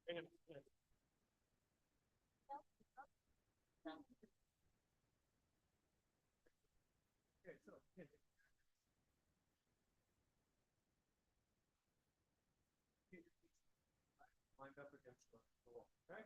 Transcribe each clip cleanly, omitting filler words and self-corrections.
Lined up against the wall. Okay.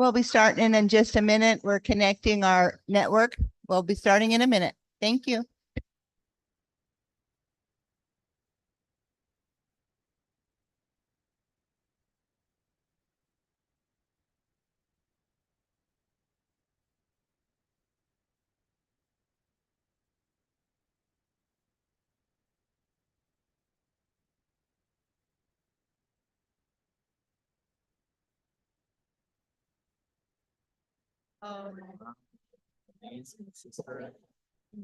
We'll be starting in just a minute. We're connecting our network. We'll be starting in a minute. Thank you. Sister,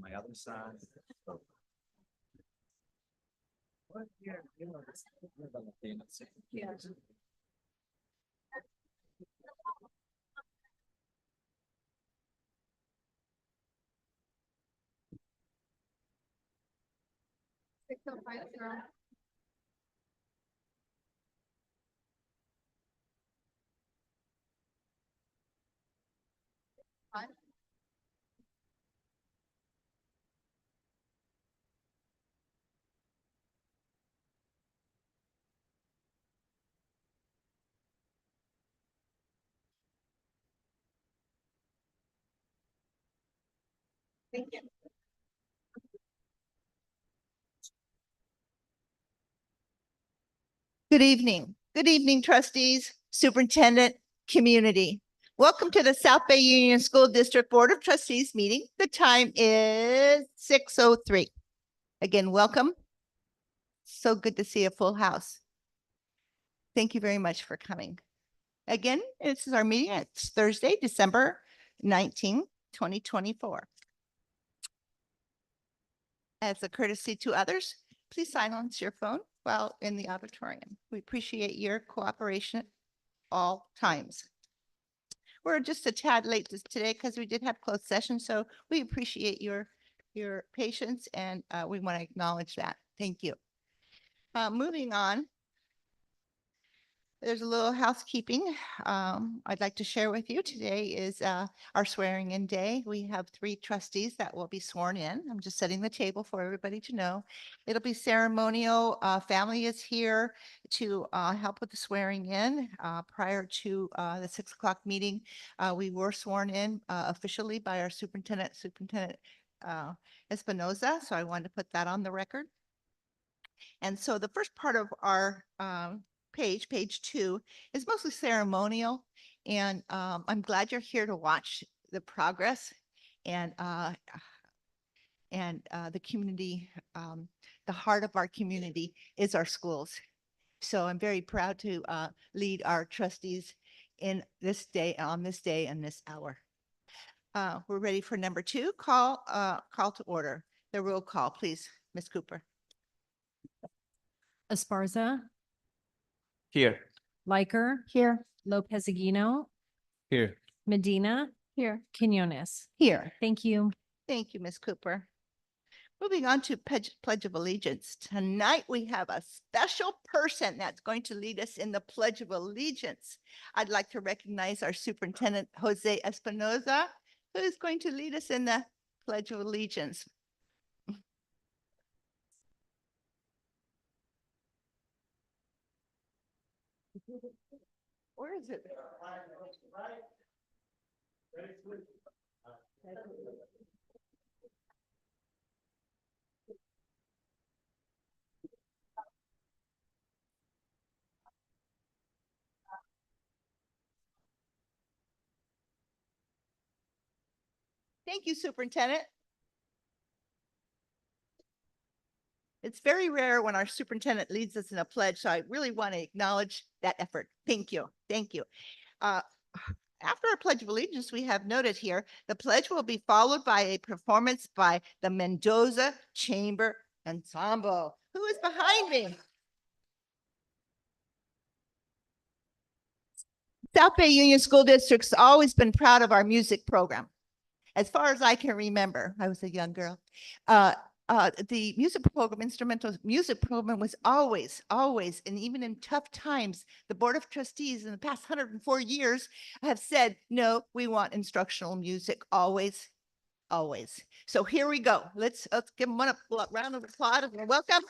my other side. What? Yeah, you know, it's about Latinos. Yeah. Thank you. Good evening. Good evening, trustees, superintendent, community. Welcome to the South Bay Union School District Board of Trustees meeting. The time is 6:03. Again, welcome. So good to see a full house. Thank you very much for coming. Again, this is our meeting. It's Thursday, December 19, 2024. As a courtesy to others, please silence your phone while in the auditorium. We appreciate your cooperation at all times. We're just a tad late today because we did have closed session, so we appreciate your patience and we want to acknowledge that. Thank you. Moving on. There's a little housekeeping I'd like to share with you. Today is our swearing in day. We have 3 trustees that will be sworn in. I'm just setting the table for everybody to know. It'll be ceremonial. Family is here to help with the swearing in. Prior to the 6 o'clock meeting, we were sworn in officially by our Superintendent Espinoza. So I wanted to put that on the record. And so the first part of our page 2 is mostly ceremonial. And I'm glad you're here to watch the progress and the community. The heart of our community is our schools. So I'm very proud to lead our trustees in this day, on this day and this hour. We're ready for number 2, call to order. The roll call, please, Ms. Cooper. Esparza, Here. Liker. Here. Lopez Aguino, Here. Medina. Here. Quinones. Here. Thank you. Thank you, Ms. Cooper. Moving on to Pledge of Allegiance. Tonight, we have a special person that's going to lead us in the Pledge of Allegiance. I'd like to recognize our Superintendent, Jose Espinoza, who is going to lead us in the Pledge of Allegiance. Where is it? Thank you, Superintendent. It's very rare when our superintendent leads us in a pledge, so I really want to acknowledge that effort. Thank you. Thank you. After our Pledge of Allegiance, we have noted here, the pledge will be followed by a performance by the Mendoza Chamber Ensemble. Who is behind me? South Bay Union School District's always been proud of our music program. As far as I can remember, I was a young girl. The music program, instrumental music program was always, and even in tough times, the Board of Trustees in the past 104 years have said, no, we want instructional music always. So here we go. Let's give them a round of applause and welcome.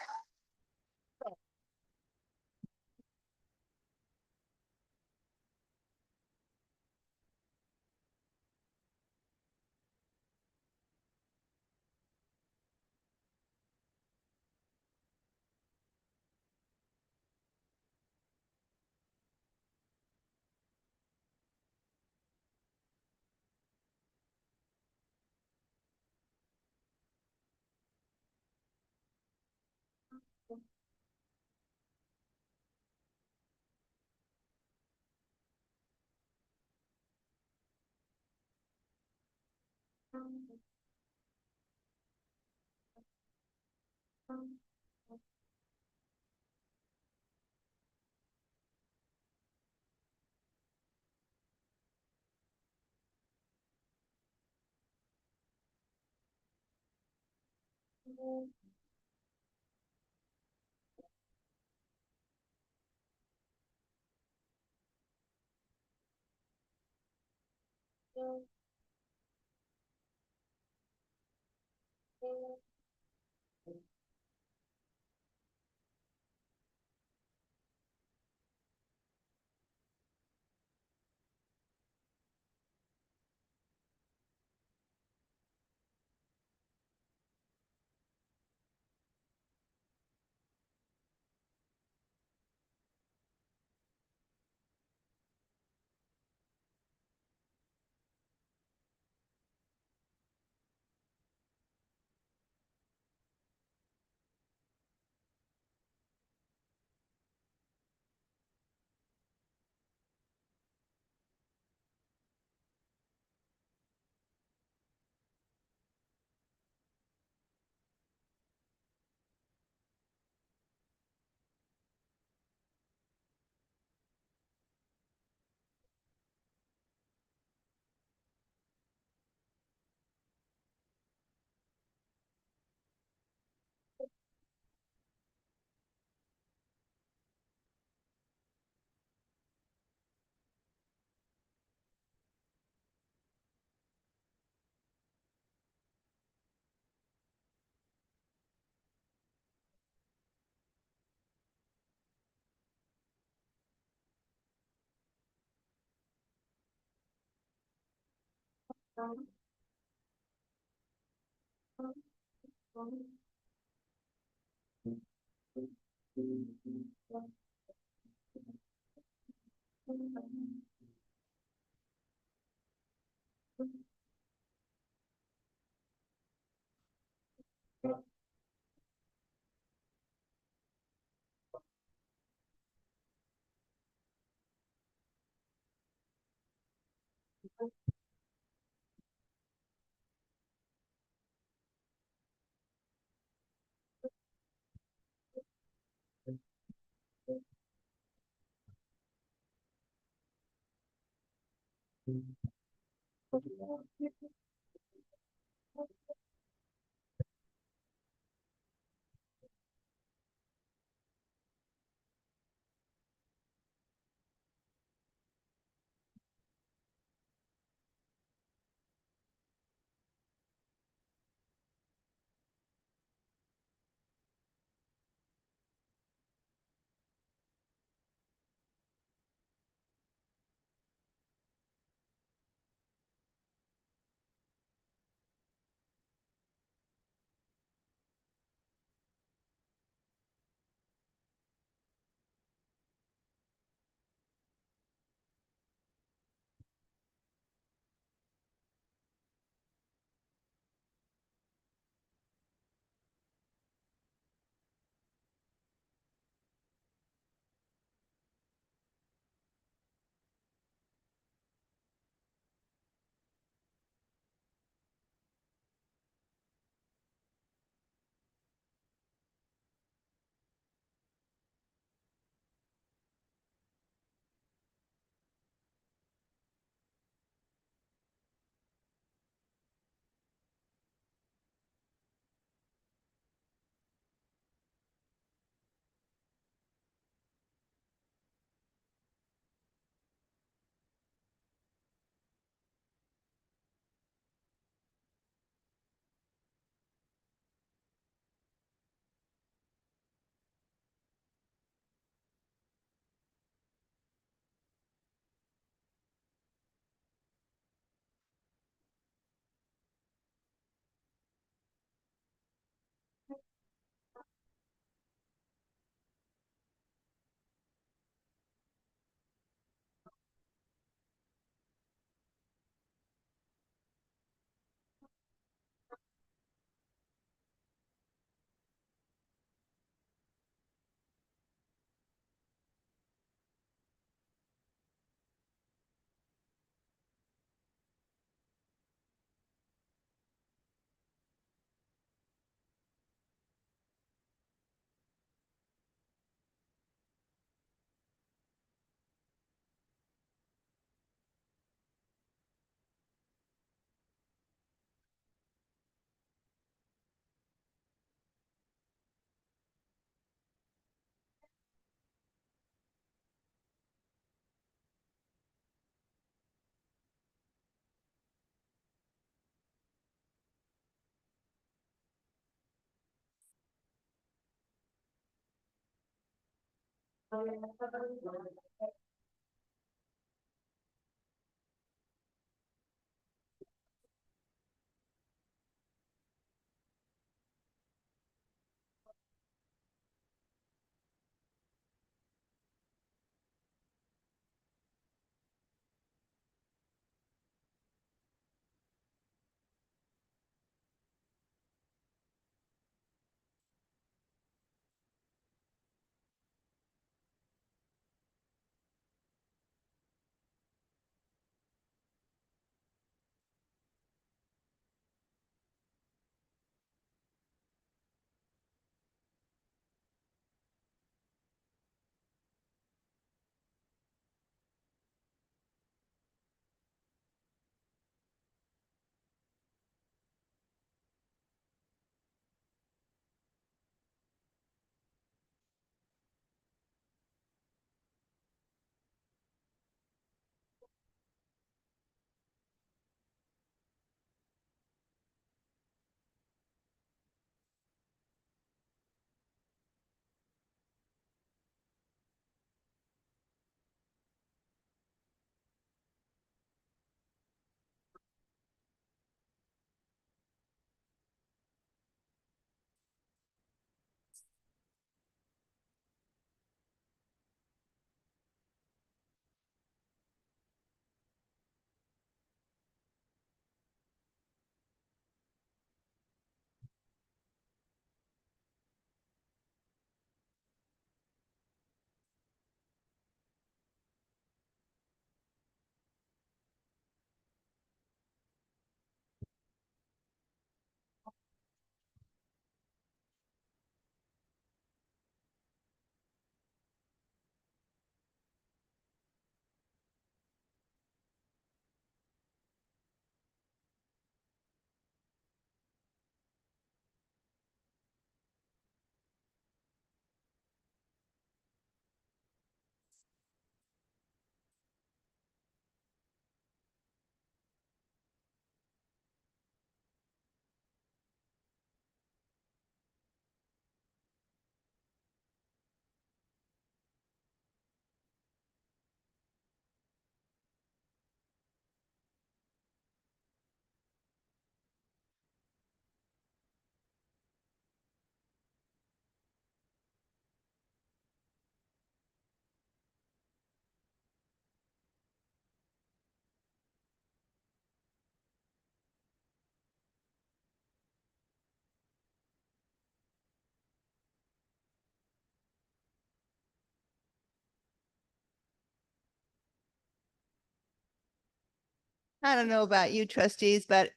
I don't know about you trustees, but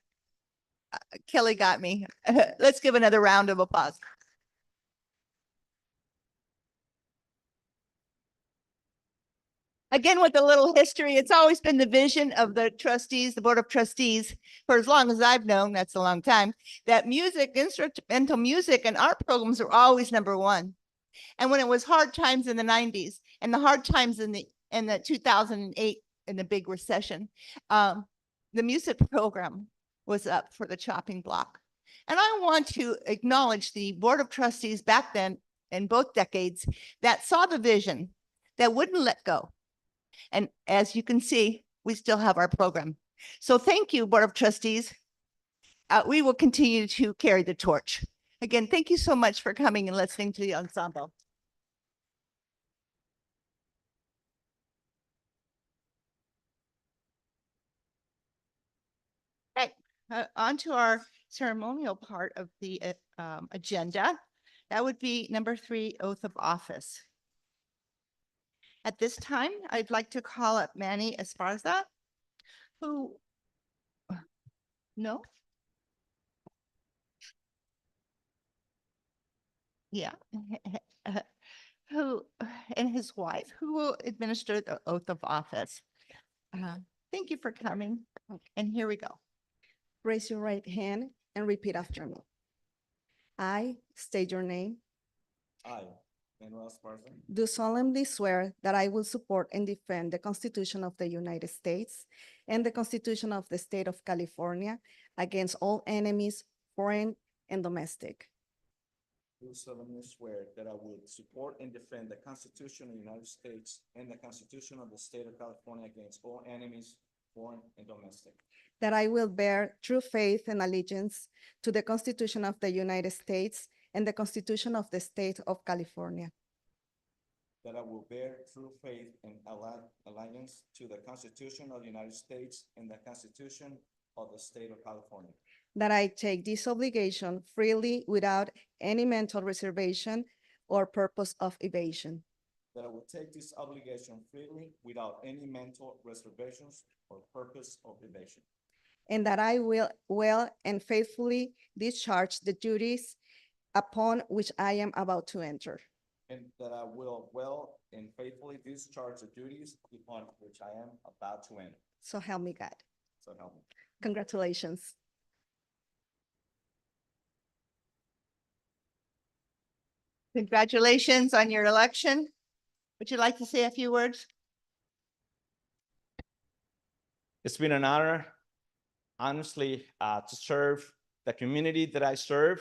Kelly got me. Let's give another round of applause. Again, with a little history, it's always been the vision of the trustees, the Board of Trustees, for as long as I've known, that's a long time, that music, instrumental music and art programs are always number one. And when it was hard times in the 90s and the hard times in the 2008 in the big recession, the music program was up for the chopping block. And I want to acknowledge the Board of Trustees back then in both decades that saw the vision, that wouldn't let go. And as you can see, we still have our program. So thank you, Board of Trustees. We will continue to carry the torch. Again, thank you so much for coming and listening to the ensemble. Right, on to our ceremonial part of the agenda. That would be number 3, oath of office. At this time, I'd like to call up Manny Esparza, who, no? Yeah. Who, and his wife, who will administer the oath of office. Thank you for coming. And here we go. Raise your right hand and repeat after me. I state your name, I, Manuel Esparza, do solemnly swear that I will support and defend the Constitution of the United States and the Constitution of the State of California against all enemies, foreign and domestic. do solemnly swear that I will support and defend the Constitution of the United States and the Constitution of the State of California against all enemies, foreign and domestic. that I will bear true faith and allegiance to the Constitution of the United States and the Constitution of the State of California, That I will bear true faith and allegiance to the Constitution of the United States and the Constitution of the State of California. that I take this obligation freely without any mental reservation or purpose of evasion, That I will take this obligation freely without any mental reservations or purpose of evasion. and that I will well and faithfully discharge the duties upon which I am about to enter. And that I will well and faithfully discharge the duties upon which I am about to enter. So help me God. So help me. Congratulations. Congratulations on your election. Would you like to say a few words? It's been an honor, honestly, to serve the community that I serve,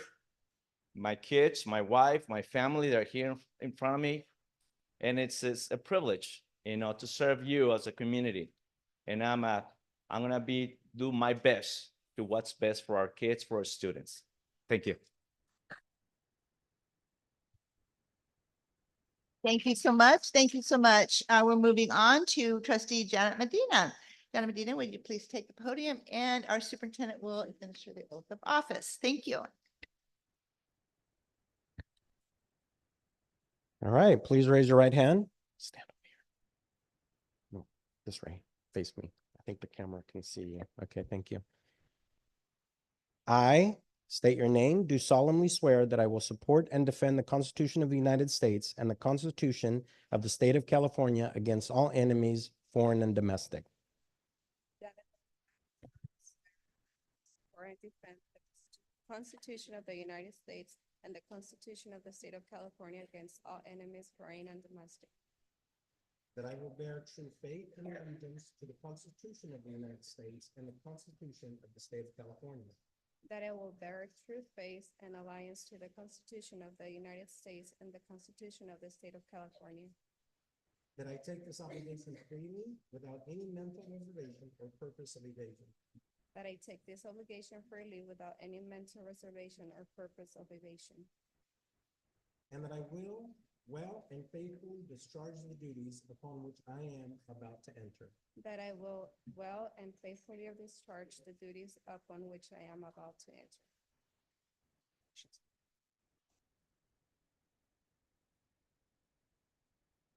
my kids, my wife, my family that are here in front of me. And it's a privilege, to serve you as a community. And I'm gonna do my best to what's best for our kids, for our students. Thank you. Thank you so much. Thank you so much. We're moving on to trustee Janet Medina. Janet Medina, would you please take the podium, and our superintendent will administer the oath of office. Thank you. All right, please raise your right hand. Stand up here. No, this way, face me. I think the camera can see you. Okay, thank you. I state your name, do solemnly swear that I will support and defend the Constitution of the United States and the Constitution of the State of California against all enemies, foreign and domestic. Or I defend the Constitution of the United States and the Constitution of the State of California against all enemies, foreign and domestic. That I will bear true faith and allegiance to the Constitution of the United States and the Constitution of the State of California. That I will bear true faith and alliance to the Constitution of the United States and the Constitution of the State of California. That I take this obligation freely without any mental reservation or purpose of evasion. That I take this obligation freely without any mental reservation or purpose of evasion. And that I will well and faithfully discharge the duties upon which I am about to enter. That I will well and faithfully discharge the duties upon which I am about to enter.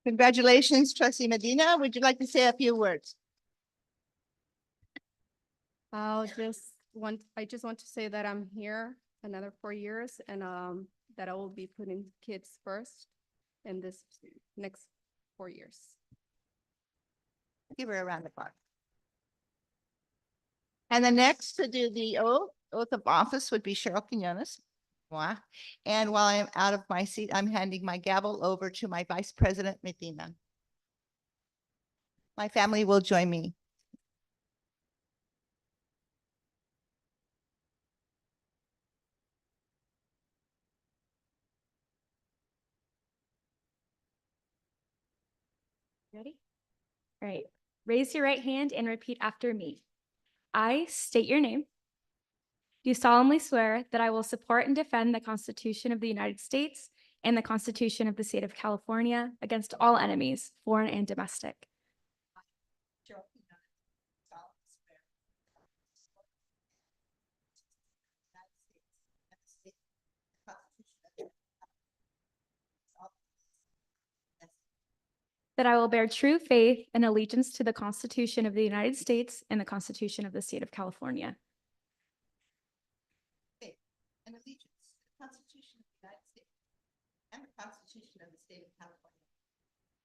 Congratulations, trustee Medina. Would you like to say a few words? I just want to say that I'm here another 4 years and that I will be putting kids first in this next 4 years. Give her a round of applause. And the next to do the oath of office would be Cheryl Quinones. And while I'm out of my seat, I'm handing my gavel over to my Vice President Medina. My family will join me. Ready? All right. Raise your right hand and repeat after me. I state your name. Do solemnly swear that I will support and defend the Constitution of the United States and the Constitution of the State of California against all enemies, foreign and domestic. That I will bear true faith and allegiance to the Constitution of the United States and the Constitution of the State of California. And allegiance to the Constitution of the United States and the Constitution of the State of California.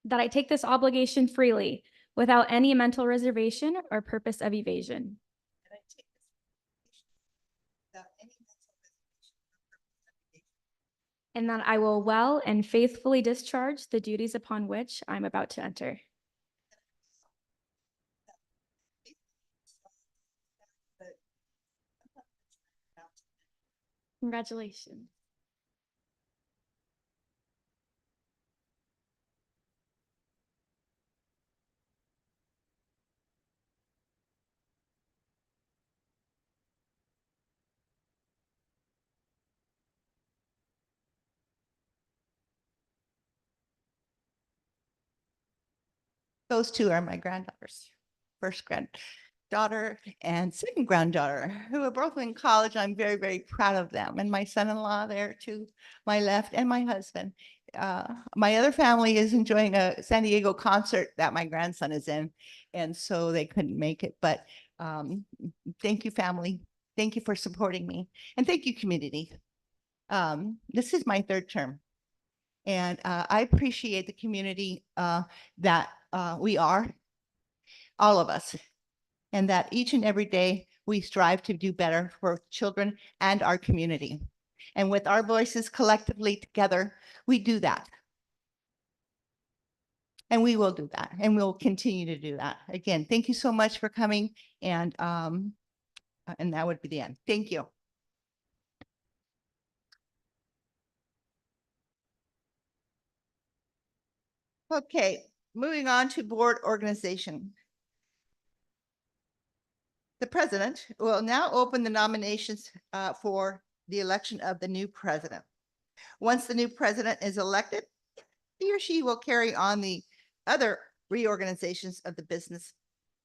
That I take this obligation freely without any mental reservation or purpose of evasion. And I take this without any mental reservation or purpose of evasion. And that I will well and faithfully discharge the duties upon which I'm about to enter. Congratulations. Those two are my granddaughters. First granddaughter and second granddaughter, who are both in college. I'm very, very proud of them. And my son-in-law there to my left, and my husband. My other family is enjoying a San Diego concert that my grandson is in, and so they couldn't make it. But thank you, family. Thank you for supporting me, and thank you, community. This is my third term, and I appreciate the community that we are, all of us, and that each and every day we strive to do better for children and our community. And with our voices collectively together, we do that. And we will do that, and we'll continue to do that. Again, thank you so much for coming, and that would be the end. Thank you. Okay, moving on to board organization. The president will now open the nominations for the election of the new president. Once the new president is elected, he or she will carry on the other reorganizations of the business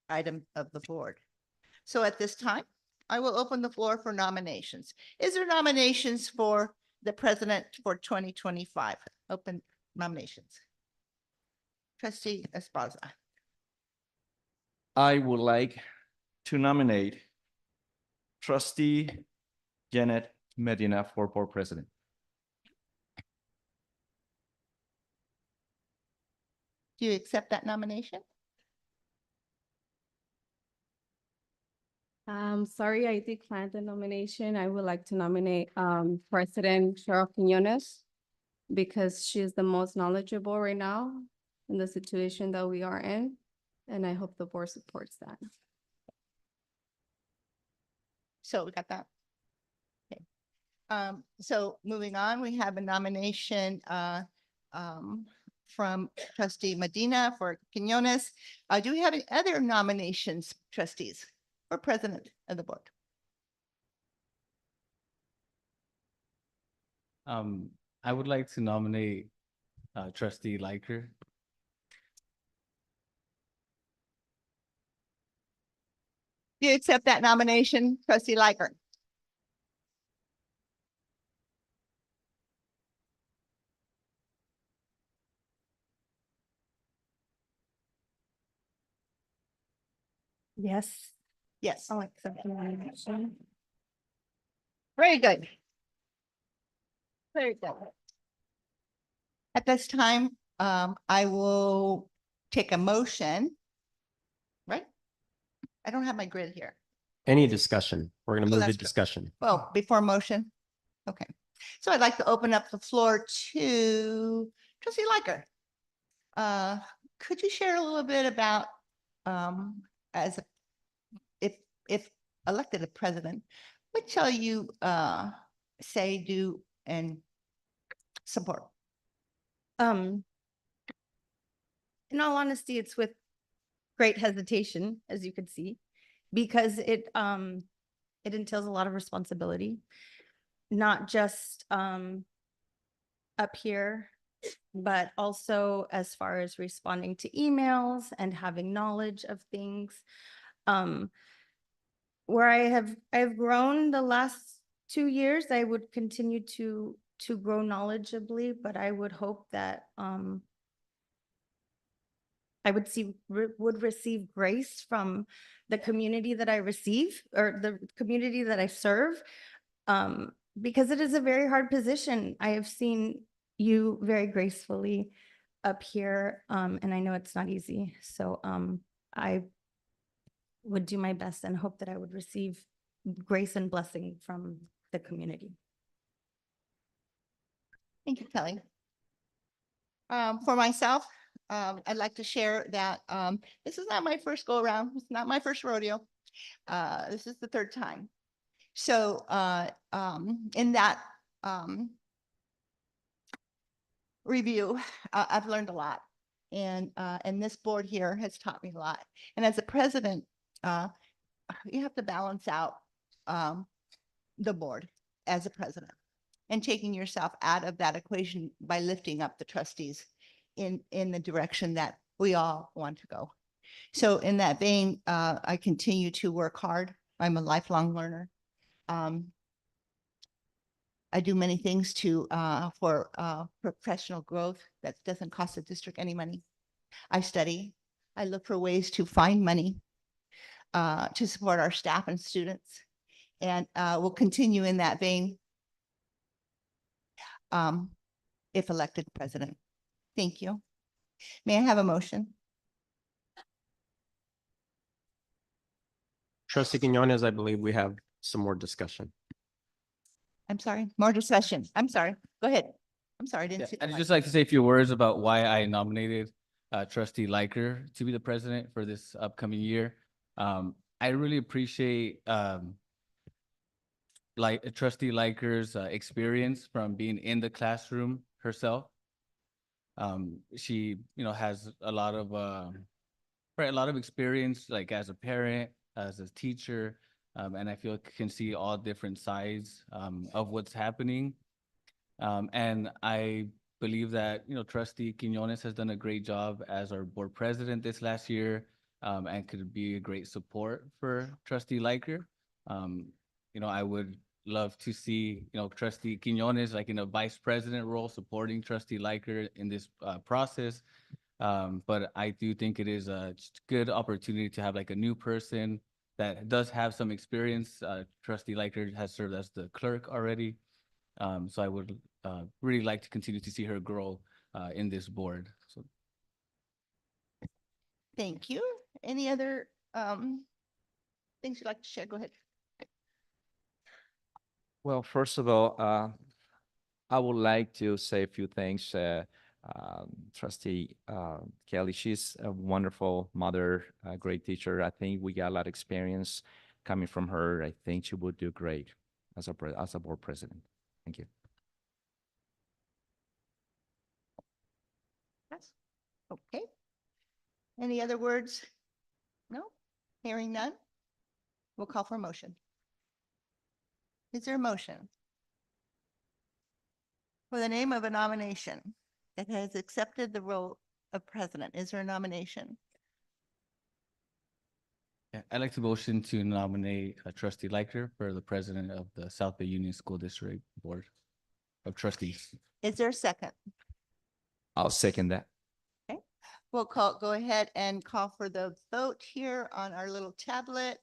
item of the board. So at this time, I will open the floor for nominations. Is there nominations for the president for 2025? Open nominations. Trustee Esparza. I would like to nominate Trustee Janet Medina for board president. Do you accept that nomination? Sorry, I declined the nomination. I would like to nominate President Cheryl Quinones because she is the most knowledgeable right now in the situation that we are in, and I hope the board supports that. So we got that. Okay. So moving on, we have a nomination from trustee Medina for Quinones. Do we have any other nominations, trustees, for president of the board? I would like to nominate Trustee Liker. Do you accept that nomination, trustee Liker? Yes. Yes. I'll accept the nomination. Very good. Very good. At this time, I will take a motion. Right? I don't have my grid here. Any discussion? We're going to Oh, move to that's good. discussion. Well, before motion. Okay. So I'd like to open up the floor to trustee Liker. Could you share a little bit about as a, if elected a president, what shall you say, do, and support? In all honesty, it's with great hesitation, as you could see, because it entails a lot of responsibility, not just up here, but also as far as responding to emails and having knowledge of things. Where I've grown the last 2 years, I would continue to grow knowledgeably, but I would hope that I would receive grace from the community that I receive, or the community that I serve, because it is a very hard position. I have seen you very gracefully up here, and I know it's not easy. So I would do my best and hope that I would receive grace and blessing from the community. Thank you, Kelly. For myself, I'd like to share that this is not my first go around. It's not my first rodeo. This is the third time. So in that review, I've learned a lot. And this board here has taught me a lot. And as a president, you have to balance out the board as a president and taking yourself out of that equation by lifting up the trustees in the direction that we all want to go. So in that vein, I continue to work hard. I'm a lifelong learner. I do many things for professional growth that doesn't cost the district any money. I study. I look for ways to find money to support our staff and students. And we'll continue in that vein if elected president. Thank you. May I have a motion? Trustee Quinones, I believe we have some more discussion. I'm sorry, more discussion. I'm sorry. Go ahead. I'm sorry, I Yeah, didn't see. the I'd mic. just like to say a few words about why I nominated trustee Liker to be the president for this upcoming year. I really appreciate like trustee Liker's experience from being in the classroom herself. She, has a lot of experience, like as a parent, as a teacher, and I feel can see all different sides of what's happening. And I believe that, trustee Quinones has done a great job as our board president this last year, and could be a great support for trustee Liker. I would love to see, trustee Quinones like in a vice president role, supporting trustee Liker in this process. But I do think it is a good opportunity to have like a new person that does have some experience. Trustee Liker has served as the clerk already. So I would really like to continue to see her grow in this board. So Thank you. Any other things you'd like to share? Go ahead. Well, first of all, I would like to say a few things. Trustee Kelly, she's a wonderful mother, a great teacher. I think we got a lot of experience coming from her. I think she would do great as a board president. Thank you. Yes. Okay. Any other words? No? Hearing none? We'll call for a motion. Is there a motion? For the name of a nomination that has accepted the role of president, is there a nomination? yeah, I'd like to motion to nominate trustee Liker for the president of the South Bay Union School District Board of Trustees. Is there a second? I'll second that. We'll go ahead and call for the vote here on our little tablet.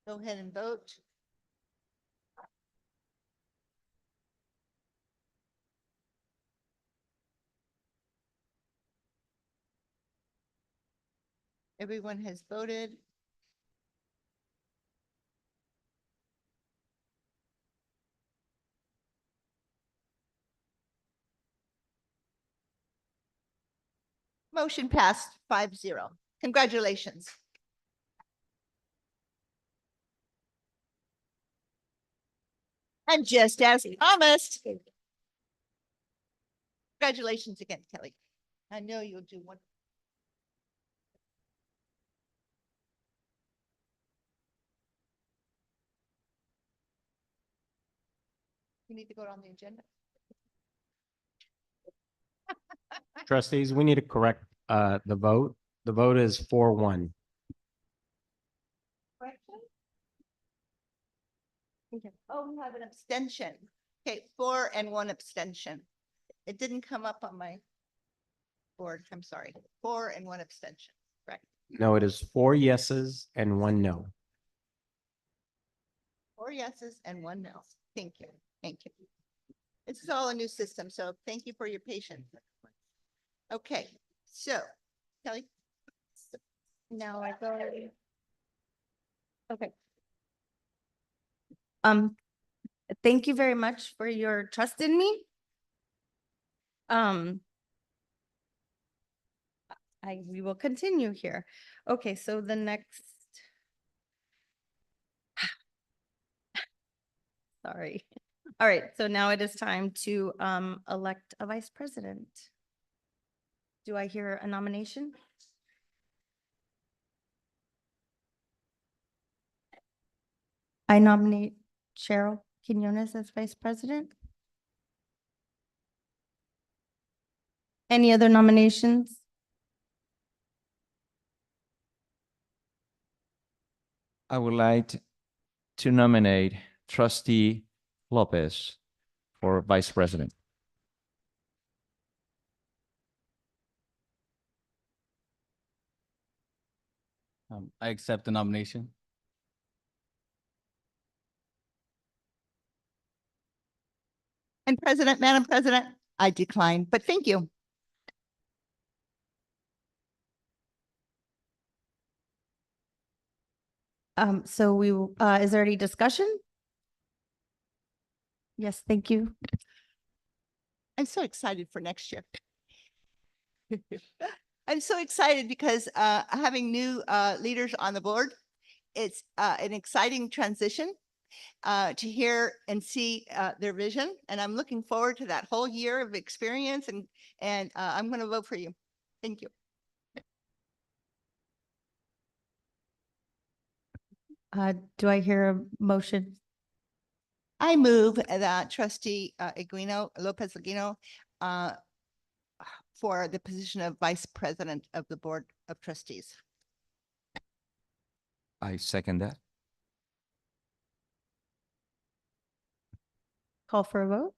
Go ahead and vote. Everyone has voted. Motion passed 5-0. Congratulations. And just as promised. Congratulations again, Kelly. I know you'll do one. You need to go on the agenda. Trustees, we need to correct the vote. The vote is 4-1. Correction? Okay. Oh, we have an abstention. Okay, 4 and 1 abstention. It didn't come up on my board. I'm sorry. 4 and 1 abstention. Right. No, it is 4 yeses and 1 no. 4 yeses and 1 no. Thank you. Thank you. This is all a new system, so thank you for your patience. Okay, so Kelly. Now I go. Okay. Thank you very much for your trust in me. We will continue here. Okay, so the next. Sorry. All right, so now it is time to elect a vice president. Do I hear a nomination? I nominate Cheryl Quinones as vice president. Any other nominations? I would like to nominate trustee Lopez for vice president. I accept the nomination. And Madam President, I decline, but thank you. So is there any discussion? Yes, thank you. I'm so excited for next year. I'm so excited because having new leaders on the board, it's an exciting transition to hear and see their vision. And I'm looking forward to that whole year of experience and I'm going to vote for you. Thank you. Do I hear a motion? I move that trustee Lopez Aguino for the position of vice president of the Board of Trustees. I second that. Call for a vote?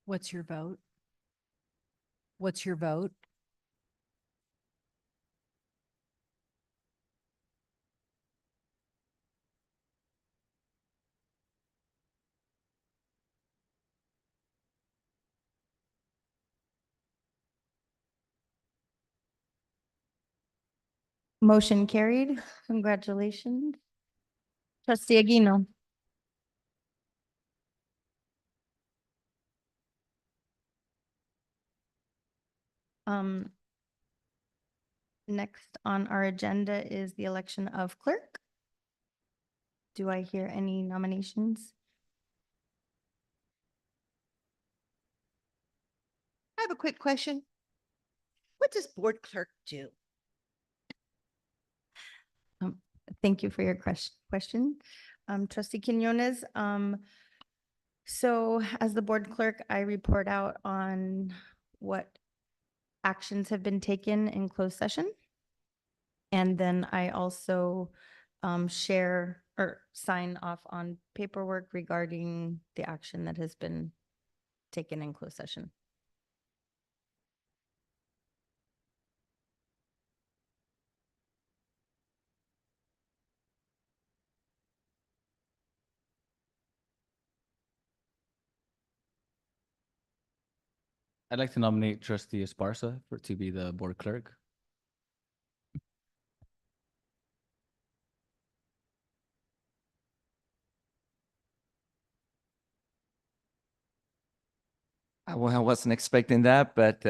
What's your vote? What's your vote? Motion carried. Congratulations. Trustee Aguino. Next on our agenda is the election of clerk. Do I hear any nominations? I have a quick question. What does board clerk do? Thank you for your question. Trustee Quinones, so as the board clerk, I report out on what actions have been taken in closed session. And then I also share or sign off on paperwork regarding the action that has been taken in closed session. I'd like to nominate trustee Esparza to be the board clerk. Well, I wasn't expecting that, but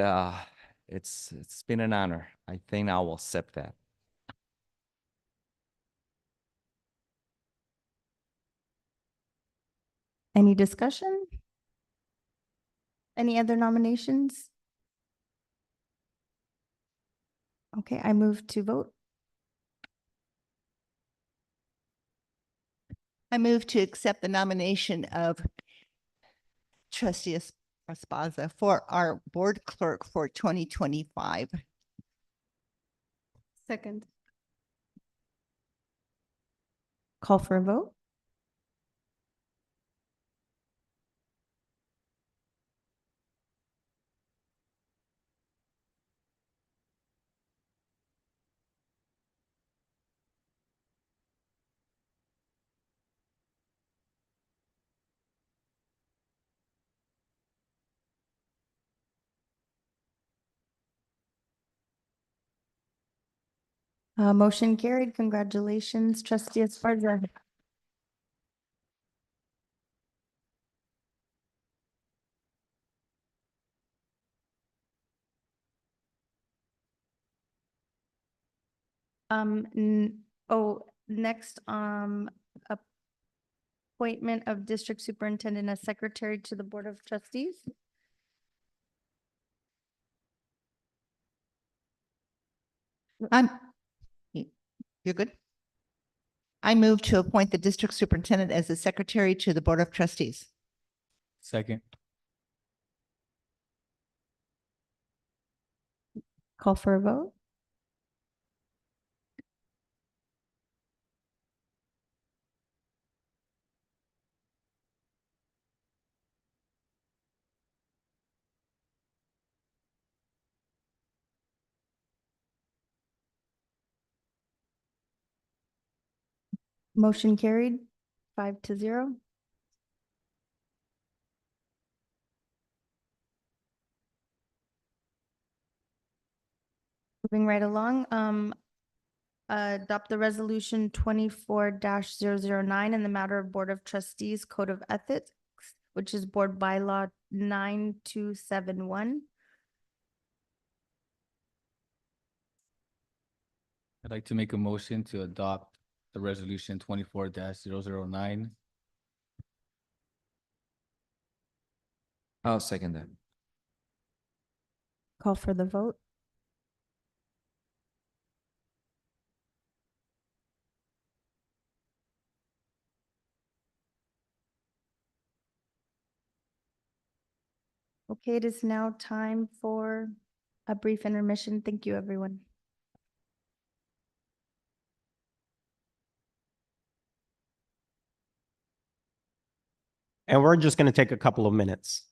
it's been an honor. I think I will accept that. Any discussion? Any other nominations? Okay, I move to vote. I move to accept the nomination of trustee Esparza for our board clerk for 2025. Second. Call for a vote. Motion carried. Congratulations, trustee Esparza. Next, appointment of district superintendent as secretary to the Board of Trustees. I'm, you're good? I move to appoint the district superintendent as the secretary to the Board of Trustees. Second. Call for a vote. Motion carried, 5-0. Moving right along, adopt the resolution 24-009 in the matter of Board of Trustees Code of Ethics, which is Board Bylaw 9271. I'd like to make a motion to adopt the resolution 24-009. I'll second that. Call for the vote. Okay, it is now time for a brief intermission. Thank you, everyone. And we're just going to take a couple of minutes.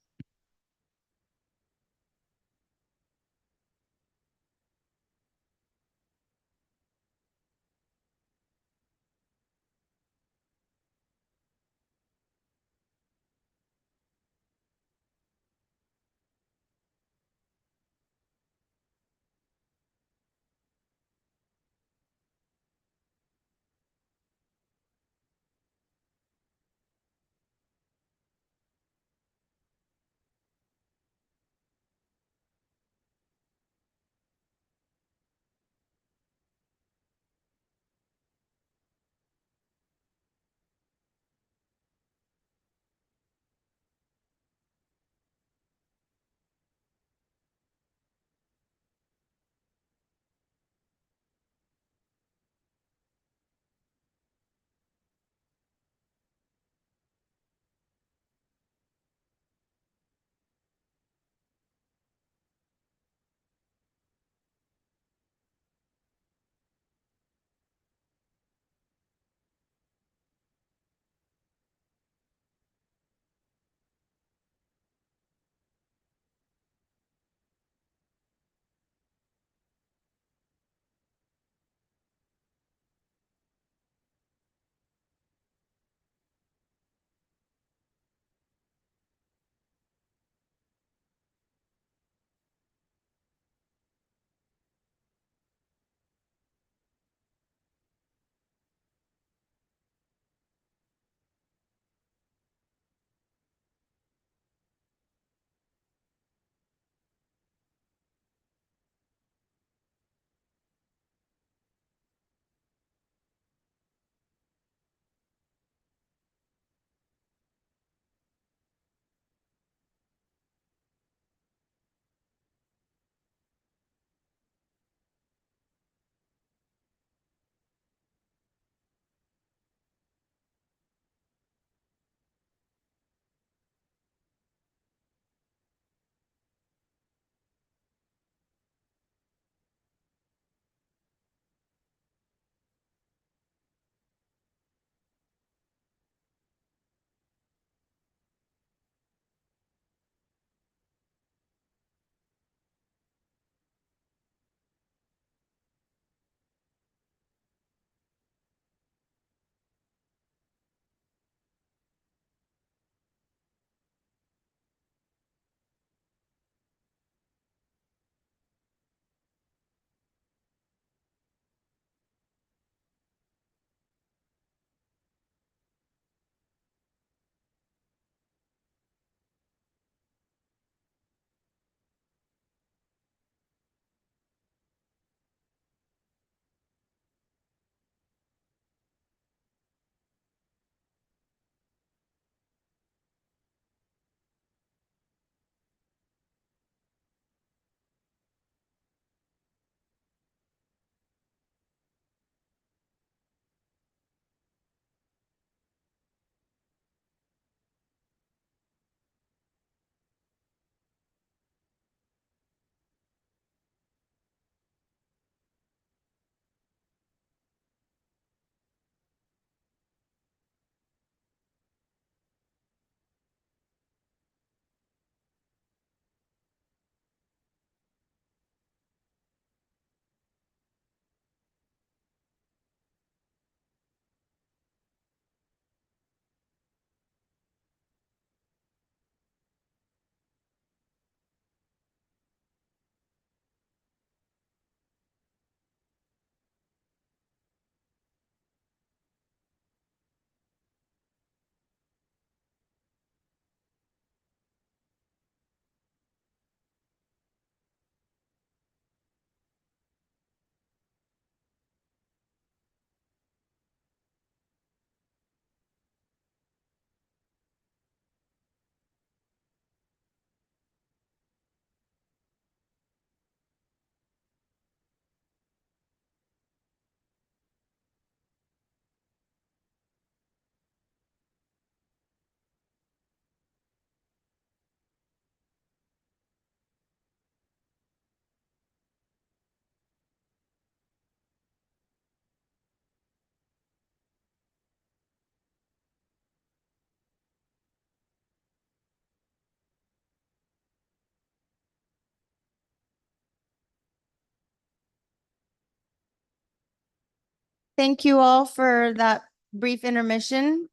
Thank you all for that brief intermission.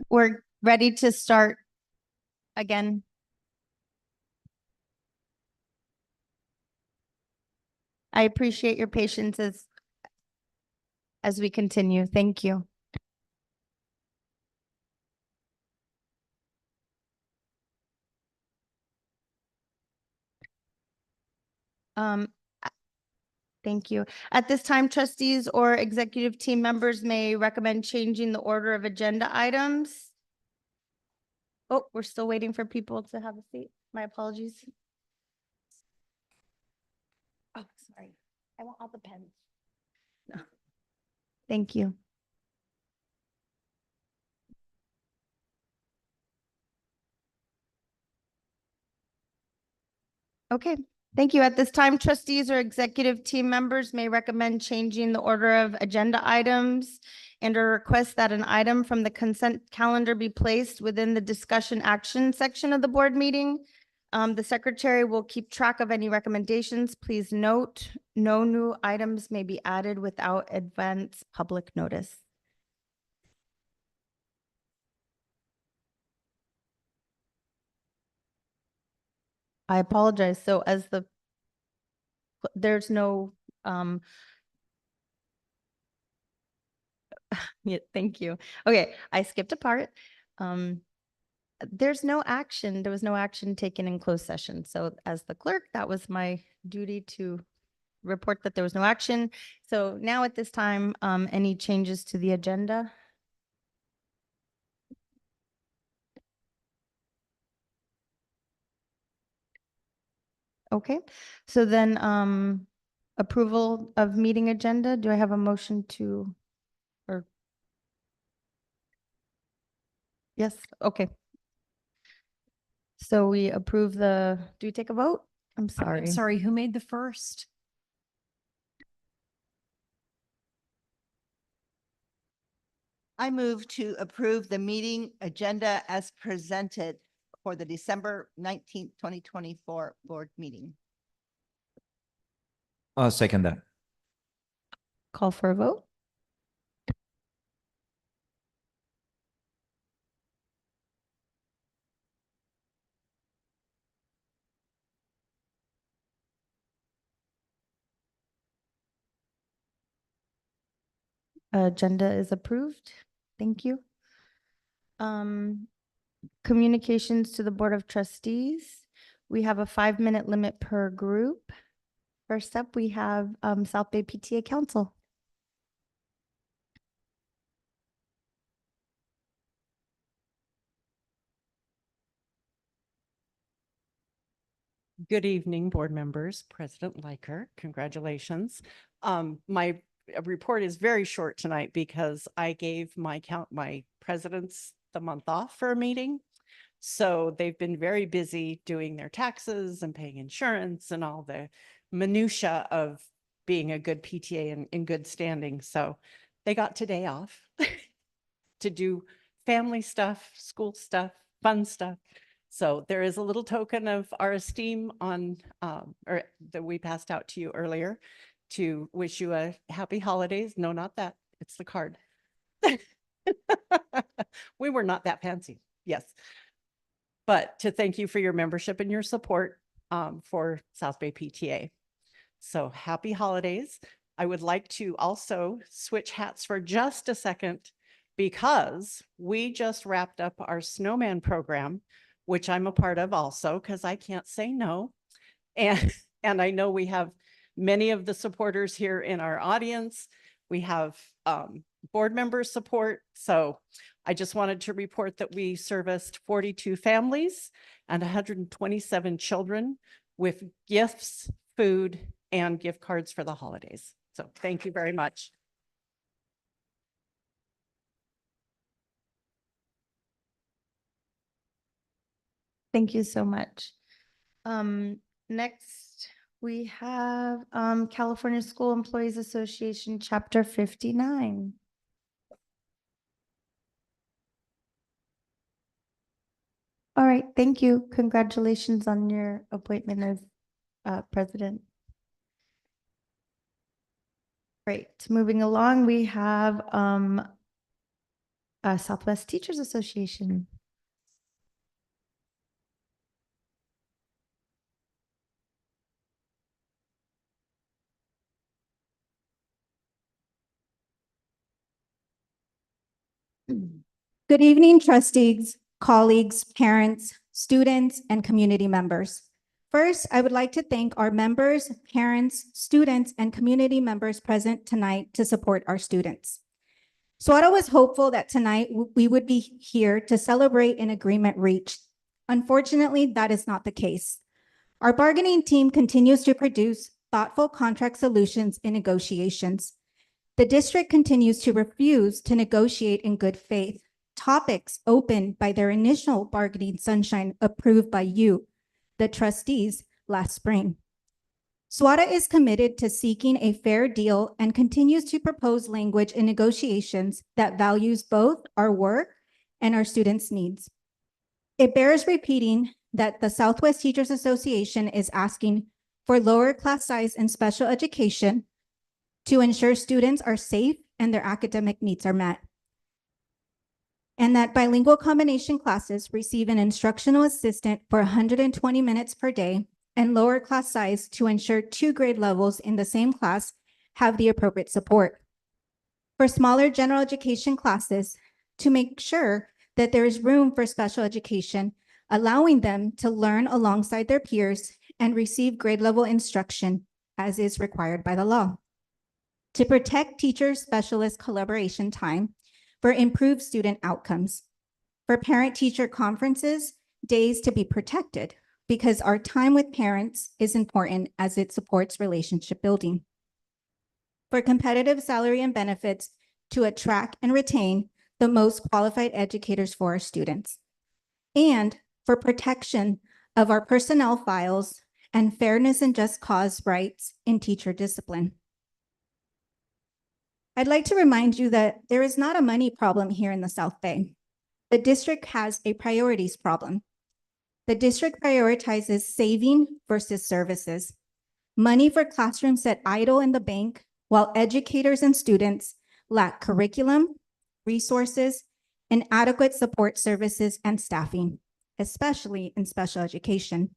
We're ready to start again. I appreciate your patience as we continue. Thank you. Um, a- Thank you. At this time, trustees or executive team members may recommend changing the order of agenda items. Oh, we're still waiting for people to have a seat. My apologies. Oh, sorry. I want all the pens. No. Thank you. Okay, thank you. At this time, trustees or executive team members may recommend changing the order of agenda items and or request that an item from the consent calendar be placed within the discussion action section of the board meeting. The secretary will keep track of any recommendations. Please note, no new items may be added without advance public notice. I apologize. So there's no, yeah, thank you. Okay, I skipped a part. There's no action. There was no action taken in closed session. So as the clerk, that was my duty to report that there was no action. So now at this time, any changes to the agenda? Okay, so then, approval of meeting agenda. Do I have a motion to, or? Yes, okay. So we approve do we take a vote? I'm I'm sorry. sorry, who made the first? I move to approve the meeting agenda as presented for the December 19th, 2024 board meeting. I'll second that. Call for a vote? Agenda is approved. Thank you. Communications to the Board of Trustees. We have a 5-minute limit per group. First up, we have South Bay PTA Council. Good evening, board members, President Liker, congratulations. My report is very short tonight because I gave my presidents the month off for a meeting. So they've been very busy doing their taxes and paying insurance and all the minutia of being a good PTA in good standing. So they got today off to do family stuff, school stuff, fun stuff. So there is a little token of our esteem on, or that we passed out to you earlier to wish you a happy holidays. No, not that. It's the card. We were not that fancy. Yes. But to thank you for your membership and your support for South Bay PTA. So happy holidays. I would like to also switch hats for just a second because we just wrapped up our snowman program, which I'm a part of also because I can't say no. And I know we have many of the supporters here in our audience. We have board member support. So I just wanted to report that we serviced 42 families and 127 children with gifts, food, and gift cards for the holidays. So thank you very much. Thank you so much. Next, we have California School Employees Association, Chapter 59. All right, thank you. Congratulations on your appointment as president. Great. Moving along, we have Southwest Teachers Association. Good evening, trustees, colleagues, parents, students, and community members. First, I would like to thank our members, parents, students, and community members present tonight to support our students. SWATA was hopeful that tonight we would be here to celebrate an agreement reached. Unfortunately, that is not the case. Our bargaining team continues to produce thoughtful contract solutions in negotiations. The district continues to refuse to negotiate in good faith topics opened by their initial bargaining sunshine approved by you, the trustees, last spring. SWATA is committed to seeking a fair deal and continues to propose language in negotiations that values both our work and our students' needs. It bears repeating that the Southwest Teachers Association is asking for lower class size in special education to ensure students are safe and their academic needs are met. And that bilingual combination classes receive an instructional assistant for 120 minutes per day and lower class size to ensure 2 grade levels in the same class have the appropriate support. For smaller general education classes, to make sure that there is room for special education, allowing them to learn alongside their peers and receive grade level instruction as is required by the law. To protect teacher-specialist collaboration time for improved student outcomes. For parent-teacher conferences, days to be protected because our time with parents is important as it supports relationship building. For competitive salary and benefits to attract and retain the most qualified educators for our students. And for protection of our personnel files and fairness and just cause rights in teacher discipline. I'd like to remind you that there is not a money problem here in the South Bay. The district has a priorities problem. The district prioritizes saving versus services. Money for classrooms sit idle in the bank while educators and students lack curriculum, resources, and adequate support services and staffing, especially in special education.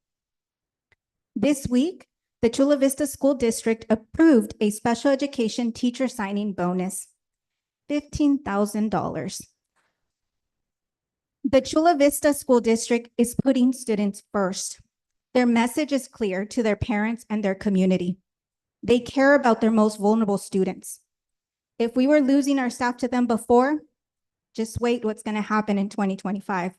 This week, the Chula Vista School District approved a special education teacher signing bonus, $15,000. The Chula Vista School District is putting students first. Their message is clear to their parents and their community. They care about their most vulnerable students. If we were losing our staff to them before, just wait what's going to happen in 2025.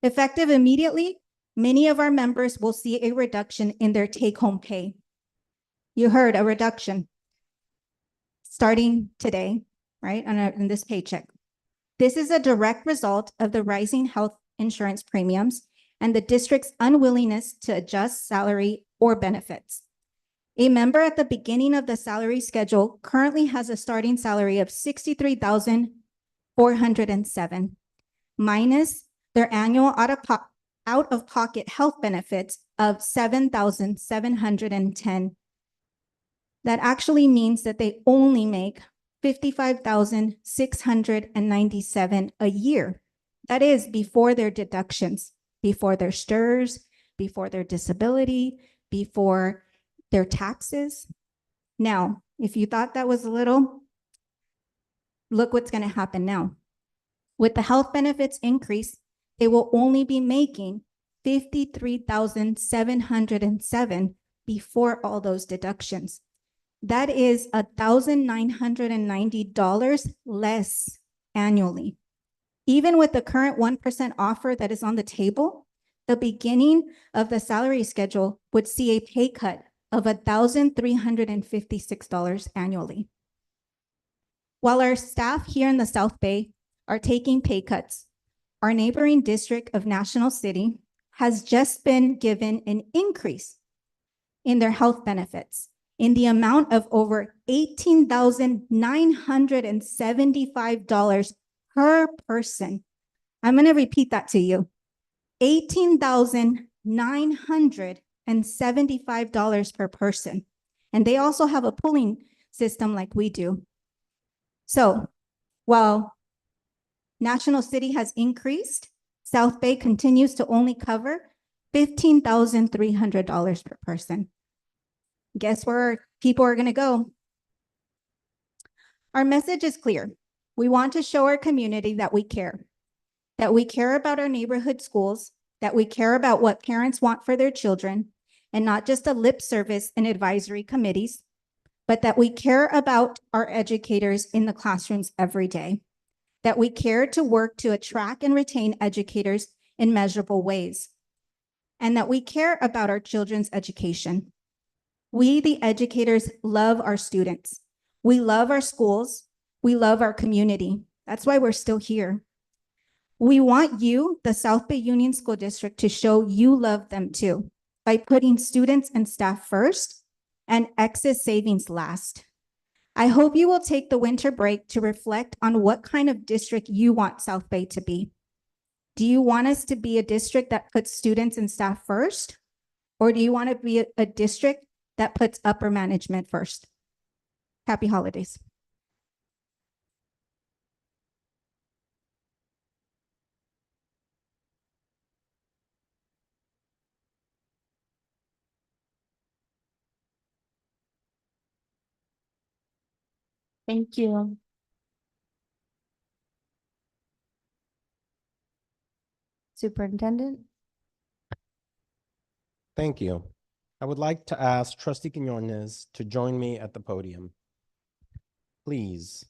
Effective immediately, many of our members will see a reduction in their take-home pay. You heard a reduction starting today, right, in this paycheck. This is a direct result of the rising health insurance premiums and the district's unwillingness to adjust salary or benefits. A member at the beginning of the salary schedule currently has a starting salary of $63,407, minus their annual out-of-pocket health benefits of $7,710. That actually means that they only make $55,697 a year. That is before their deductions, before their STRS, before their disability, before their taxes. Now, if you thought that was a little, look what's going to happen now. With the health benefits increase, they will only be making $53,707 before all those deductions. That is $1,990 less annually. Even with the current 1% offer that is on the table, the beginning of the salary schedule would see a pay cut of $1,356 annually. While our staff here in the South Bay are taking pay cuts, our neighboring district of National City has just been given an increase in their health benefits in the amount of over $18,975 per person. I'm going to repeat that to you. $18,975 per person. And they also have a pooling system like we do. So while National City has increased, South Bay continues to only cover $15,300 per person. Guess where people are going to go? Our message is clear. We want to show our community that we care about our neighborhood schools, that we care about what parents want for their children, and not just a lip service and advisory committees, but that we care about our educators in the classrooms every day, that we care to work to attract and retain educators in measurable ways, and that we care about our children's education. We, the educators, love our students. We love our schools. We love our community. That's why we're still here. We want you, the South Bay Union School District, to show you love them too by putting students and staff first and excess savings last. I hope you will take the winter break to reflect on what kind of district you want South Bay to be. Do you want us to be a district that puts students and staff first? Or do you want to be a district that puts upper management first? Happy holidays. Thank you. Superintendent? Thank you. I would like to ask Trustee Quiñones to join me at the podium. Please.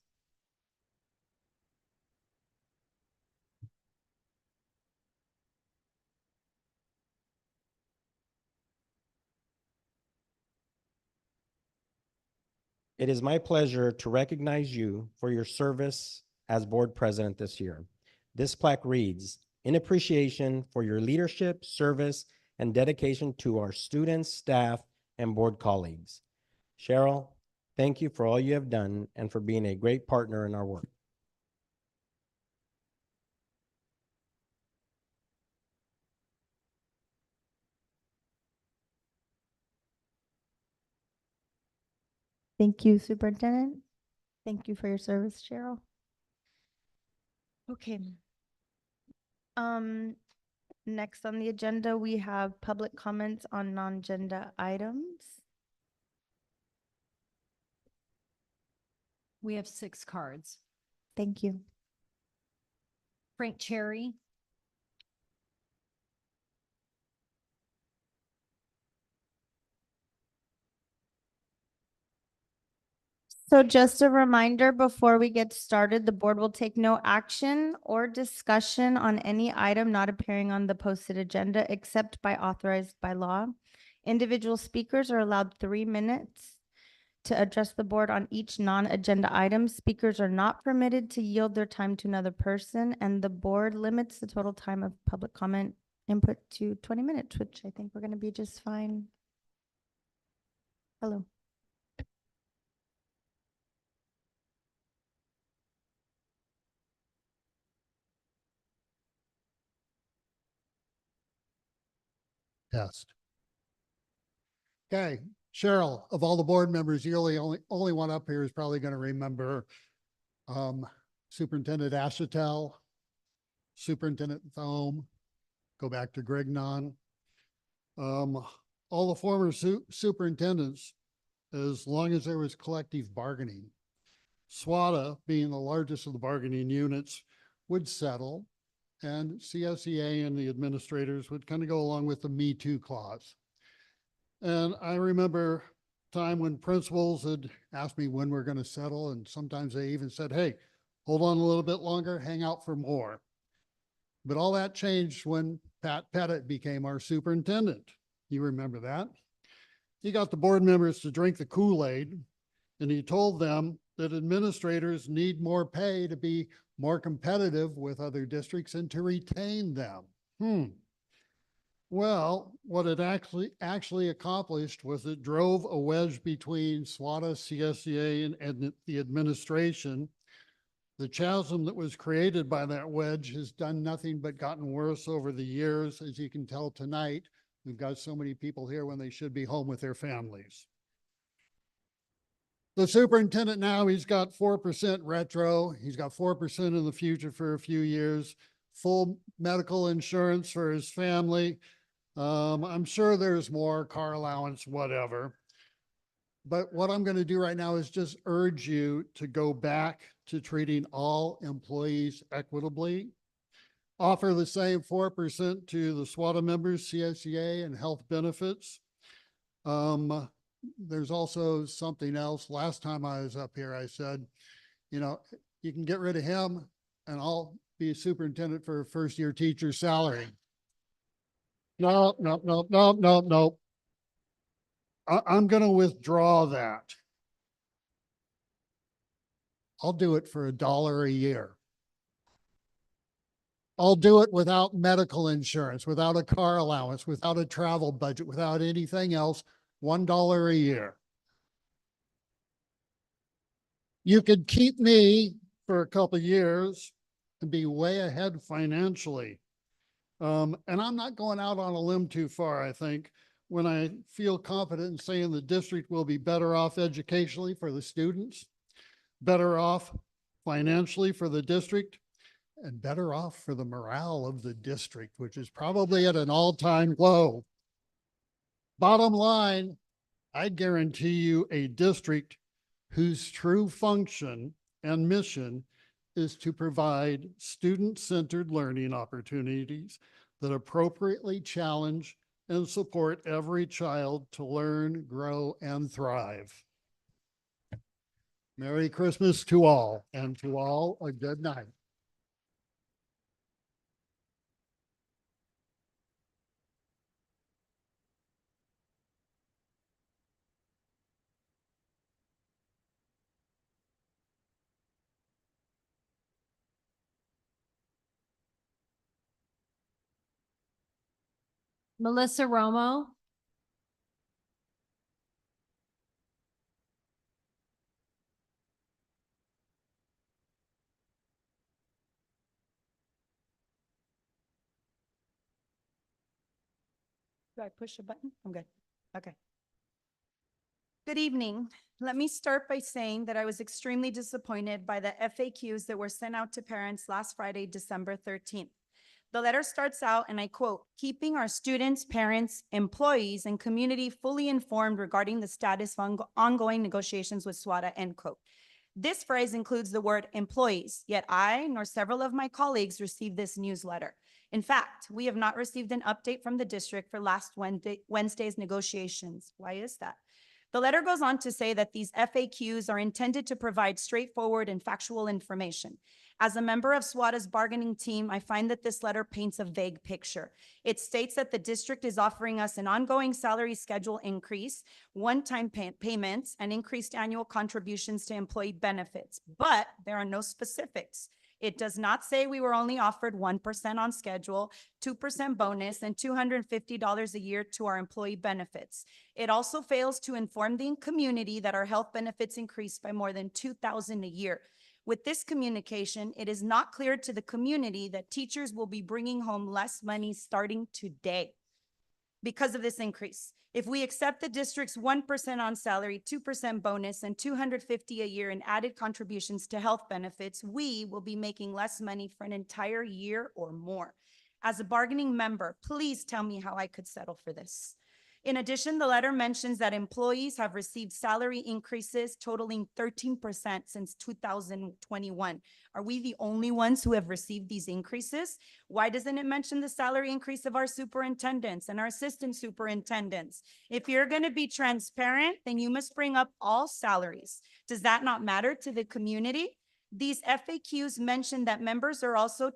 It is my pleasure to recognize you for your service as board president this year. This plaque reads, "In appreciation for your leadership, service, and dedication to our students, staff, and board colleagues. Cheryl, thank you for all you have done and for being a great partner in our work." Thank you, Superintendent. Thank you for your service, Cheryl. Okay. Next on the agenda, we have public comments on non-agenda items. We have 6 cards. Thank you. Frank Cherry. So just a reminder, before we get started, the board will take no action or discussion on any item not appearing on the posted agenda except by authorized by law. Individual speakers are allowed 3 minutes to address the board on each non-agenda item. Speakers are not permitted to yield their time to another person, and the board limits the total time of public comment input to 20 minutes, which I think we're going to be just fine. Hello. Test. Okay, Cheryl, of all the board members, you're the only one up here who's probably going to remember Superintendent Ashetel, Superintendent Thome, go back to Grignon. All the former superintendents, as long as there was collective bargaining, SWATA, being the largest of the bargaining units, would settle, and CSEA and the administrators would kind of go along with the Me Too clause. And I remember a time when principals had asked me when we're going to settle, and sometimes they even said, "Hey, hold on a little bit longer, hang out for more." But all that changed when Pat Pettit became our superintendent. You remember that? He got the board members to drink the Kool-Aid, and he told them that administrators need more pay to be more competitive with other districts and to retain them. Well, what it actually accomplished was it drove a wedge between SWATA, CSEA, and the administration. The chasm that was created by that wedge has done nothing but gotten worse over the years. As you can tell tonight, we've got so many people here when they should be home with their families. The superintendent now, he's got 4% retro. He's got 4% in the future for a few years, full medical insurance for his family. I'm sure there's more, car allowance, whatever. But what I'm going to do right now is just urge you to go back to treating all employees equitably. Offer the same 4% to the SWATA members, CSEA, and health benefits. There's also something else. Last time I was up here, I said, you know, you can get rid of him and I'll be a superintendent for a first-year teacher's salary. No. I'm going to withdraw that. I'll do it for $1 a year. I'll do it without medical insurance, without a car allowance, without a travel budget, without anything else, $1 a year. You could keep me for a couple of years and be way ahead financially. And I'm not going out on a limb too far, I think, when I feel confident in saying the district will be better off educationally for the students, better off financially for the district, and better off for the morale of the district, which is probably at an all-time low. Bottom line, I guarantee you a district whose true function and mission is to provide student-centered learning opportunities that appropriately challenge and support every child to learn, grow, and thrive. Merry Christmas to all, and to all a good night. Melissa Romo. Do I push a button? I'm good. Okay. Good evening. Let me start by saying that I was extremely disappointed by the FAQs that were sent out to parents last Friday, December 13th. The letter starts out, and I quote, "Keeping our students, parents, employees, and community fully informed regarding the status of ongoing negotiations with SWATA," end quote. This phrase includes the word employees, yet I nor several of my colleagues received this newsletter. In fact, we have not received an update from the district for last Wednesday's negotiations. Why is that? The letter goes on to say that these FAQs are intended to provide straightforward and factual information. As a member of SWATA's bargaining team, I find that this letter paints a vague picture. It states that the district is offering us an ongoing salary schedule increase, one-time payments, and increased annual contributions to employee benefits, but there are no specifics. It does not say we were only offered 1% on schedule, 2% bonus, and $250 a year to our employee benefits. It also fails to inform the community that our health benefits increased by more than $2,000 a year. With this communication, it is not clear to the community that teachers will be bringing home less money starting today because of this increase. If we accept the district's 1% on salary, 2% bonus, and $250 a year in added contributions to health benefits, we will be making less money for an entire year or more. As a bargaining member, please tell me how I could settle for this. In addition, the letter mentions that employees have received salary increases totaling 13% since 2021. Are we the only ones who have received these increases? Why doesn't it mention the salary increase of our superintendents and our assistant superintendents? If you're going to be transparent, then you must bring up all salaries. Does that not matter to the community? These FAQs mention that members are also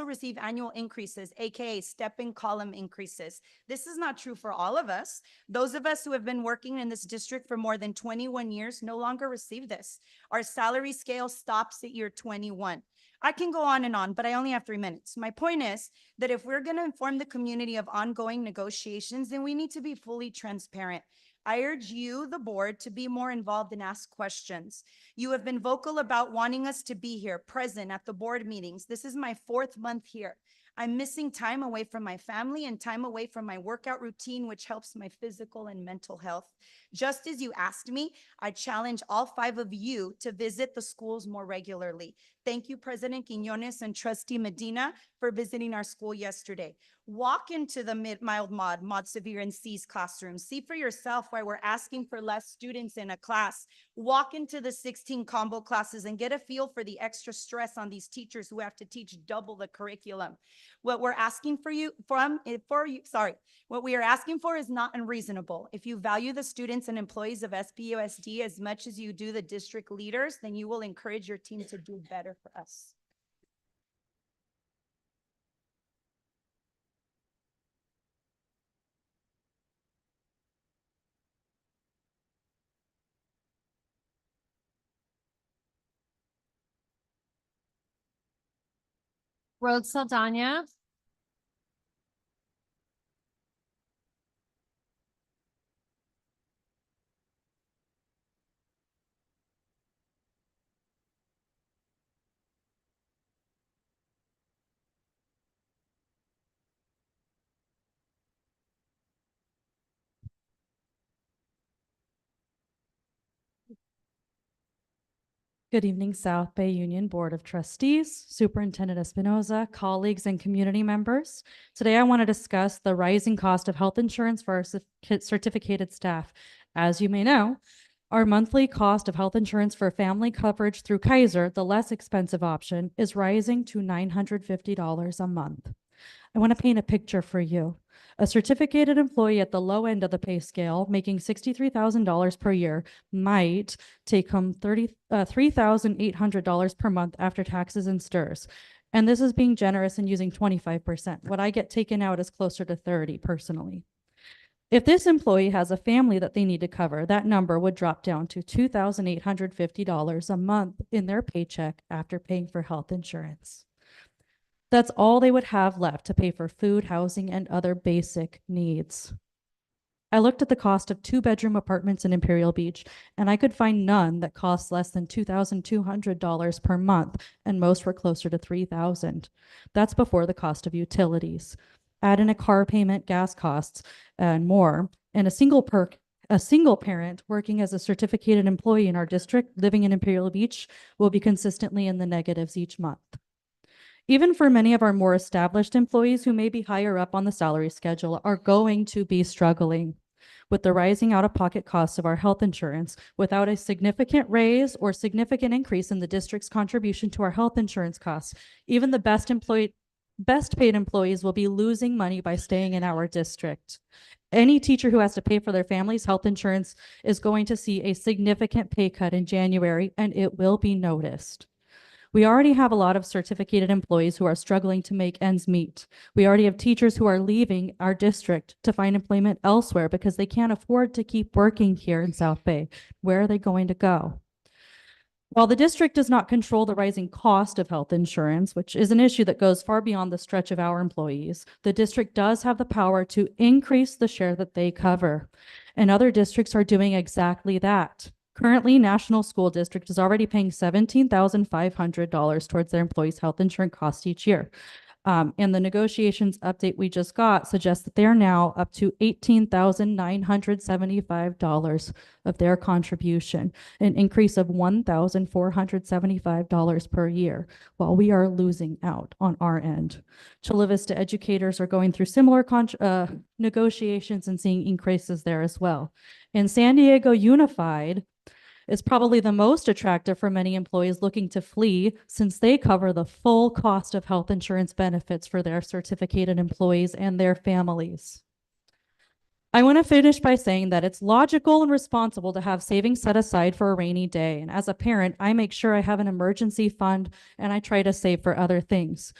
receive annual increases, AKA step and column increases. This is not true for all of us. Those of us who have been working in this district for more than 21 years no longer receive this. Our salary scale stops at year 21. I can go on and on, but I only have 3 minutes. My point is that if we're going to inform the community of ongoing negotiations, then we need to be fully transparent. I urge you, the board, to be more involved and ask questions. You have been vocal about wanting us to be here, present at the board meetings. This is my 4th month here. I'm missing time away from my family and time away from my workout routine, which helps my physical and mental health. Just as you asked me, I challenge all 5 of you to visit the schools more regularly. Thank you, President Quiñones and Trustee Medina, for visiting our school yesterday. Walk into the mild mod severe, and C's classrooms. See for yourself why we're asking for less students in a class. Walk into the 16 combo classes and get a feel for the extra stress on these teachers who have to teach double the curriculum. What we're asking for you, what we are asking for is not unreasonable. If you value the students and employees of SPUSD as much as you do the district leaders, then you will encourage your team to do better for us. Rhodes Saldana. Good evening, South Bay Union Board of Trustees, Superintendent Espinoza, colleagues, and community members. Today, I want to discuss the rising cost of health insurance for our certificated staff. As you may know, our monthly cost of health insurance for family coverage through Kaiser, the less expensive option, is rising to $950 a month. I want to paint a picture for you. A certificated employee at the low end of the pay scale, making $63,000 per year, might take home $3,800 per month after taxes and stirs. And this is being generous and using 25%. What I get taken out is closer to 30 personally. If this employee has a family that they need to cover, that number would drop down to $2,850 a month in their paycheck after paying for health insurance. That's all they would have left to pay for food, housing, and other basic needs. I looked at the cost of 2-bedroom apartments in Imperial Beach, and I could find none that cost less than $2,200 per month, and most were closer to $3,000. That's before the cost of utilities. Add in a car payment, gas costs, and more, and a single parent working as a certificated employee in our district living in Imperial Beach will be consistently in the negatives each month. Even for many of our more established employees who may be higher up on the salary schedule are going to be struggling with the rising out-of-pocket costs of our health insurance. Without a significant raise or significant increase in the district's contribution to our health insurance costs, even the best paid employees will be losing money by staying in our district. Any teacher who has to pay for their family's health insurance is going to see a significant pay cut in January, and it will be noticed. We already have a lot of certificated employees who are struggling to make ends meet. We already have teachers who are leaving our district to find employment elsewhere because they can't afford to keep working here in South Bay. Where are they going to go? While the district does not control the rising cost of health insurance, which is an issue that goes far beyond the stretch of our employees, the district does have the power to increase the share that they cover. And other districts are doing exactly that. Currently, National School District is already paying $17,500 towards their employees' health insurance costs each year. And the negotiations update we just got suggests that they're now up to $18,975 of their contribution, an increase of $1,475 per year, while we are losing out on our end. Chula Vista educators are going through similar negotiations and seeing increases there as well. In San Diego Unified, is probably the most attractive for many employees looking to flee, since they cover the full cost of health insurance benefits for their certificated employees and their families. I want to finish by saying that it's logical and responsible to have savings set aside for a rainy day. And as a parent, I make sure I have an emergency fund and I try to save for other things.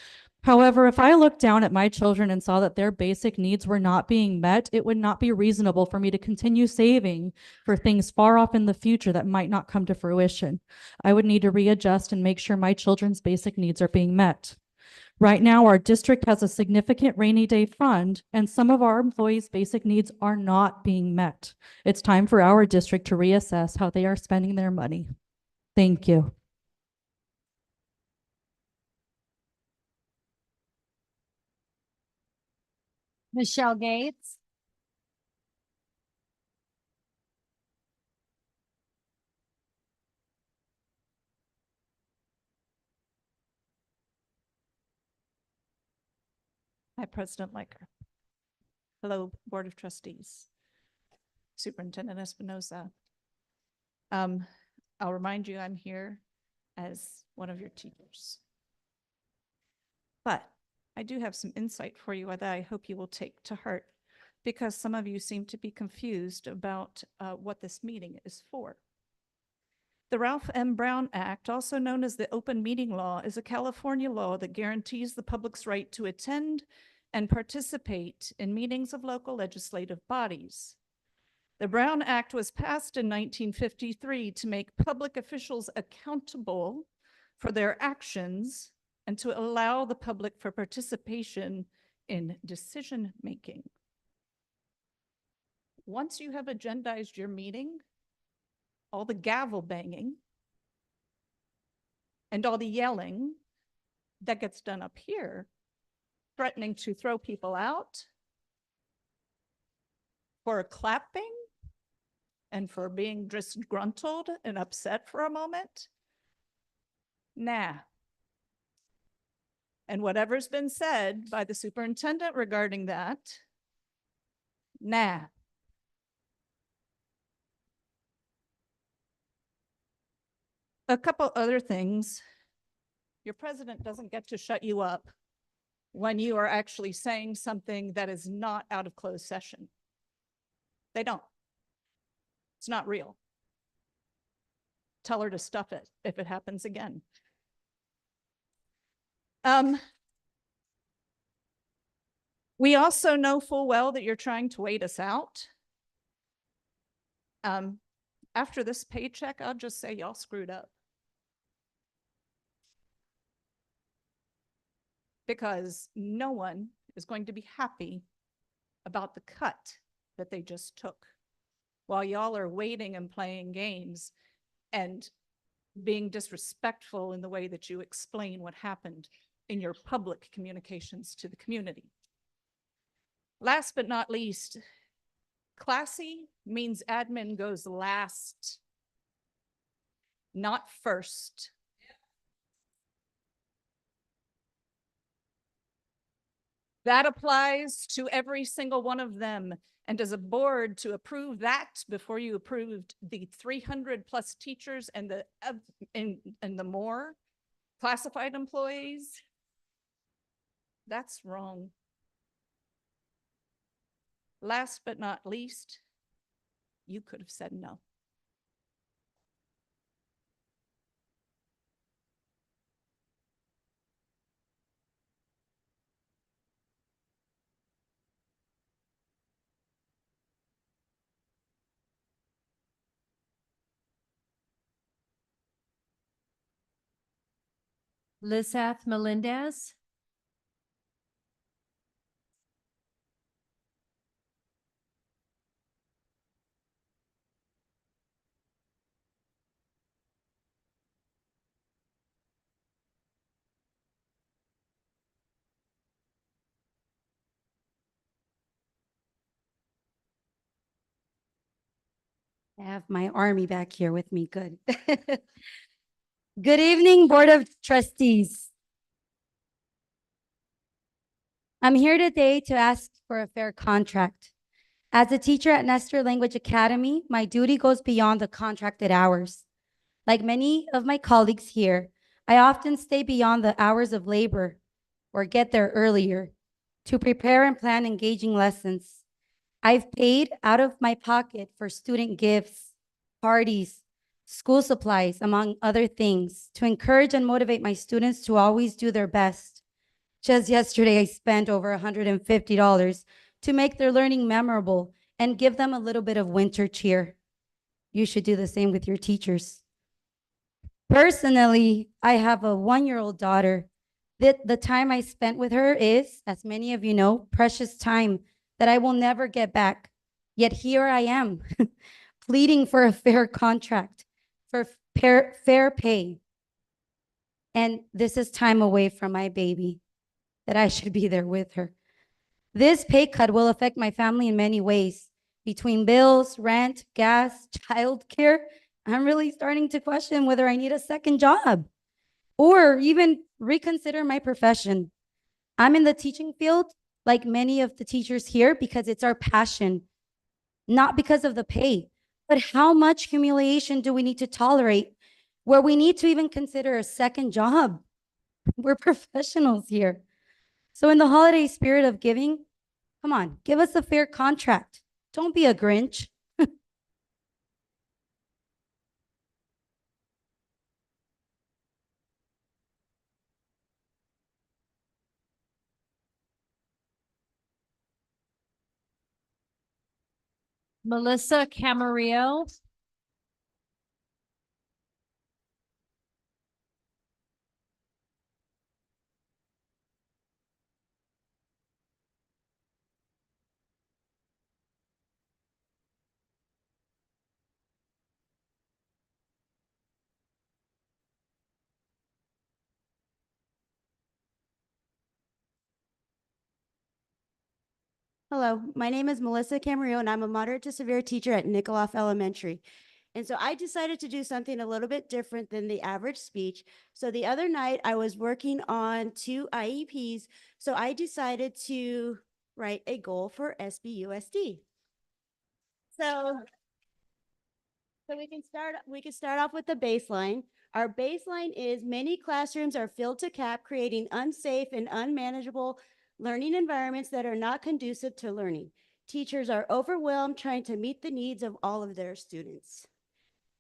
However, if I looked down at my children and saw that their basic needs were not being met, it would not be reasonable for me to continue saving for things far off in the future that might not come to fruition. I would need to readjust and make sure my children's basic needs are being met. Right now, our district has a significant rainy day fund, and some of our employees' basic needs are not being met. It's time for our district to reassess how they are spending their money. Thank you. Michelle Gates. Hi, President Liker. Hello, Board of Trustees. Superintendent Espinoza. I'll remind you, I'm here as one of your teachers. But I do have some insight for you that I hope you will take to heart, because some of you seem to be confused about what this meeting is for. The Ralph M. Brown Act, also known as the Open Meeting Law, is a California law that guarantees the public's right to attend and participate in meetings of local legislative bodies. The Brown Act was passed in 1953 to make public officials accountable for their actions and to allow the public for participation in decision-making. Once you have agendized your meeting, all the gavel banging and all the yelling that gets done up here, threatening to throw people out, for clapping, and for being disgruntled and upset for a moment, nah. And whatever's been said by the superintendent regarding that, nah. A couple other things. Your president doesn't get to shut you up when you are actually saying something that is not out of closed session. They don't. It's not real. Tell her to stuff it if it happens again. We also know full well that you're trying to wait us out. After this paycheck, I'll just say y'all screwed up. Because no one is going to be happy about the cut that they just took while y'all are waiting and playing games and being disrespectful in the way that you explain what happened in your public communications to the community. Last but not least, classy means admin goes last, not first. That applies to every single one of them. And as a board, to approve that before you approved the 300 plus teachers and the more classified employees, that's wrong. Last but not least, you could have said no. Lisath Melendez. I have my army back here with me. Good. Good evening, Board of Trustees. I'm here today to ask for a fair contract. As a teacher at Nestor Language Academy, my duty goes beyond the contracted hours. Like many of my colleagues here, I often stay beyond the hours of labor or get there earlier to prepare and plan engaging lessons. I've paid out of my pocket for student gifts, parties, school supplies, among other things, to encourage and motivate my students to always do their best. Just yesterday, I spent over $150 to make their learning memorable and give them a little bit of winter cheer. You should do the same with your teachers. Personally, I have a 1-year-old daughter. The time I spent with her is, as many of you know, precious time that I will never get back. Yet here I am, pleading for a fair contract, for fair pay. And this is time away from my baby, that I should be there with her. This pay cut will affect my family in many ways. Between bills, rent, gas, childcare, I'm really starting to question whether I need a second job or even reconsider my profession. I'm in the teaching field like many of the teachers here, because it's our passion, not because of the pay. But how much humiliation do we need to tolerate where we need to even consider a second job? We're professionals here. So in the holiday spirit of giving, come on, give us a fair contract. Don't be a Grinch. Melissa Camarillo. Hello, my name is Melissa Camarillo, and I'm a moderate to severe teacher at Nikoloff Elementary. And so I decided to do something a little bit different than the average speech. So the other night I was working on 2 IEPs. So I decided to write a goal for SBUSD. So we can start off with the baseline. Our baseline is many classrooms are filled to cap, creating unsafe and unmanageable learning environments that are not conducive to learning. Teachers are overwhelmed trying to meet the needs of all of their students.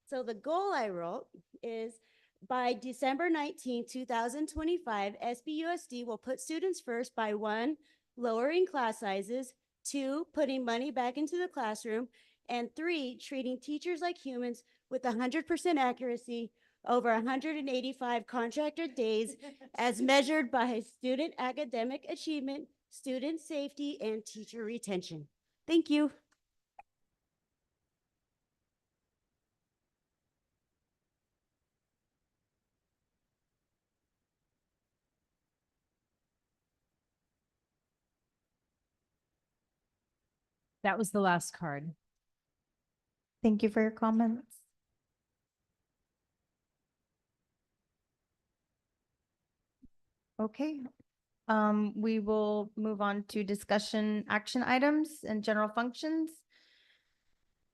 So the goal I wrote is by December 19, 2025, SBUSD will put students first by 1, lowering class sizes, 2, putting money back into the classroom, and 3, treating teachers like humans with 100% accuracy over 185 contracted days as measured by student academic achievement, student safety, and teacher retention. Thank you. That was the last card. Thank you for your comments. Okay, we will move on to discussion action items and general functions.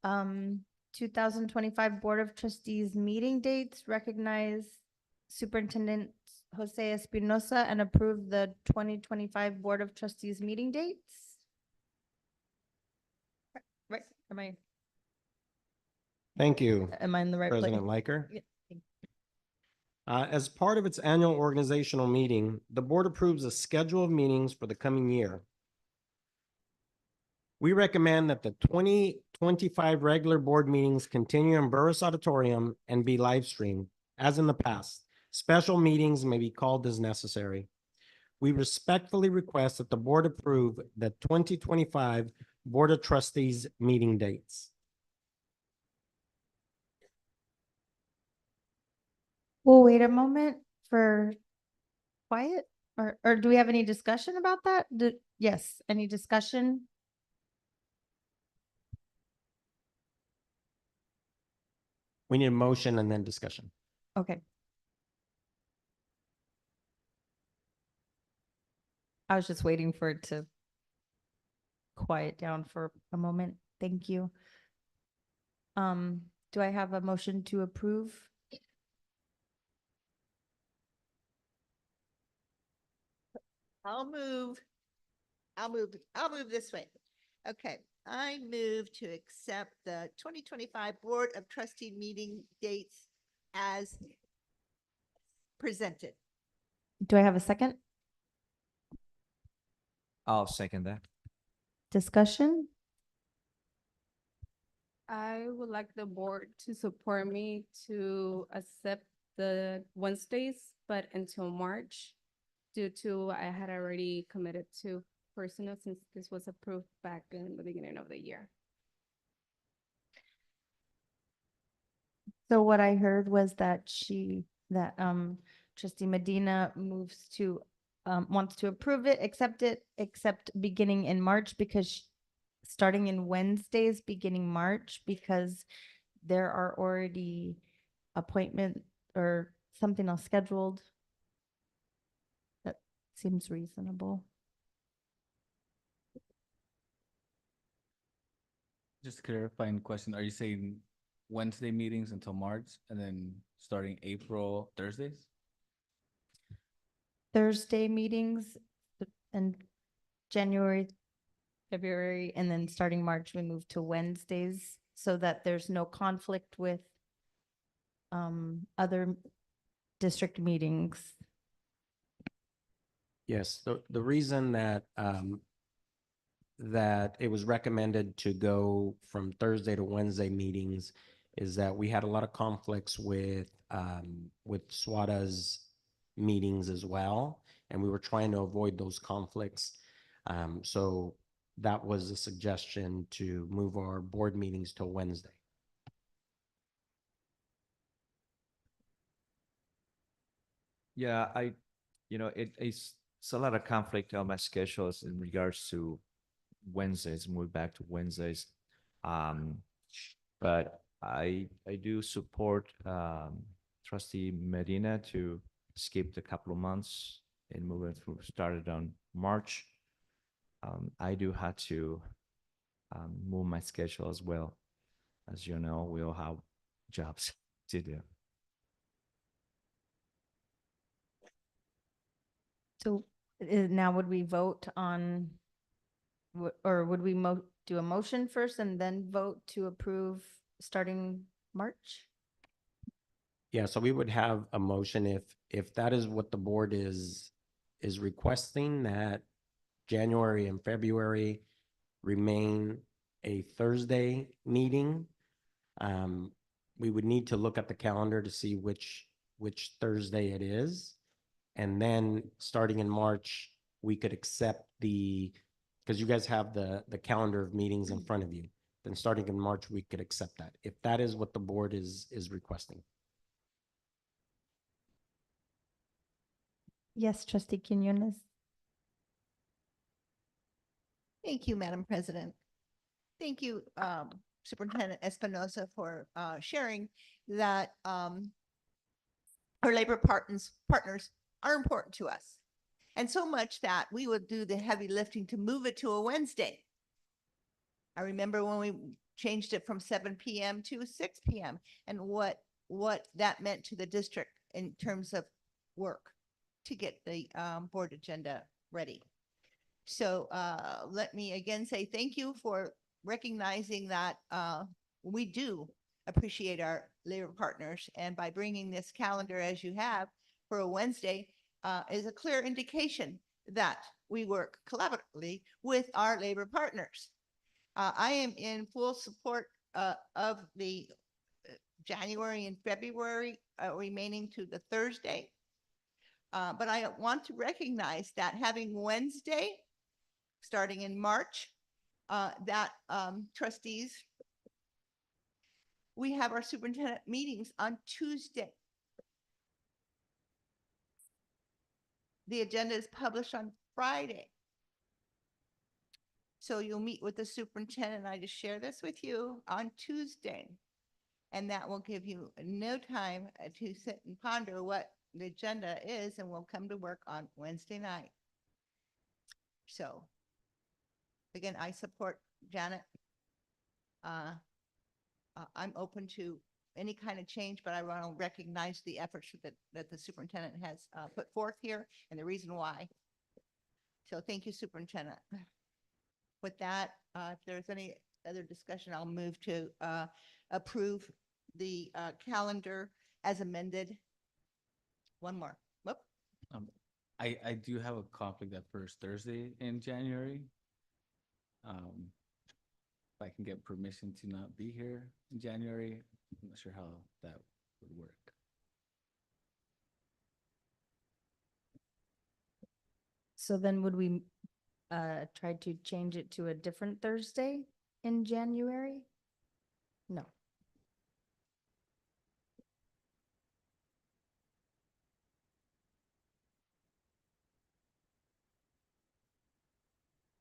2025 Board of Trustees meeting dates, recognize Superintendent Jose Espinosa and approve the 2025 Board of Trustees meeting dates. Right, Thank you, am I in the right place? President Liker. Yeah. As part of its annual organizational meeting, the board approves a schedule of meetings for the coming year. We recommend that the 2025 regular board meetings continue in Burris Auditorium and be live streamed, as in the past. Special meetings may be called as necessary. We respectfully request that the board approve the 2025 Board of Trustees meeting dates. We'll wait a moment for quiet, or do we have any discussion about that? Yes, any discussion? We need a motion and then discussion. Okay. I was just waiting for it to quiet down for a moment. Thank you. Do I have a motion to approve? I'll move this way. Okay, I move to accept the 2025 Board of Trustee meeting dates as presented. Do I have a second? I'll second that. Discussion? I would like the board to support me to accept the Wednesdays, but until March, due to I had already committed to personal since this was approved back in the beginning of the year. So what I heard was that Trustee Medina wants to approve it, except beginning in March because starting in Wednesdays, beginning March, because there are already appointment or something else scheduled. That seems reasonable. Just a clarifying question. Are you saying Wednesday meetings until March and then starting April Thursdays? Thursday meetings and January, February, and then starting March, we move to Wednesdays so that there's no conflict with other district meetings. Yes, the reason that that it was recommended to go from Thursday to Wednesday meetings is that we had a lot of conflicts with SWATA's meetings as well, and we were trying to avoid those conflicts. So that was a suggestion to move our board meetings to Wednesday. Yeah, it's a lot of conflict on my schedules in regards to Wednesdays, move back to Wednesdays. But I do support trustee Medina to skip the couple of months and move it through, started on March. I do have to move my schedule as well. As you know, we all have jobs to do. So now would we vote on, or would we do a motion first and then vote to approve starting March? Yeah, so we would have a motion if that is what the board is requesting, that January and February remain a Thursday meeting. We would need to look at the calendar to see which Thursday it is. And then starting in March, we could accept because you guys have the calendar of meetings in front of you. Then starting in March, we could accept that, if that is what the board is requesting. Yes, trustee Quinones. Thank you, Madam President. Thank you, Superintendent Espinoza, for sharing that our labor partners are important to us. And so much that we would do the heavy lifting to move it to a Wednesday. I remember when we changed it from 7 p.m. to 6 p.m. and what that meant to the district in terms of work to get the board agenda ready. So let me again say thank you for recognizing that we do appreciate our labor partners, and by bringing this calendar as you have for a Wednesday is a clear indication that we work collaboratively with our labor partners. I am in full support of the January and February remaining to the Thursday. But I want to recognize that having Wednesday starting in March, that trustees, we have our superintendent meetings on Tuesday. The agenda is published on Friday. So you'll meet with the superintendent. I just share this with you on Tuesday. And that will give you no time to sit and ponder what the agenda is, and we'll come to work on Wednesday night. So again, I support Janet. I'm open to any kind of change, but I want to recognize the efforts that the superintendent has put forth here and the reason why. So thank you, Superintendent. With that, if there's any other discussion, I'll move to approve the calendar as amended. One more. Whoop. I do have a conflict that first Thursday in January. If I can get permission to not be here in January, I'm not sure how that would work. So then would we try to change it to a different Thursday in January? No.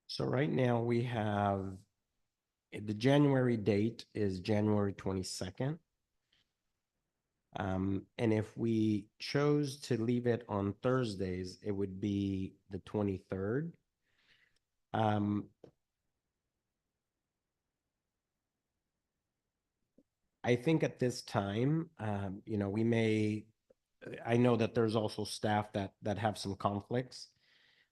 So right now we have, the January date is January 22nd. And if we chose to leave it on Thursdays, it would be the 23rd. I think at this time, you know, we may, I know that there's also staff that have some conflicts.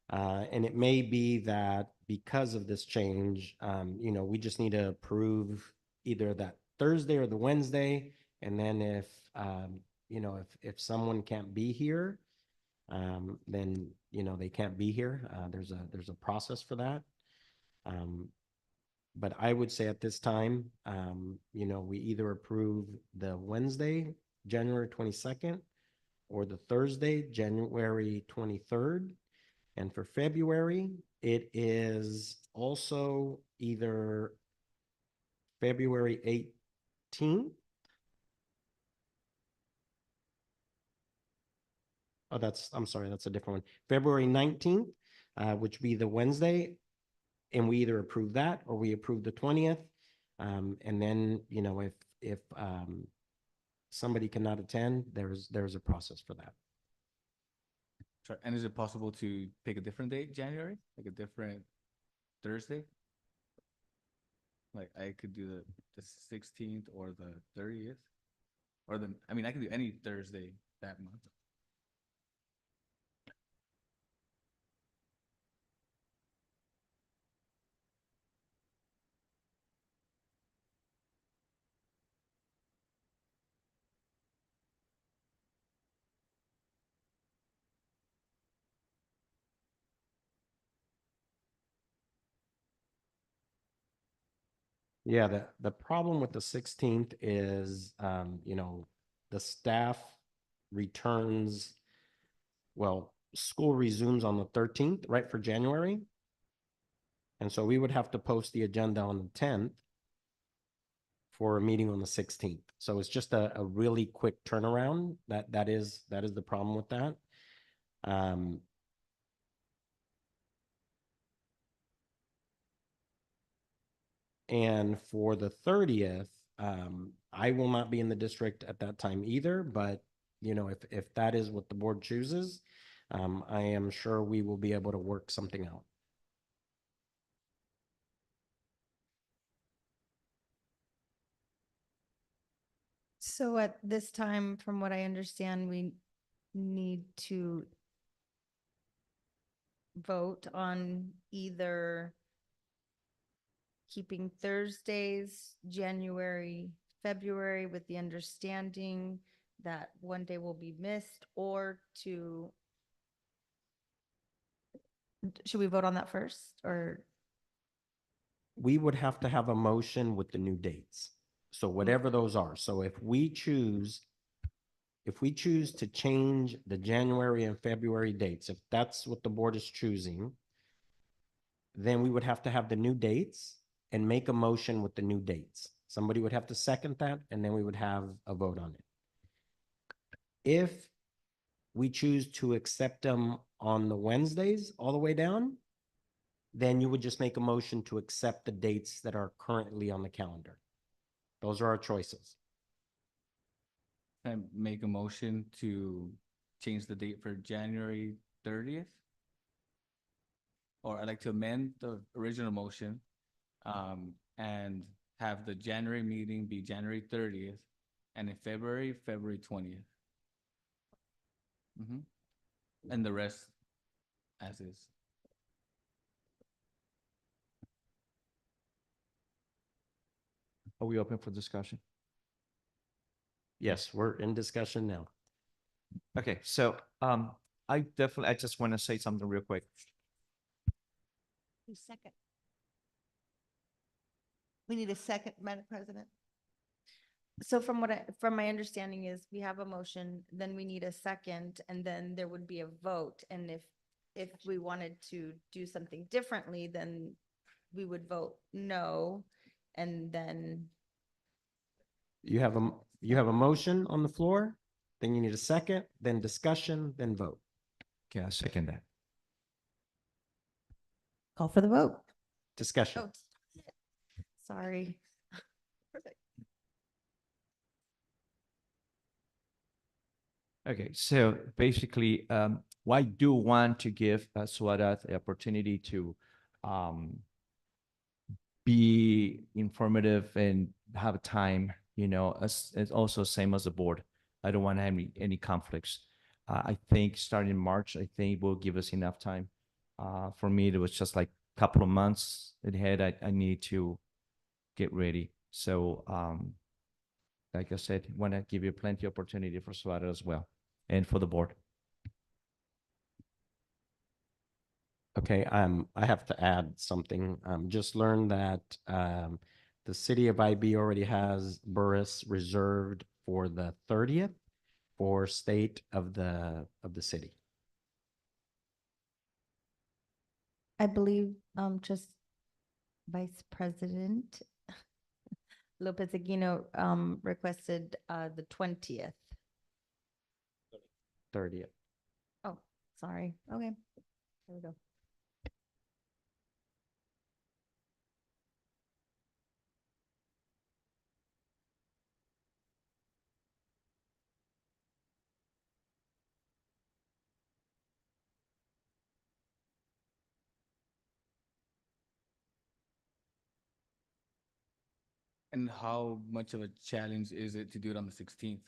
And it may be that because of this change, you know, we just need to approve either that Thursday or the Wednesday. And then if, you know, if someone can't be here, then, you know, they can't be here. There's a process for that. But I would say at this time, you know, we either approve the Wednesday, January 22nd, or the Thursday, January 23rd. And for February, it is also either February 18th. Oh, I'm sorry, that's a different one. February 19th, which be the Wednesday. And we either approve that or we approve the 20th. And then, you know, if somebody cannot attend, there's a process for that. Sure. And is it possible to pick a different date, January, like a different Thursday? Like I could do the 16th or the 30th, or I mean, I can do any Thursday that month. Yeah, the problem with the 16th is, you know, the staff returns, well, school resumes on the 13th, right, for January. And so we would have to post the agenda on the 10th for a meeting on the 16th. So it's just a really quick turnaround. That is the problem with that. And for the 30th, I will not be in the district at that time either, but you know, if that is what the board chooses, I am sure we will be able to work something out. So at this time, from what I understand, we need to vote on either keeping Thursdays, January, February, with the understanding that one day will be missed, or should we vote on that first, or? We would have to have a motion with the new dates. So whatever those are. So if we choose to change the January and February dates, if that's what the board is choosing, then we would have to have the new dates and make a motion with the new dates. Somebody would have to second that, and then we would have a vote on it. If we choose to accept them on the Wednesdays all the way down, then you would just make a motion to accept the dates that are currently on the calendar. Those are our choices. I make a motion to change the date for January 30th. Or I'd like to amend the original motion and have the January meeting be January 30th, and in February 20th. And the rest as is. Are we open for discussion? Yes, we're in discussion now. Okay, so I just want to say something real quick. Second. We need a second, Madam President. So from my understanding is we have a motion, then we need a second, and then there would be a vote. And if we wanted to do something differently, then we would vote no, and then. You have a motion on the floor, then you need a second, then discussion, then vote. Okay, I second that. Call for the vote. Discussion. Oh, sorry. Perfect. Okay, so basically, I do want to give Swadat the opportunity to be informative and have time you know, it's also same as the board. I don't want to have any conflicts. I think starting March, I think will give us enough time. For me, it was just like a couple of months ahead. I need to get ready. So, like I said, want to give you plenty of opportunity for SWATA as well and for the board. Okay, I have to add something. Just learned that the city of IB already has Burris reserved for the 30th for state of the city. I believe, just Vice President Lopez Aguino, requested, the 20th. 30th. Oh, sorry. Okay. There we go. And how much of a challenge is it to do it on the 16th?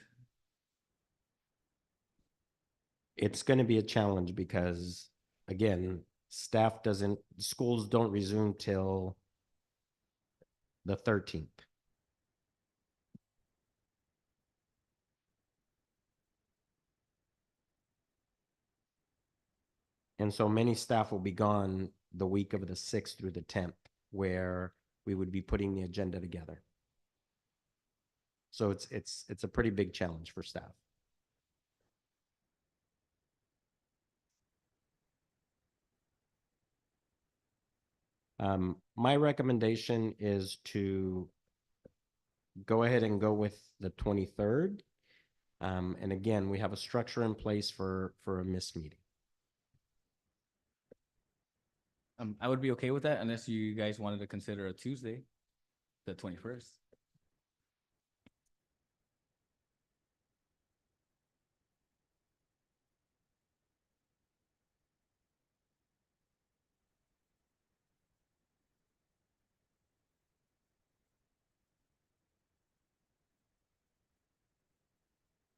It's going to be a challenge because, again, schools don't resume till the 13th. And so many staff will be gone the week of the 6th through the 10th, where we would be putting the agenda together. So it's a pretty big challenge for staff. My recommendation is to go ahead and go with the 23rd. And again, we have a structure in place for a missed meeting. I would be okay with that unless you guys wanted to consider a Tuesday, the 21st.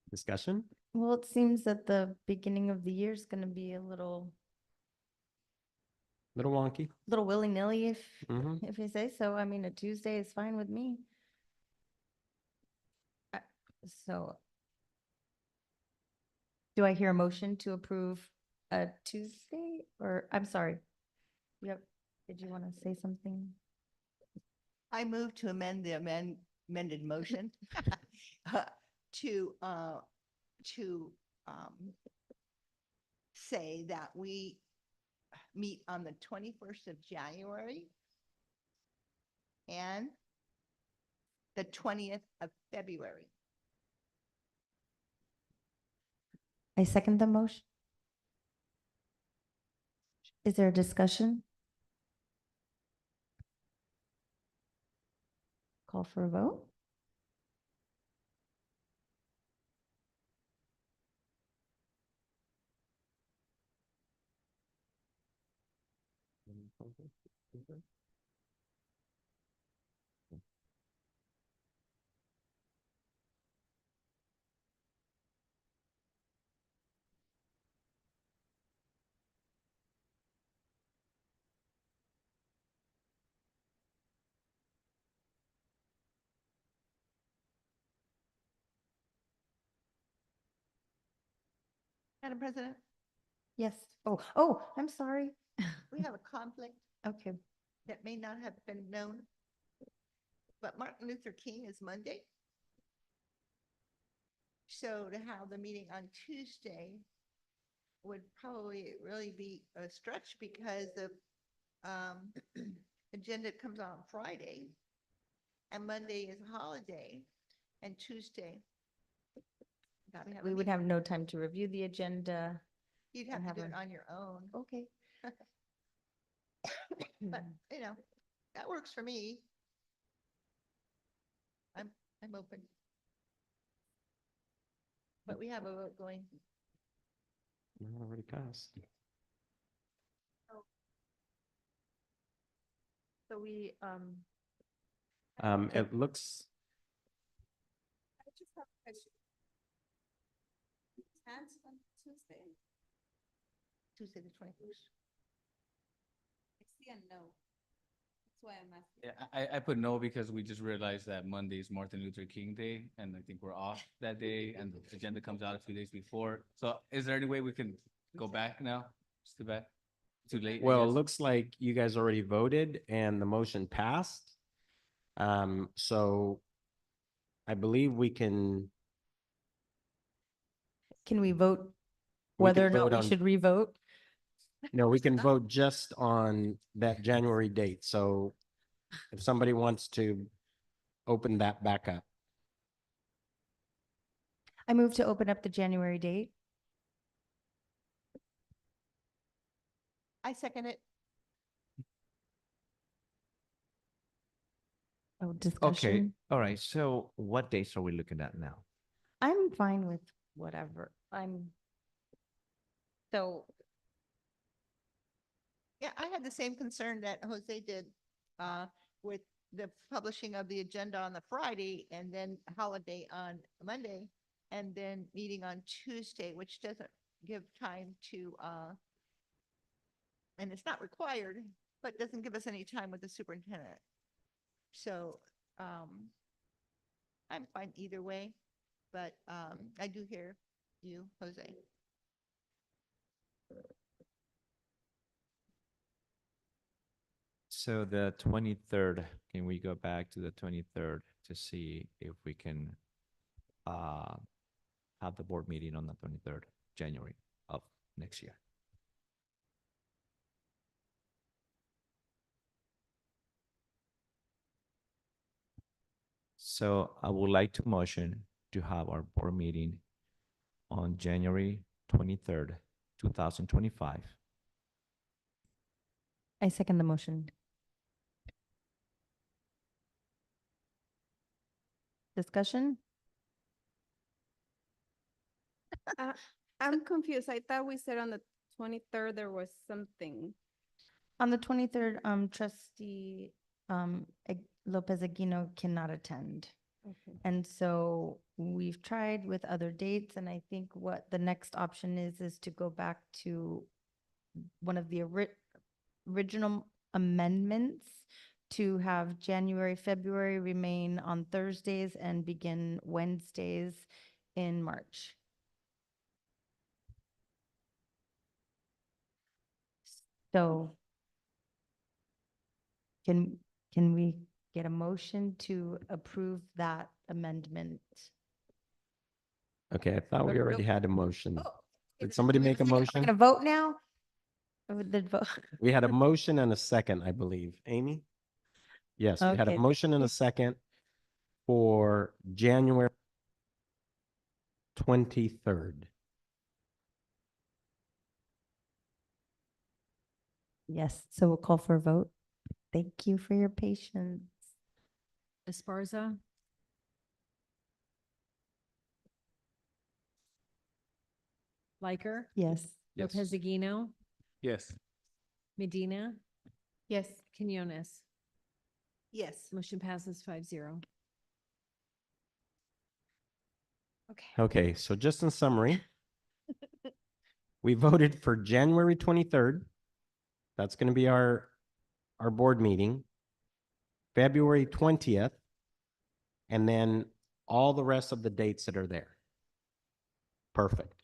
Discussion? Well, it seems that the beginning of the year is gonna be a little Little wonky. willy-nilly Mhm. if you say so. I mean, a Tuesday is fine with me. So do I hear a motion to approve a Tuesday or, I'm sorry. Yep. Did you want to say something? I move to amend the amended motion to, say that we meet on the 21st of January and the 20th of February. I second the motion. Is there a discussion? Call for a vote? Madam President, Yes. Oh, I'm sorry. we have a conflict Okay. that may not have been known, but Martin Luther King is Monday. So to have the meeting on Tuesday would probably really be a stretch because the agenda comes on Friday and Monday is a holiday and Tuesday. gotta have a We would meeting. have no time to review the agenda. You'd and have to do have it a- on your own, Okay. but you know, that works for me. I'm open. But we have a vote going. Already passed. So we, It looks, Tuesday, the 21st. That's why I'm asking. Yeah, I put no because we just realized that Monday is Martin Luther King Day, and I think we're off that day, and the agenda comes out a few days before. So is there any way we can go back now? It's too bad. Too late. I Well, it guess. looks like you guys already voted and the motion passed. So I believe we can. Can we vote we whether can or not vote we on- should revote? No, we can vote just on that January date. So if somebody wants to open that back up. I move to open up the January date. I second it. Oh, Okay, discussion. all right, so what dates are we looking at now? I'm fine with whatever. So Yeah, I had the same concern that Jose did with the publishing of the agenda on the Friday and then holiday on Monday and then meeting on Tuesday, which doesn't give time to, and it's not required, but doesn't give us any time with the superintendent. So I'm fine either way, but I do hear you, Jose. So the 23rd, can we go back to the 23rd to see if we can have the board meeting on the 23rd, January of next year? So I would like to motion to have our board meeting on January 23rd, 2025. I second the motion. Discussion? I'm confused. I thought we said on the 23rd there was something. On the 23rd, trustee Lopez Aguino cannot attend. Okay. And so we've tried with other dates, and I think what the next option is to go back to one of the original amendments to have January, February remain on Thursdays and begin Wednesdays in March. So can we get a motion to approve that amendment? Okay, I thought we already had a motion. Oh, Did somebody make a We're motion? gonna vote now? Or did vote? We had a motion and a second, I believe. Amy? Yes, we had a Okay. motion and a second for January 23rd. Yes, so we'll call for a vote. Thank you for your patience. Esparza, Liker, Yes. Yes. Lopez Aguino, Yes. Medina, Yes. Quinones. Yes. Motion passes 5-0. Okay, so just in summary, we voted for January 23rd. That's going to be our board meeting. February 20th, and then all the rest of the dates that are there. Perfect.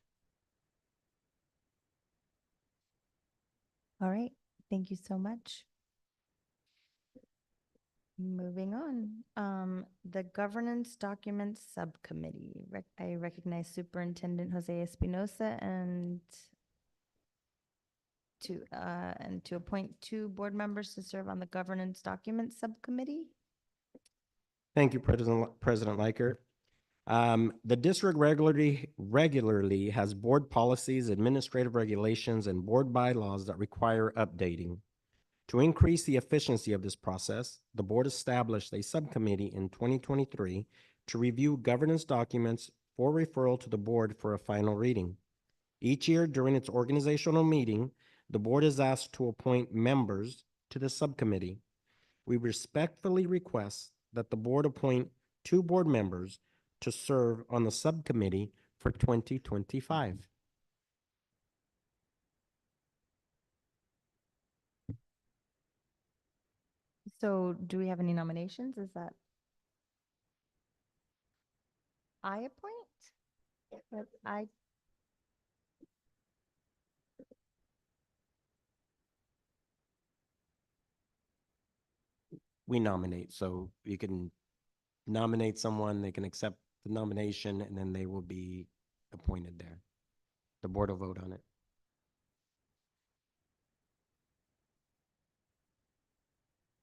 All right, thank you so much. Moving on, the Governance Documents Subcommittee. I recognize Superintendent Jose Espinosa and to appoint 2 board members to serve on the Governance Documents Subcommittee. Thank you, President Liker. The district regularly has board policies, administrative regulations, and board bylaws that require updating. To increase the efficiency of this process, the board established a subcommittee in 2023 to review governance documents for referral to the board for a final reading. Each year during its organizational meeting, the board is asked to appoint members to the subcommittee. We respectfully request that the board appoint 2 board members to serve on the subcommittee for 2025? So do we have any nominations? Is that? I appoint? But I, We nominate, so you can nominate someone, they can accept the nomination, and then they will be appointed there. The board will vote on it.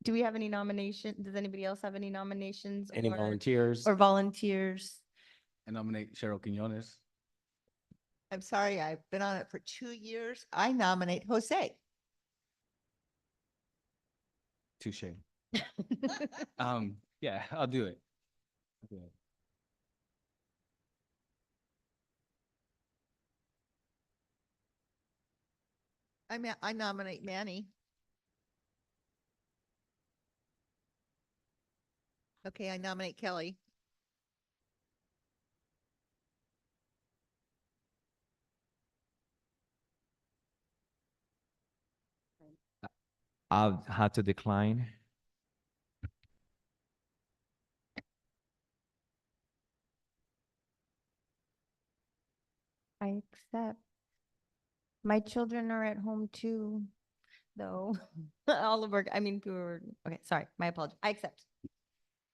do we have any nomination? Does anybody else have any nominations? Any or- volunteers? Or volunteers? I nominate Cheryl Quinones. I'm sorry, I've been on it for 2 years. I nominate Jose. Touche. Yeah, I'll do it. I'll do it. I nominate Manny. Okay, I nominate Kelly. I'll have to decline. I accept. My children are at home too, though. Oliver, I mean, we were, okay, sorry, my apology. I accept.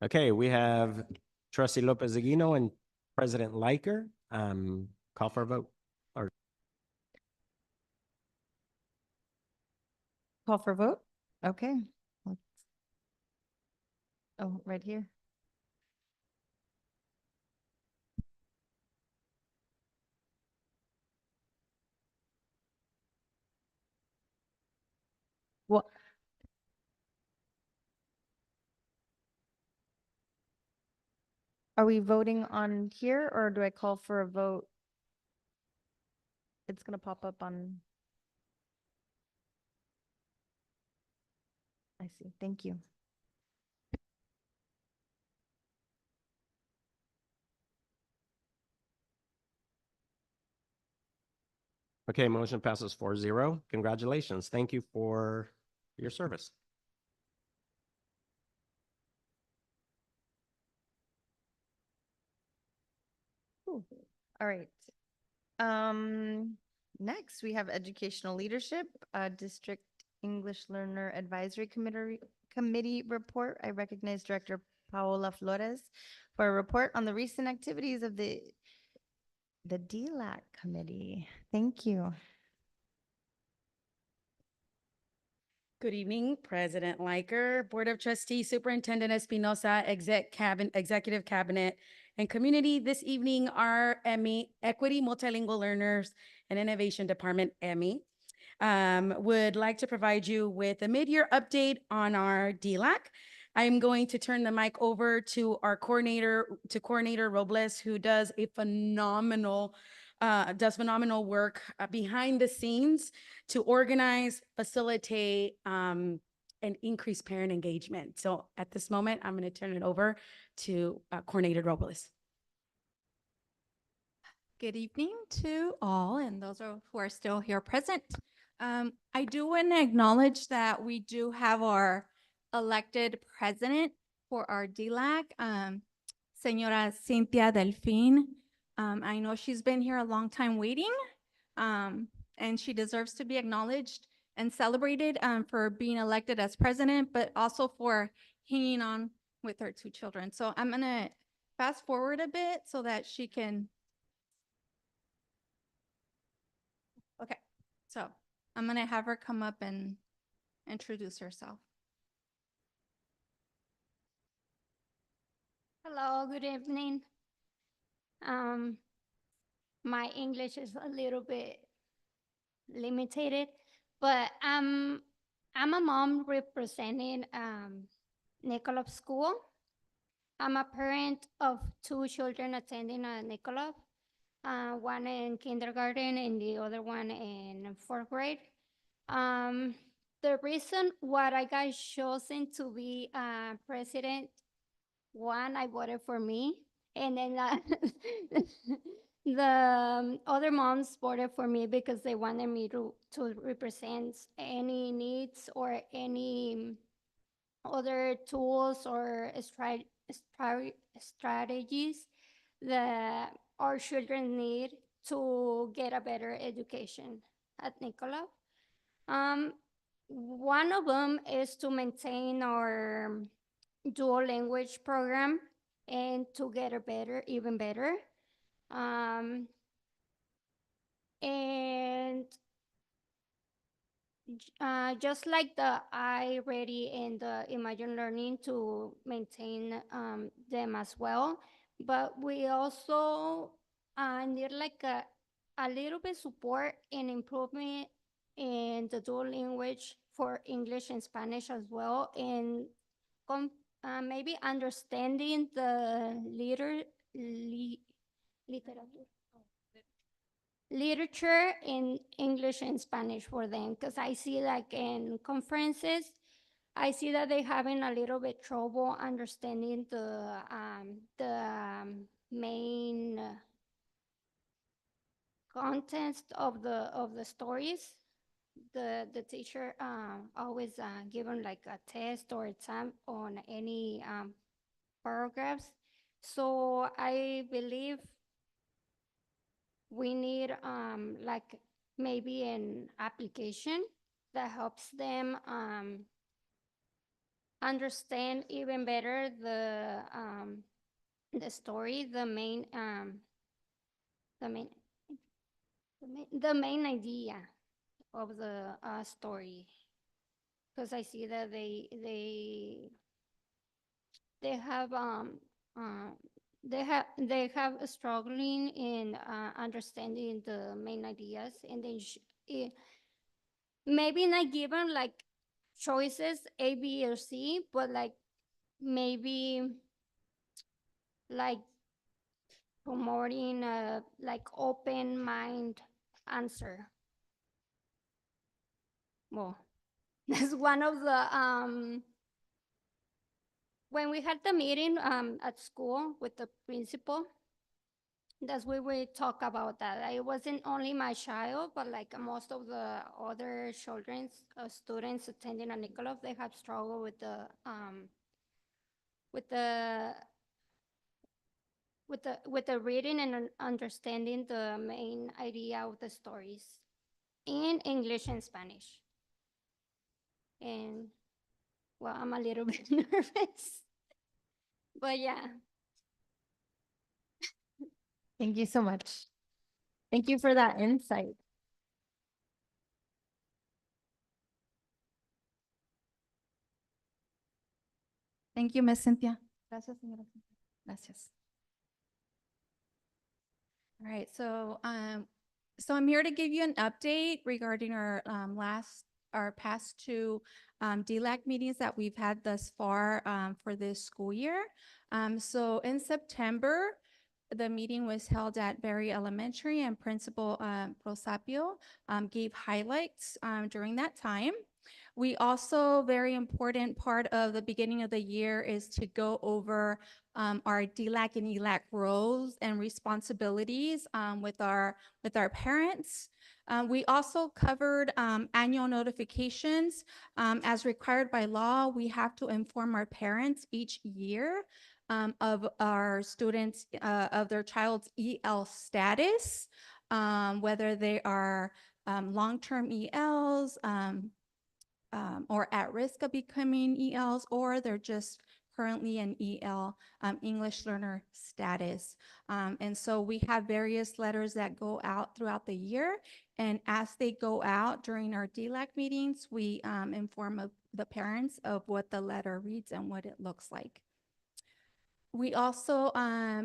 Okay, we have trustee Lopez Aguino and President Liker. Call for a vote. Or Call for vote? Okay. Let's- Oh, right here. What? Are we voting on here or do I call for a vote? It's gonna pop up on. I see. Thank you. Okay, motion passes 4-0. Congratulations. Thank you for your service. Cool. All right. Next we have educational leadership, District English Learner Advisory Committee report. I recognize Director Paola Flores for a report on the recent activities of the DLAC committee. Thank you. Good evening, President Liker, Board of Trustees, Superintendent Espinosa, Executive Cabinet, and Community. This evening, our Emmy, Equity Multilingual Learners and Innovation Department, Emmy, would like to provide you with a mid-year update on our DLAC. I'm going to turn the mic over to our Coordinator Robles, who does phenomenal work behind the scenes to organize, facilitate, and increase parent engagement. So at this moment, I'm going to turn it over to Coordinator Robles. Good evening to all and those who are still here present. I do want to acknowledge that we do have our elected president for our DLAC, Señora Cynthia Delfin. I know she's been here a long time waiting, and she deserves to be acknowledged and celebrated for being elected as president, but also for hanging on with her 2 children. So I'm going to fast forward a bit so that she can. Okay, so I'm going to have her come up and introduce herself. Hello, good evening. My English is a little bit limited, but I'm a mom representing Nicolab School. I'm a parent of 2 children attending Nicolab, one in kindergarten and the other one in 4th grade. The reason why I got chosen to be president, one, I voted for me, And then the other moms voted for me because they wanted me to represent any needs or any other tools or strategies that our children need to get a better education at Nicola. One of them is to maintain our dual language program and to get a better, even better. And just like the iReady and the Imagine Learning to maintain them as well. But we also need like a little bit support and improvement in the dual language for English and Spanish as well. And maybe understanding the literature in English and Spanish for them, because I see like in conferences, I see that they having a little bit trouble understanding the main context of the stories. The teacher always give them like a test or exam on any paragraphs. So I believe we need like maybe an application that helps them understand even better the story, the main idea of the story, because I see that they have they have a struggling in understanding the main ideas, and then maybe not given like choices A, B, or C, but like maybe like promoting a like open mind answer. Well, that's one of the when we had the meeting at school with the principal, that's where we talk about that. It wasn't only my child, but like most of the other children's students attending at Nicholas, they have struggled with the reading and understanding the main idea of the stories in English and Spanish. And well, I'm a little bit nervous, but yeah. Thank you so much. Thank you for that insight. Thank you, Ms. Cynthia. Gracias, señora. Gracias. All right, so I'm here to give you an update regarding our past two DLAC meetings that we've had thus far for this school year. So in September, the meeting was held at Berry Elementary, and Principal Prosapio gave highlights during that time. We also, very important part of the beginning of the year is to go over our DLAC and ELAC roles and responsibilities with our parents. We also covered annual notifications. As required by law, we have to inform our parents each year of our students, of their child's EL status, whether they are long-term ELs, or at risk of becoming ELs, or they're just currently an EL, English learner status. And so we have various letters that go out throughout the year. And as they go out during our DLAC meetings, we inform the parents of what the letter reads and what it looks like. We also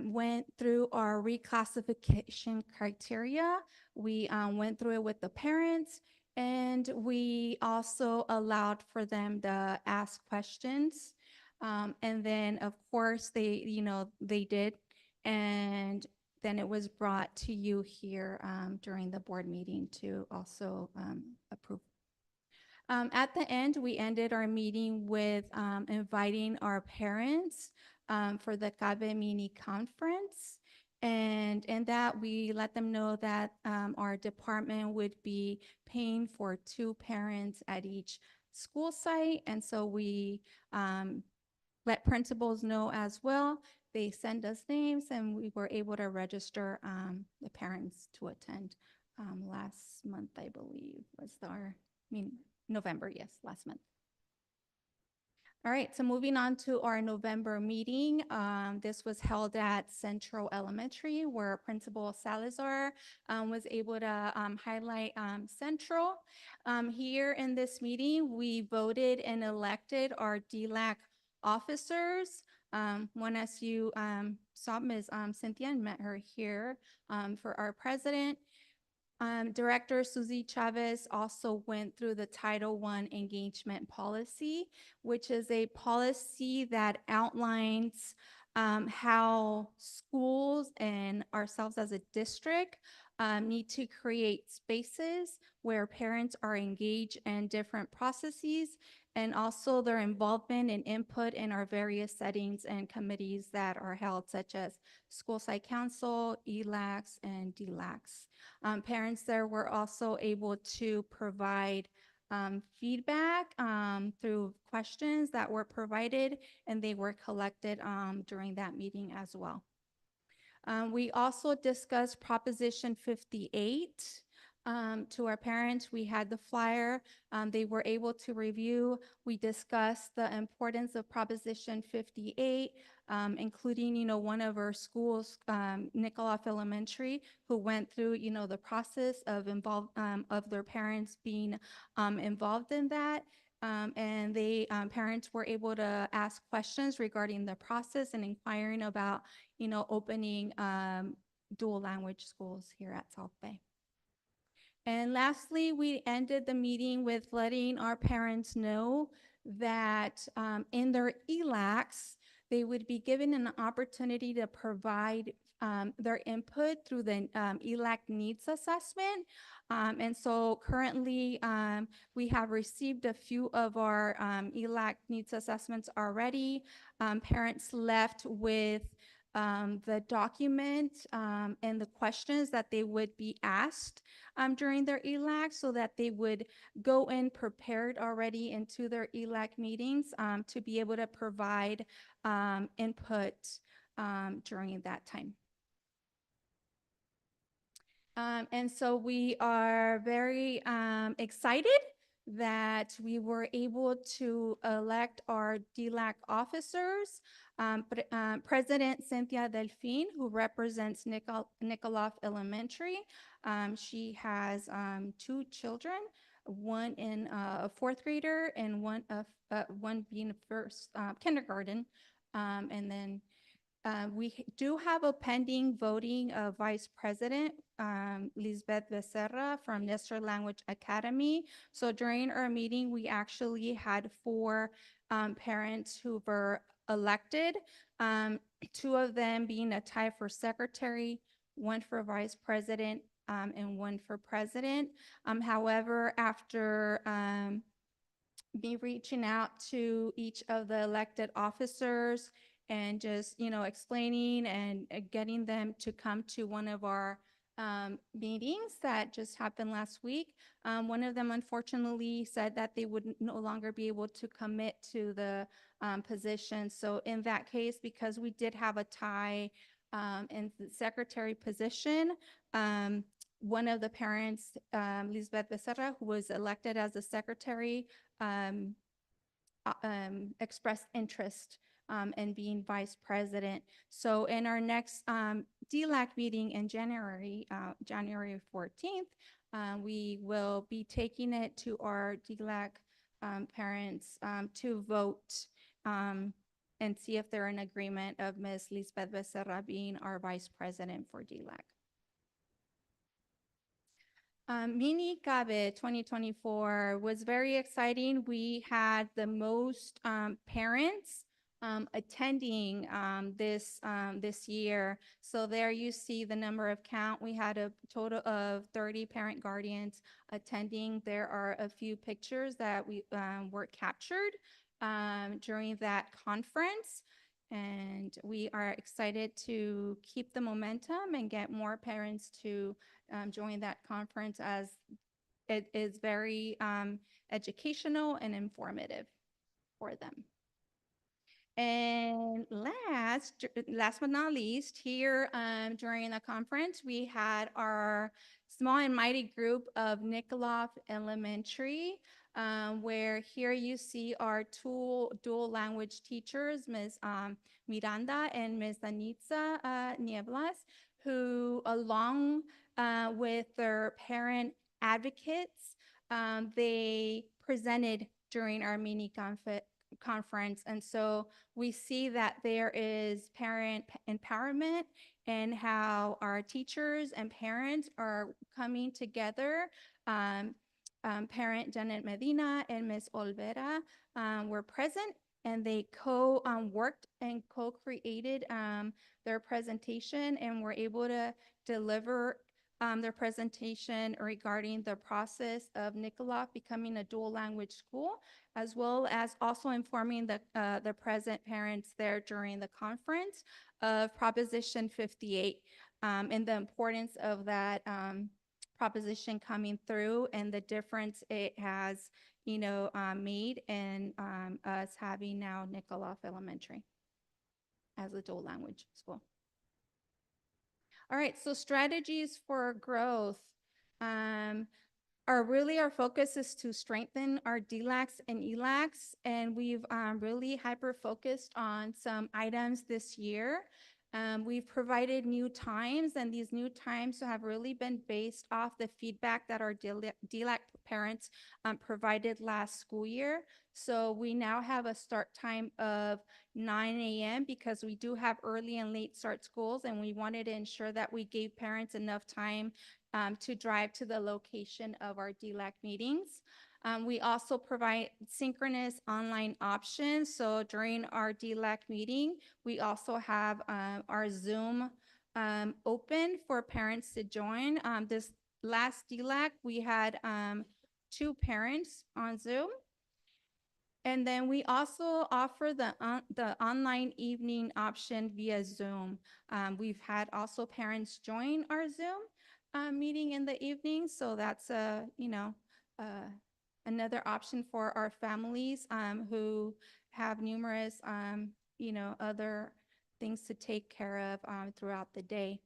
went through our reclassification criteria. We went through it with the parents, and we also allowed for them to ask questions. And then, of course, they did. And then it was brought to you here during the board meeting to also approve. At the end, we ended our meeting with inviting our parents for the CABE mini conference. And in that, we let them know that our department would be paying for 2 parents at each school site. And so we let principals know as well. They send us names and we were able to register the parents to attend last month, I believe, November, yes, last month. All right, so moving on to our November meeting. This was held at Central Elementary where Principal Salazar was able to highlight Central. Here in this meeting, we voted and elected our DLAC officers. One, as you saw, Ms. Cynthia, and met her here for our president. Director Susie Chavez also went through the Title I engagement policy, which is a policy that outlines how schools and ourselves as a district need to create spaces where parents are engaged in different processes and also their involvement and input in our various settings and committees that are held, such as School Site Council, ELACs, and DLACs. Parents there were also able to provide feedback through questions that were provided, and they were collected during that meeting as well. We also discussed Proposition 58 to our parents. We had the flyer. They were able to review. We discussed the importance of Proposition 58, including, one of our schools, Nickoloff Elementary, who went through, the process of of their parents being involved in that. And they parents were able to ask questions regarding the process and inquiring about, opening dual language schools here at South Bay. And lastly, we ended the meeting with letting our parents know that in their ELACs, they would be given an opportunity to provide their input through the ELAC needs assessment. And so currently, we have received a few of our ELAC needs assessments already. Parents left with the document and the questions that they would be asked during their ELAC, so that they would go in prepared already into their ELAC meetings to be able to provide input during that time. And so we are very excited that we were able to elect our DLAC officers. President Cynthia Delfin, who represents Nickoloff Elementary. She has 2 children, one in a 4th grader and one being first kindergarten. And then we do have a pending voting of Vice President Lisbeth Becerra from Nestor Language Academy. So during our meeting, we actually had 4 parents who were elected, 2 of them being a tie for secretary, 1 for vice president, and 1 for president. However, after me reaching out to each of the elected officers and just, explaining and getting them to come to one of our meetings that just happened last week. One of them unfortunately said that they would no longer be able to commit to the position. So in that case, because we did have a tie in the secretary position, one of the parents, Lisbeth Becerra, who was elected as the secretary, expressed interest and being vice president. So in our next DLAC meeting in January 14th, we will be taking it to our DLAC parents to vote and see if they're in agreement of Ms. Lisbeth Becerra being our vice president for DLAC. Mini CABE 2024 was very exciting. We had the most parents attending this year. So there you see the number of count. We had a total of 30 parent guardians attending. There are a few pictures that we were captured during that conference. And we are excited to keep the momentum and get more parents to join that conference, as it is very educational and informative for them. And last but not least, here during the conference, we had our small and mighty group of Nikolov Elementary, where here you see our two dual language teachers, Ms. Miranda and Ms. Danitza Nieblas, who along with their parent advocates, they presented during our mini conference. And so we see that there is parent empowerment and how our teachers and parents are coming together. Parent Janet Medina and Ms. Olvera were present, and they worked and co-created their presentation, and were able to deliver their presentation regarding the process of Nikolov becoming a dual language school, as well as also informing the present parents there during the conference of Proposition 58 and the importance of that proposition coming through and the difference it has, made in us having now Nikolov Elementary as a dual language school. All right, so strategies for growth. Our focus is to strengthen our DLACs and ELACs, and we've really hyper-focused on some items this year. We've provided new times, and these new times have really been based off the feedback that our DLAC parents provided last school year. So we now have a start time of 9 a.m. because we do have early and late start schools, and we wanted to ensure that we gave parents enough time to drive to the location of our DLAC meetings. We also provide synchronous online options. So during our DLAC meeting, we also have our Zoom open for parents to join. This last DLAC, we had 2 parents on Zoom. And then we also offer the online evening option via Zoom. We've had also parents join our Zoom meeting in the evening. So that's another option for our families who have numerous, other things to take care of throughout the day.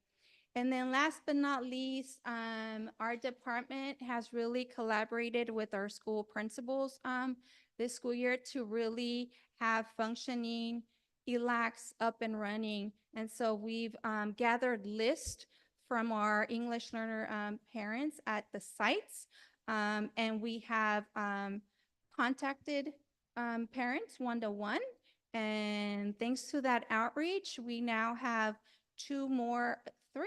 And then last but not least, our department has really collaborated with our school principals this school year to really have functioning ELACs up and running. And so we've gathered lists from our English learner parents at the sites. And we have contacted parents one-to-one. And thanks to that outreach, we now have 3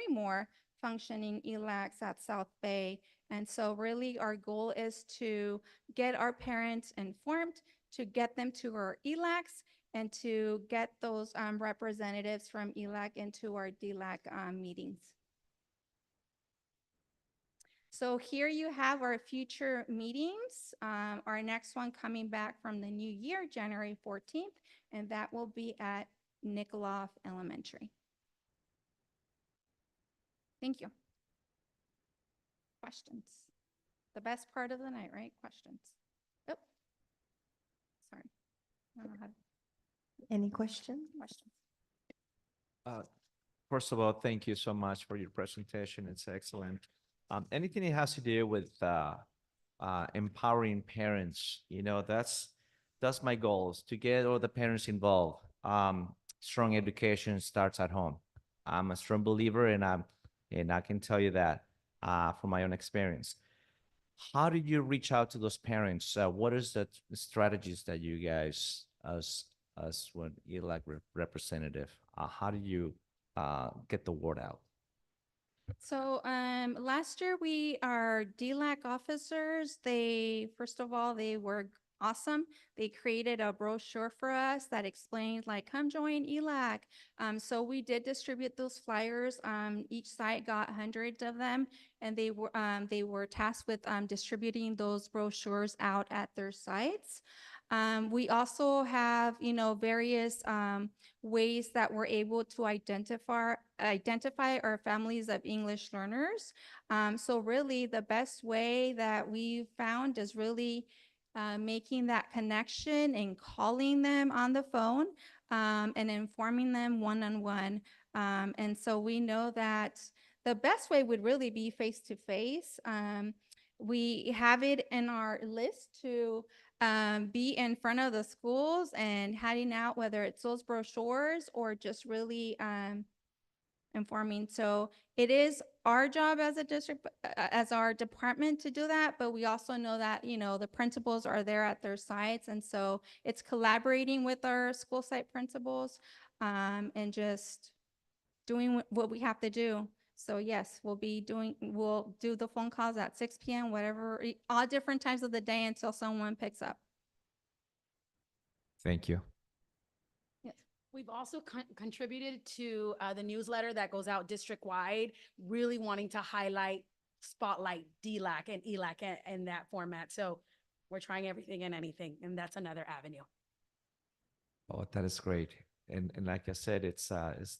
more functioning ELACs at South Bay. And so really our goal is to get our parents informed, to get them to our ELACs, and to get those representatives from ELAC into our DLAC meetings. So here you have our future meetings. Our next one coming back from the new year, January 14th, and that will be at Nikolov Elementary. Thank you. Questions? The best part of the night, right? Questions. Oh, sorry. I don't know how to- Any questions? Questions. First of all, thank you so much for your presentation. It's excellent. Anything that has to do with empowering parents, that's my goal, is to get all the parents involved. Strong education starts at home. I'm a strong believer, and I can tell you that from my own experience. How do you reach out to those parents? What is the strategies that you guys, as one ELAC representative, how do you get the word out? So last year, our DLAC officers, first of all, they were awesome. They created a brochure for us that explained, come join ELAC. So we did distribute those flyers. Each site got hundreds of them, and they were tasked with distributing those brochures out at their sites. We also have, various ways that we're able to identify our families of English learners. So really, the best way that we found is really making that connection and calling them on the phone and informing them one-on-one. And so we know that the best way would really be face-to-face. We have it in our list to be in front of the schools and handing out, whether it's those brochures or just really informing. So it is our job as a district, as our department to do that, but we also know that, the principals are there at their sites. And so it's collaborating with our school site principals and just doing what we have to do. So yes, we'll do the phone calls at 6 p.m., whatever, all different times of the day until someone picks up. Thank you. Yes. We've also contributed to the newsletter that goes out district-wide, really wanting to highlight, spotlight DLAC and ELAC in that format. So we're trying everything and anything, and that's another avenue. Oh, that is great. And like I said, it's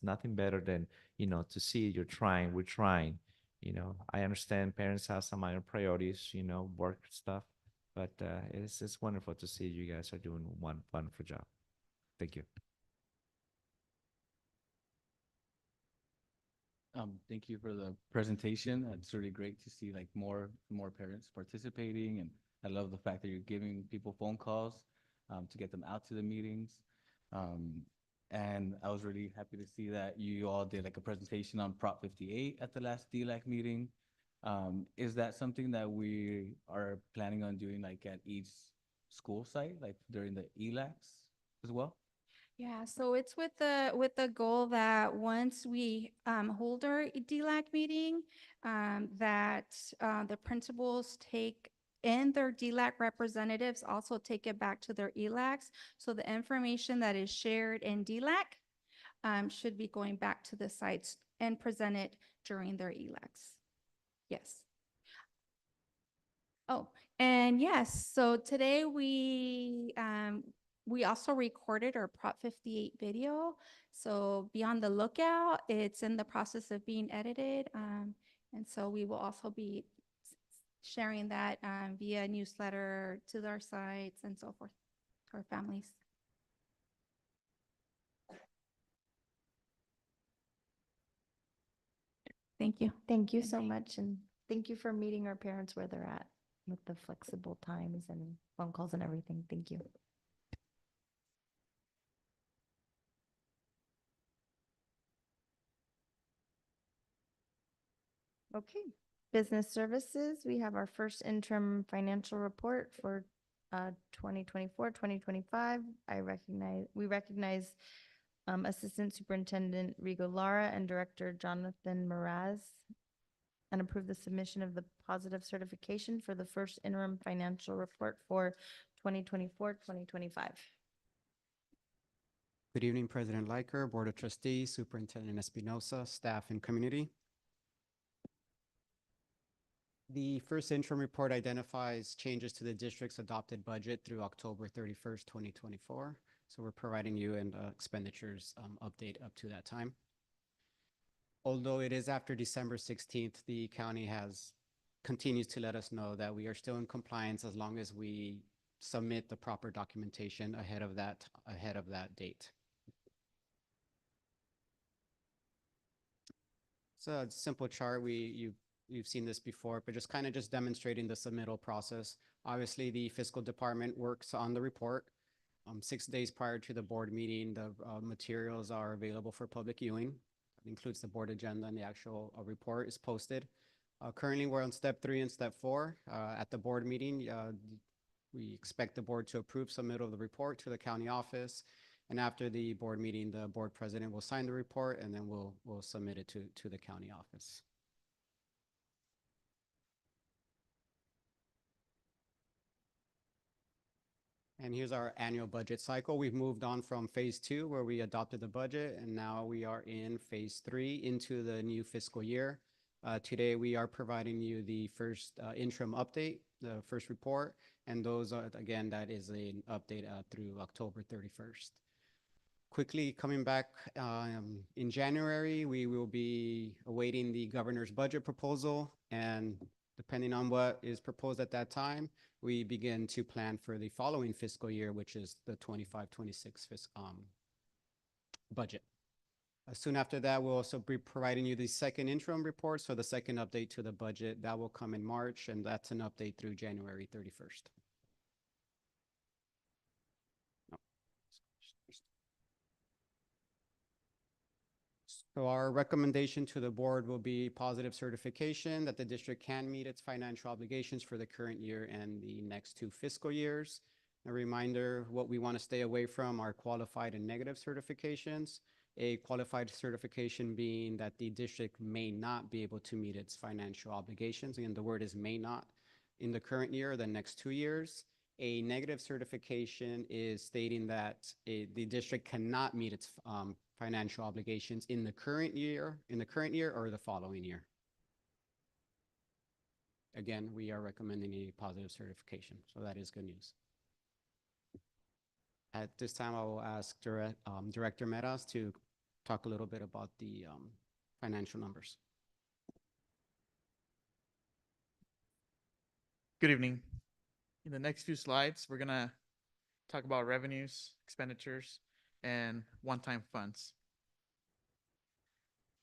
nothing better than, to see you're trying, we're trying. I understand parents have some other priorities, work stuff, but it's wonderful to see you guys are doing one wonderful job. Thank you. Thank you for the presentation. It's really great to see like more parents participating, and I love the fact that you're giving people phone calls to get them out to the meetings. And I was really happy to see that you all did like a presentation on Prop 58 at the last DLAC meeting. Is that something that we are planning on doing like at each school site, like during the ELACs as well? Yeah, so it's with the goal that once we hold our DLAC meeting, that the principals take and their DLAC representatives also take it back to their ELACs. So the information that is shared in DLAC should be going back to the sites and presented during their ELACs. Yes. Oh, and yes, so today we also recorded our Prop 58 video. So be on the lookout. It's in the process of being edited. And so we will also be sharing that via newsletter to our sites and so forth, to our families. Thank you. Thank you so much. And thank you for meeting our parents where they're at with the flexible times and phone calls and everything. Thank you. Okay, business services, we have our first interim financial report for 2024, 2025. We recognize Assistant Superintendent Rigo Lara and Director Jonathan Mraz, and approve the submission of the positive certification for the first interim financial report for 2024, 2025. Good evening, President Liker, Board of Trustees, Superintendent Espinosa, staff, and community. The first interim report identifies changes to the district's adopted budget through October 31st, 2024. So we're providing you an expenditures update up to that time. Although it is after December 16th, the county continues to let us know that we are still in compliance as long as we submit the proper documentation ahead of that date. It's a simple chart. You've seen this before, but just demonstrating the submittal process. Obviously, the fiscal department works on the report. 6 days prior to the board meeting, the materials are available for public viewing. It includes the board agenda, and the actual report is posted. Currently, we're on step 3 and step 4. At the board meeting, we expect the board to approve submittal of the report to the county office. And after the board meeting, the board president will sign the report, and then we'll submit it to the county office. And here's our annual budget cycle. We've moved on from phase 2, where we adopted the budget, and now we are in phase 3 into the new fiscal year. Today, we are providing you the first interim update, the first report, and those are, again, that is an update through October 31st. Quickly coming back, in January, we will be awaiting the governor's budget proposal, and depending on what is proposed at that time, we begin to plan for the following fiscal year, which is the 25-26 budget. Soon after that, we'll also be providing you the second interim report, so the second update to the budget, that will come in March, and that's an update through January 31st. So our recommendation to the board will be positive certification that the district can meet its financial obligations for the current year and the next 2 fiscal years. A reminder, what we want to stay away from are qualified and negative certifications. A qualified certification being that the district may not be able to meet its financial obligations. Again, the word is may not in the current year or the next 2 years. A negative certification is stating that the district cannot meet its financial obligations in the current year or the following year. Again, we are recommending a positive certification, so that is good news. At this time, I will ask Director Metas to talk a little bit about the financial numbers. Good evening. In the next few slides, we're gonna talk about revenues, expenditures, and one-time funds.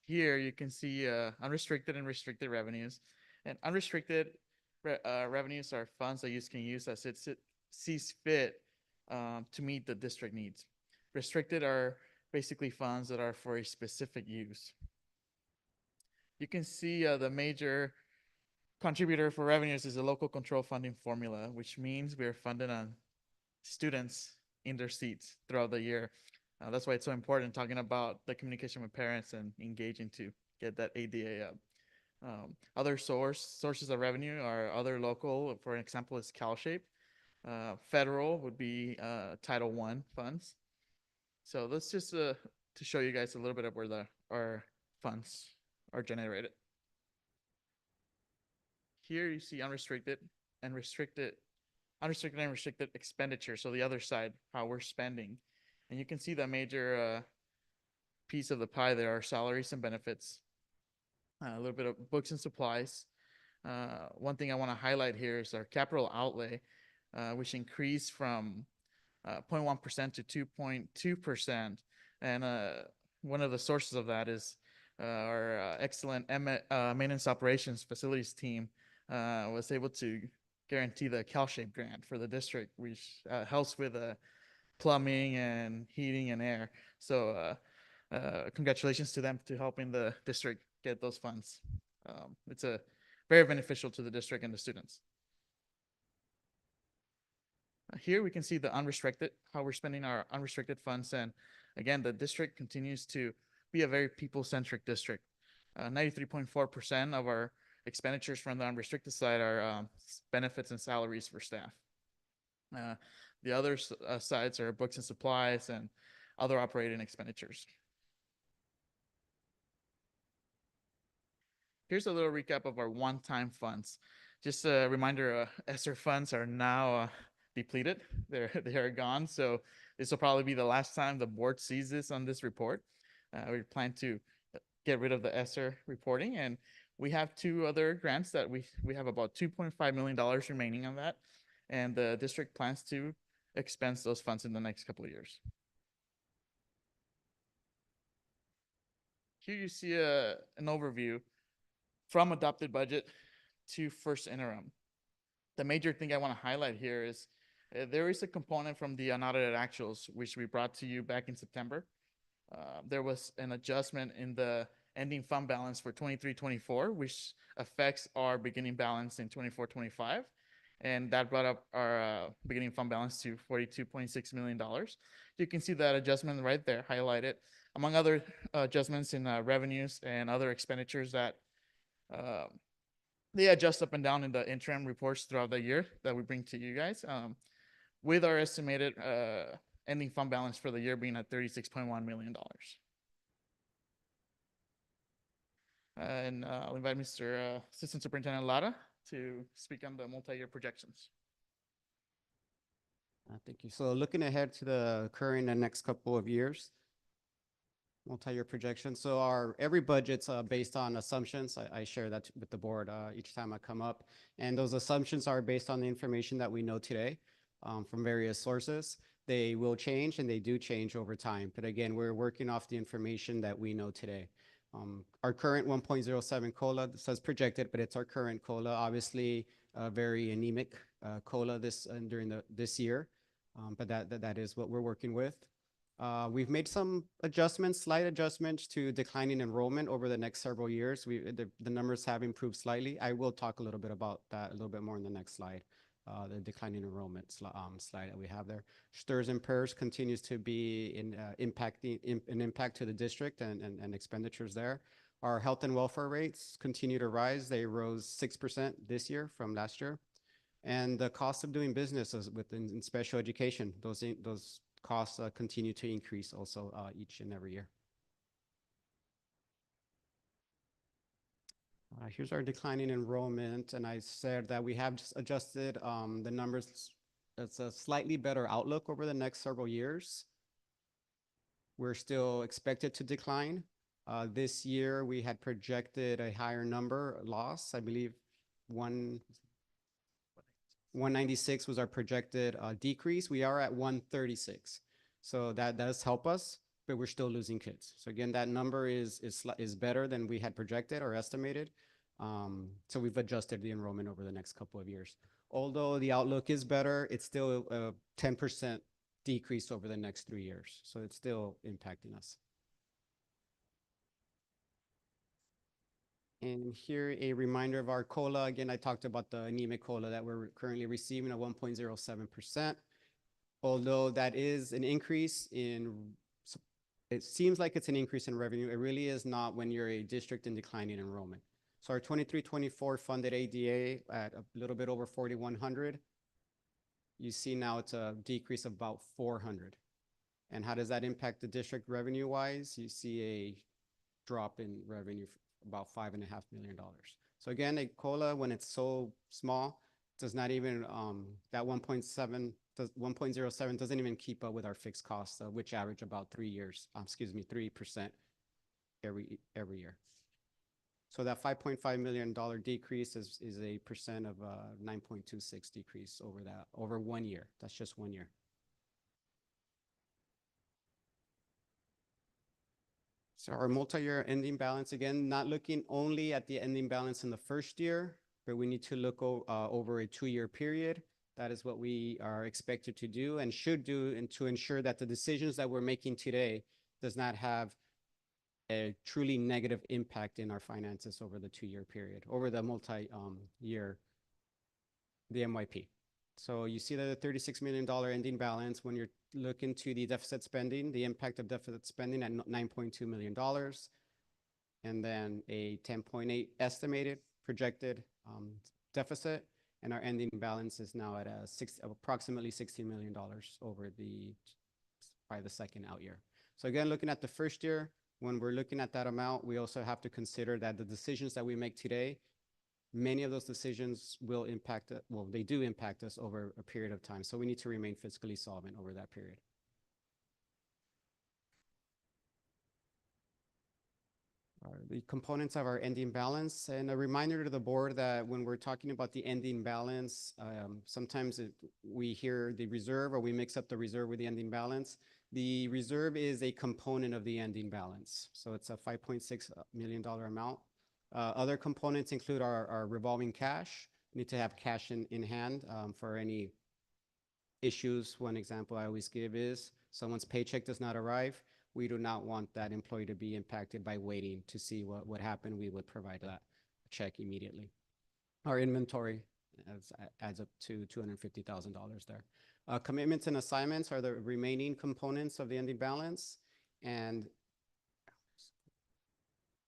Here you can see unrestricted and restricted revenues. And unrestricted revenues are funds that you can use as it sees fit to meet the district needs. Restricted are basically funds that are for a specific use. You can see the major contributor for revenues is a local control funding formula, which means we are funded on students in their seats throughout the year. That's why it's so important talking about the communication with parents and engaging to get that ADA up. Other sources of revenue are other local, for example, is CalShape. Federal would be Title I funds. So let's just to show you guys a little bit of where our funds are generated. Here you see unrestricted and restricted expenditure. So the other side, how we're spending. And you can see the major piece of the pie there are salaries and benefits, a little bit of books and supplies. One thing I want to highlight here is our capital outlay, which increased from 0.1% to 2.2%. And one of the sources of that is our excellent maintenance operations facilities team was able to guarantee the CalShape grant for the district, which helps with plumbing and heating and air. So congratulations to them to helping the district get those funds. It's very beneficial to the district and the students. Here we can see the unrestricted, how we're spending our unrestricted funds. And again, the district continues to be a very people-centric district. 93.4% of our expenditures from the unrestricted side are benefits and salaries for staff. The other sides are books and supplies and other operating expenditures. Here's a little recap of our one-time funds. Just a reminder, ESSER funds are now depleted. They are gone. So this will probably be the last time the board sees this on this report. We plan to get rid of the ESSER reporting, and we have 2 other grants that we have about $2.5 million remaining on that, and the district plans to expense those funds in the next couple of years. Here you see an overview from adopted budget to first interim. The major thing I want to highlight here is there is a component from the unaudited actuals, which we brought to you back in September. There was an adjustment in the ending fund balance for 23-24, which affects our beginning balance in 24-25. And that brought up our beginning fund balance to $42.6 million. You can see that adjustment right there highlighted, among other adjustments in revenues and other expenditures that they adjust up and down in the interim reports throughout the year that we bring to you guys, with our estimated ending fund balance for the year being at $36.1 million. And I'll invite Mr. Assistant Superintendent Lara to speak on the multi-year projections. Thank you. So looking ahead to the current and next couple of years, multi-year projection. So every budget's based on assumptions. I share that with the board each time I come up. And those assumptions are based on the information that we know today from various sources. They will change and they do change over time. But again, we're working off the information that we know today. Our current 1.07 COLA says projected, but it's our current COLA, obviously a very anemic COLA during this year. But that is what we're working with. We've made some adjustments, slight adjustments to declining enrollment over the next several years. The numbers have improved slightly. I will talk a little bit about that a little bit more in the next slide, the declining enrollment slide that we have there. STRS and PERS continues to be an impact to the district and expenditures there. Our health and welfare rates continue to rise. They rose 6% this year from last year. And the cost of doing business within special education, those costs continue to increase also each and every year. Here's our declining enrollment, and I said that we have just adjusted the numbers. It's a slightly better outlook over the next several years. We're still expected to decline. This year, we had projected a higher number loss. I believe 196 was our projected decrease. We are at 136. So that does help us, but we're still losing kids. So again, that number is better than we had projected or estimated. So we've adjusted the enrollment over the next couple of years. Although the outlook is better, it's still a 10% decrease over the next 3 years. So it's still impacting us. And here a reminder of our COLA. Again, I talked about the anemic COLA that we're currently receiving at 1.07%. Although that is an increase it seems like it's an increase in revenue. It really is not when you're a district in declining enrollment. So our 23-24 funded ADA at a little bit over 4,100. You see now it's a decrease of about 400. And how does that impact the district revenue wise? You see a drop in revenue about $5.5 million. So again, a COLA, when it's so small, does not even, that 1.07 doesn't even keep up with our fixed costs, which average about 3% every year. So that $5.5 million decrease is a percent of 9.26 decrease over 1 year. That's just 1 year. So our multi-year ending balance, again, not looking only at the ending balance in the first year, but we need to look over a 2-year period. That is what we are expected to do and should do, and to ensure that the decisions that we're making today does not have a truly negative impact in our finances over the 2-year period, over the multi-year, the MYP. So you see that the $36 million ending balance, when you're looking to the deficit spending, the impact of deficit spending at $9.2 million, and then a 10.8 estimated projected deficit, and our ending balance is now at approximately $16 million by the second out year. So again, looking at the first year, when we're looking at that amount, we also have to consider that the decisions that we make today, many of those decisions will impact, they do impact us over a period of time. So we need to remain fiscally solvent over that period. The components of our ending balance, and a reminder to the board that when we're talking about the ending balance, sometimes we hear the reserve, or we mix up the reserve with the ending balance. The reserve is a component of the ending balance. So it's a $5.6 million amount. Other components include our revolving cash. We need to have cash in hand for any issues. One example I always give is someone's paycheck does not arrive. We do not want that employee to be impacted by waiting to see what would happen. We would provide that check immediately. Our inventory adds up to $250,000 there. Commitments and assignments are the remaining components of the ending balance. And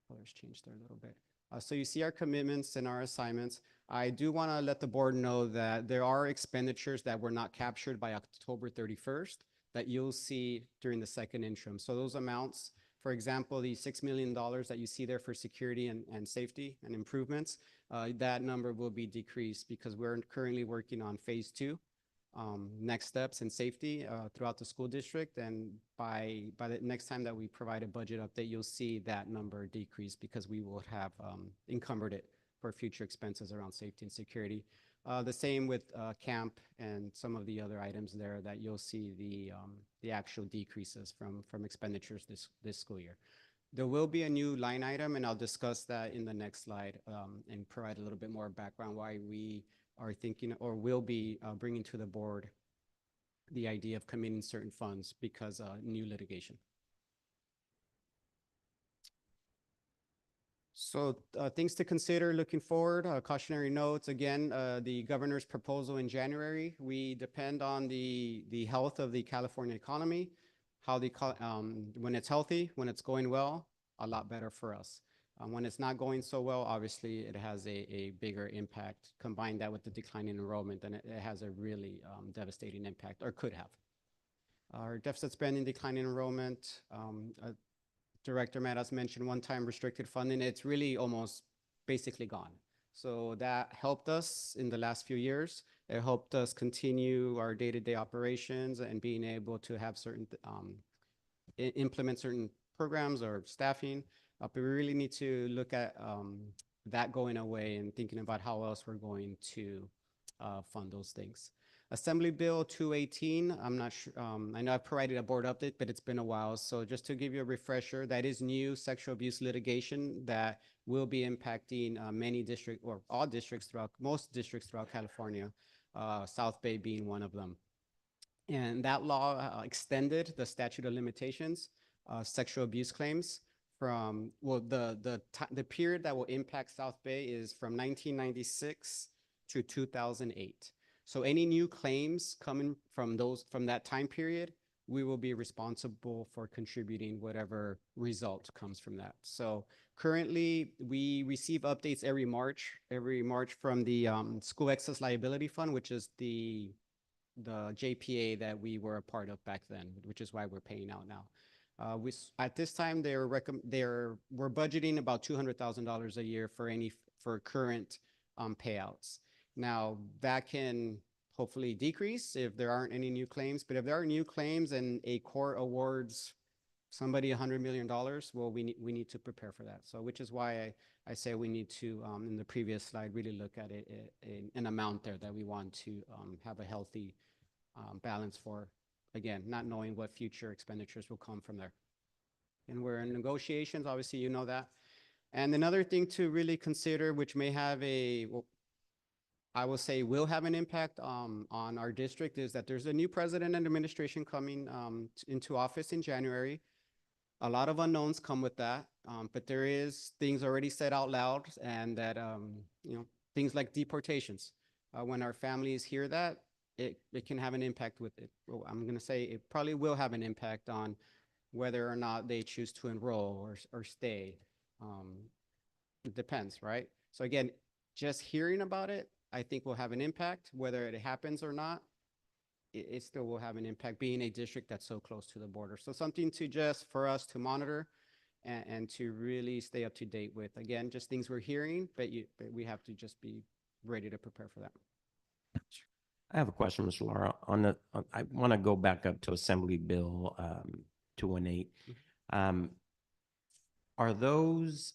colors changed there a little bit. So you see our commitments and our assignments. I do want to let the board know that there are expenditures that were not captured by October 31st that you'll see during the second interim. So those amounts For example, the $6 million that you see there for security and safety and improvements, that number will be decreased because we're currently working on phase 2, next steps in safety throughout the school district. And by the next time that we provide a budget update, you'll see that number decrease because we will have encumbered it for future expenses around safety and security. The same with camp and some of the other items there that you'll see the actual decreases from expenditures this school year. There will be a new line item, and I'll discuss that in the next slide and provide a little bit more background why we are thinking or will be bringing to the board the idea of committing certain funds because new litigation. So things to consider looking forward, cautionary notes. Again, the governor's proposal in January, we depend on the health of the California economy, how when it's healthy, when it's going well, a lot better for us. When it's not going so well, obviously it has a bigger impact. Combine that with the decline in enrollment, and it has a really devastating impact, or could have. Our deficit spending, decline in enrollment, Director Matas mentioned one-time restricted funding. It's really almost basically gone. So that helped us in the last few years. It helped us continue our day-to-day operations and being able to have certain, implement certain programs or staffing. But we really need to look at that going away and thinking about how else we're going to fund those things. Assembly Bill 218, I'm not sure, I know I provided a board update, but it's been a while. So just to give you a refresher, that is new sexual abuse litigation that will be impacting many districts or all districts throughout, most districts throughout California, South Bay being one of them. And that law extended the statute of limitations, sexual abuse claims from, well, the period that will impact South Bay is from 1996 to 2008. So any new claims coming from that time period, we will be responsible for contributing whatever result comes from that. So currently, we receive updates every March from the School Excess Liability Fund, which is the JPA that we were a part of back then, which is why we're paying out now. At this time, we're budgeting about $200,000 a year for current payouts. Now, that can hopefully decrease if there aren't any new claims, but if there are new claims and a court awards somebody $100 million, well, we need to prepare for that. So, which is why I say we need to, in the previous slide, really look at an amount there that we want to have a healthy balance for, again, not knowing what future expenditures will come from there. And we're in negotiations, obviously, you know that. And another thing to really consider, which may have I will say will have an impact on our district, is that there's a new president and administration coming into office in January. A lot of unknowns come with that, but there is things already said out loud, and that things like deportations. When our families hear that, it can have an impact with it. Well, I'm going to say it probably will have an impact on whether or not they choose to enroll or stay. It depends, right? So again, just hearing about it, I think will have an impact. Whether it happens or not, it still will have an impact, being a district that's so close to the border. So something for us to monitor and to really stay up to date with. Again, just things we're hearing, but we have to just be ready to prepare for that. I have a question, Mr. Lara. I want to go back up to Assembly Bill 218. Are those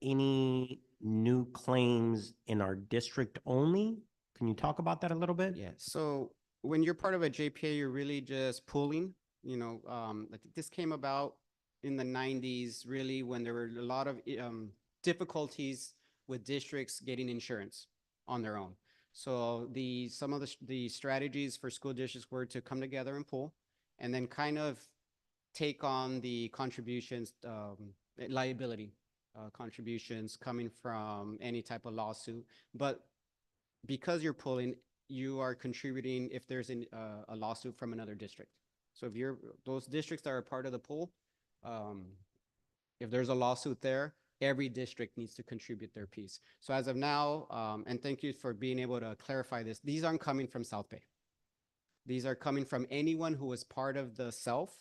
any new claims in our district only? Can you talk about that a little bit? Yeah. So when you're part of a JPA, you're really just pooling. I think this came about in the 90s, really, when there were a lot of difficulties with districts getting insurance on their own. So some of the strategies for school districts were to come together and pool, and then kind of take on the contributions, liability contributions coming from any type of lawsuit. But because you're pooling, you are contributing if there's a lawsuit from another district. So if those districts that are part of the pool, if there's a lawsuit there, every district needs to contribute their piece. So as of now, and thank you for being able to clarify this, these aren't coming from South Bay. These are coming from anyone who was part of the SELF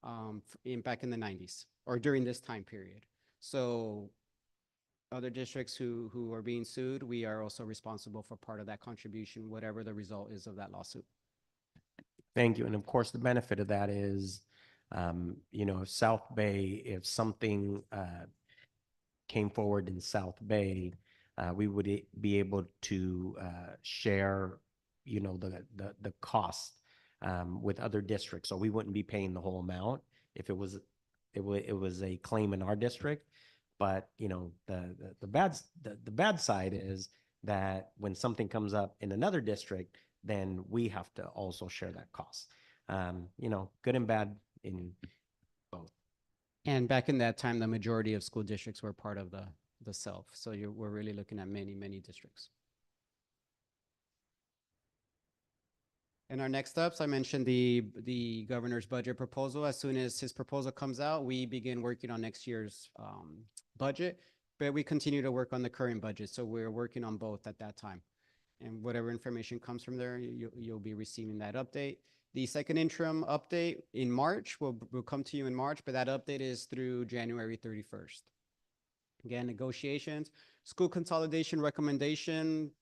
back in the 90s or during this time period. So other districts who are being sued, we are also responsible for part of that contribution, whatever the result is of that lawsuit. Thank you. And of course, the benefit of that is, if South Bay, if something came forward in South Bay, we would be able to share, the cost with other districts. So we wouldn't be paying the whole amount if it was a claim in our district. But the bad side is that when something comes up in another district, then we have to also share that cost. Good and bad in both. And back in that time, the majority of school districts were part of the SELF. So we're really looking at many, many districts. And our next steps, I mentioned the governor's budget proposal. As soon as his proposal comes out, we begin working on next year's budget, but we continue to work on the current budget. So we're working on both at that time. And whatever information comes from there, you'll be receiving that update. The second interim update in March will come to you in March, but that update is through January 31st. Again, negotiations, school consolidation recommendation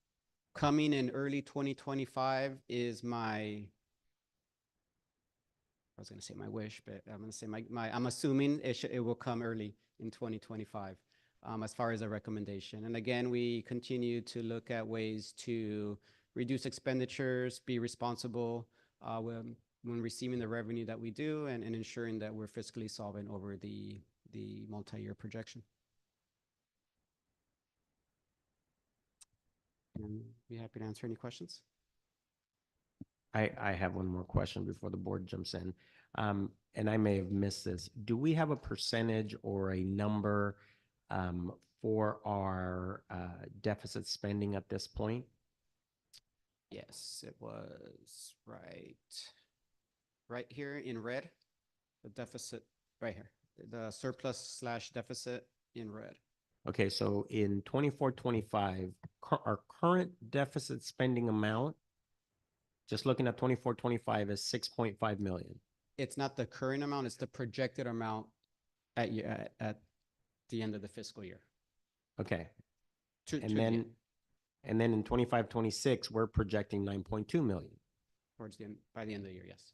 coming in early 2025 is I was going to say my wish, but I'm going to say I'm assuming it will come early in 2025 as far as a recommendation. And again, we continue to look at ways to reduce expenditures, be responsible when receiving the revenue that we do, and ensuring that we're fiscally solvent over the multi-year projection. And be happy to answer any questions. I have one more question before the board jumps in. And I may have missed this. Do we have a percentage or a number for our deficit spending at this point? Yes, it was right here in red, the deficit right here, the surplus / deficit in red. Okay, so in 24-25, our current deficit spending amount, just looking at 24-25, is 6.5 million. It's not the current amount, it's the projected amount at the end of the fiscal year. Okay. To And the then end, in 25-26, we're projecting 9.2 million. towards the end, by the end of the year, yes.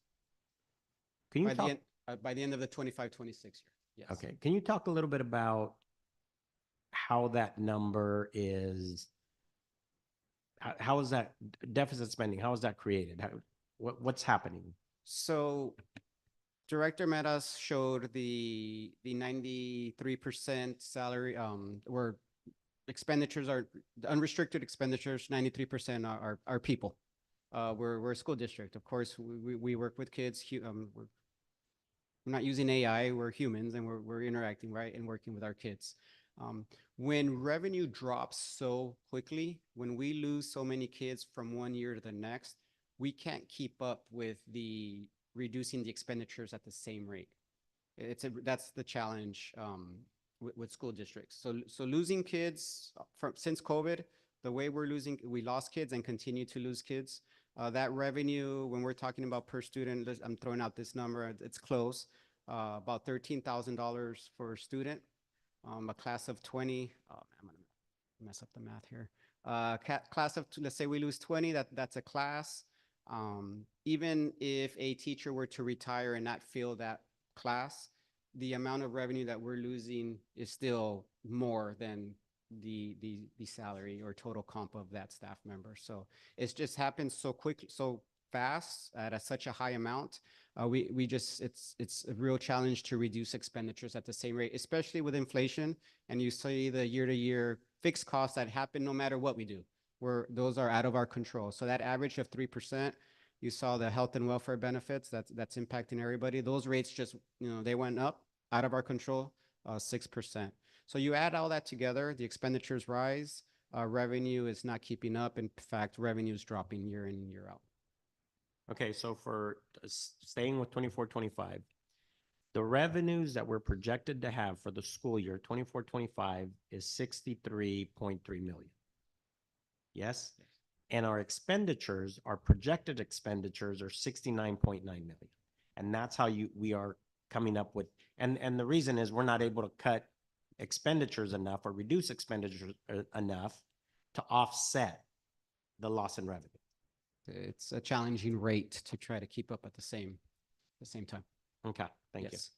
Can you By talk? the end, by the end of the 25-26 year, yes. Okay, can you talk a little bit about how that number is, how is that deficit spending, how is that created? What's happening? So Director Metas showed the 93% salary, where expenditures are, the unrestricted expenditures, 93% are people. We're a school district. Of course, we work with kids. We're not using AI, we're humans, and we're interacting, right, and working with our kids. When revenue drops so quickly, when we lose so many kids from one year to the next, we can't keep up with reducing the expenditures at the same rate. That's the challenge with school districts. So losing kids since COVID, the way we lost kids and continue to lose kids. That revenue, when we're talking about per student, I'm throwing out this number, it's close, about $13,000 for a student. A class of 20, I'm gonna mess up the math here. Class of, let's say we lose 20, that's a class. Even if a teacher were to retire and not fill that class, the amount of revenue that we're losing is still more than the salary or total comp of that staff member. So it's just happened so quick, so fast at such a high amount. It's a real challenge to reduce expenditures at the same rate, especially with inflation. And you see the year-to-year fixed costs that happen no matter what we do, where those are out of our control. So that average of 3%, you saw the health and welfare benefits that's impacting everybody. Those rates just, they went up out of our control, 6%. So you add all that together, the expenditures rise, revenue is not keeping up. In fact, revenue is dropping year in and year out. Okay, so for staying with 24-25, the revenues that we're projected to have for the school year 24-25 is 63.3 million. Yes? And our expenditures, our projected expenditures are 69.9 million. And that's how we are coming up with, and the reason is we're not able to cut expenditures enough or reduce expenditures enough to offset the loss in revenue. It's a challenging rate to try to keep up at the same time. Okay, thank you. Yes.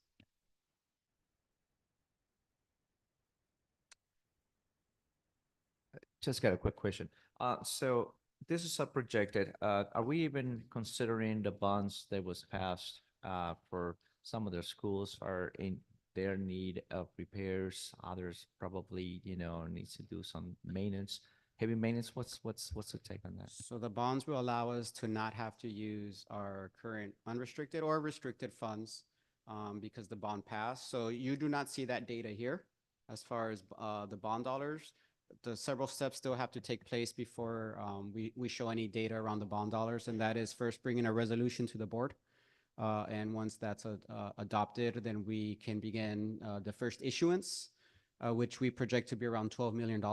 Just got a quick question. So this is a projected, are we even considering the bonds that was passed, for some of the schools are in their need of repairs, others probably, needs to do some maintenance, heavy maintenance? What's the take on that? So the bonds will allow us to not have to use our current unrestricted or restricted funds because the bond passed. So you do not see that data here as far as the bond dollars. The several steps still have to take place before we show any data around the bond dollars, and that is first bringing a resolution to the board. And once that's adopted, then we can begin the first issuance, which we project to be around $12 million.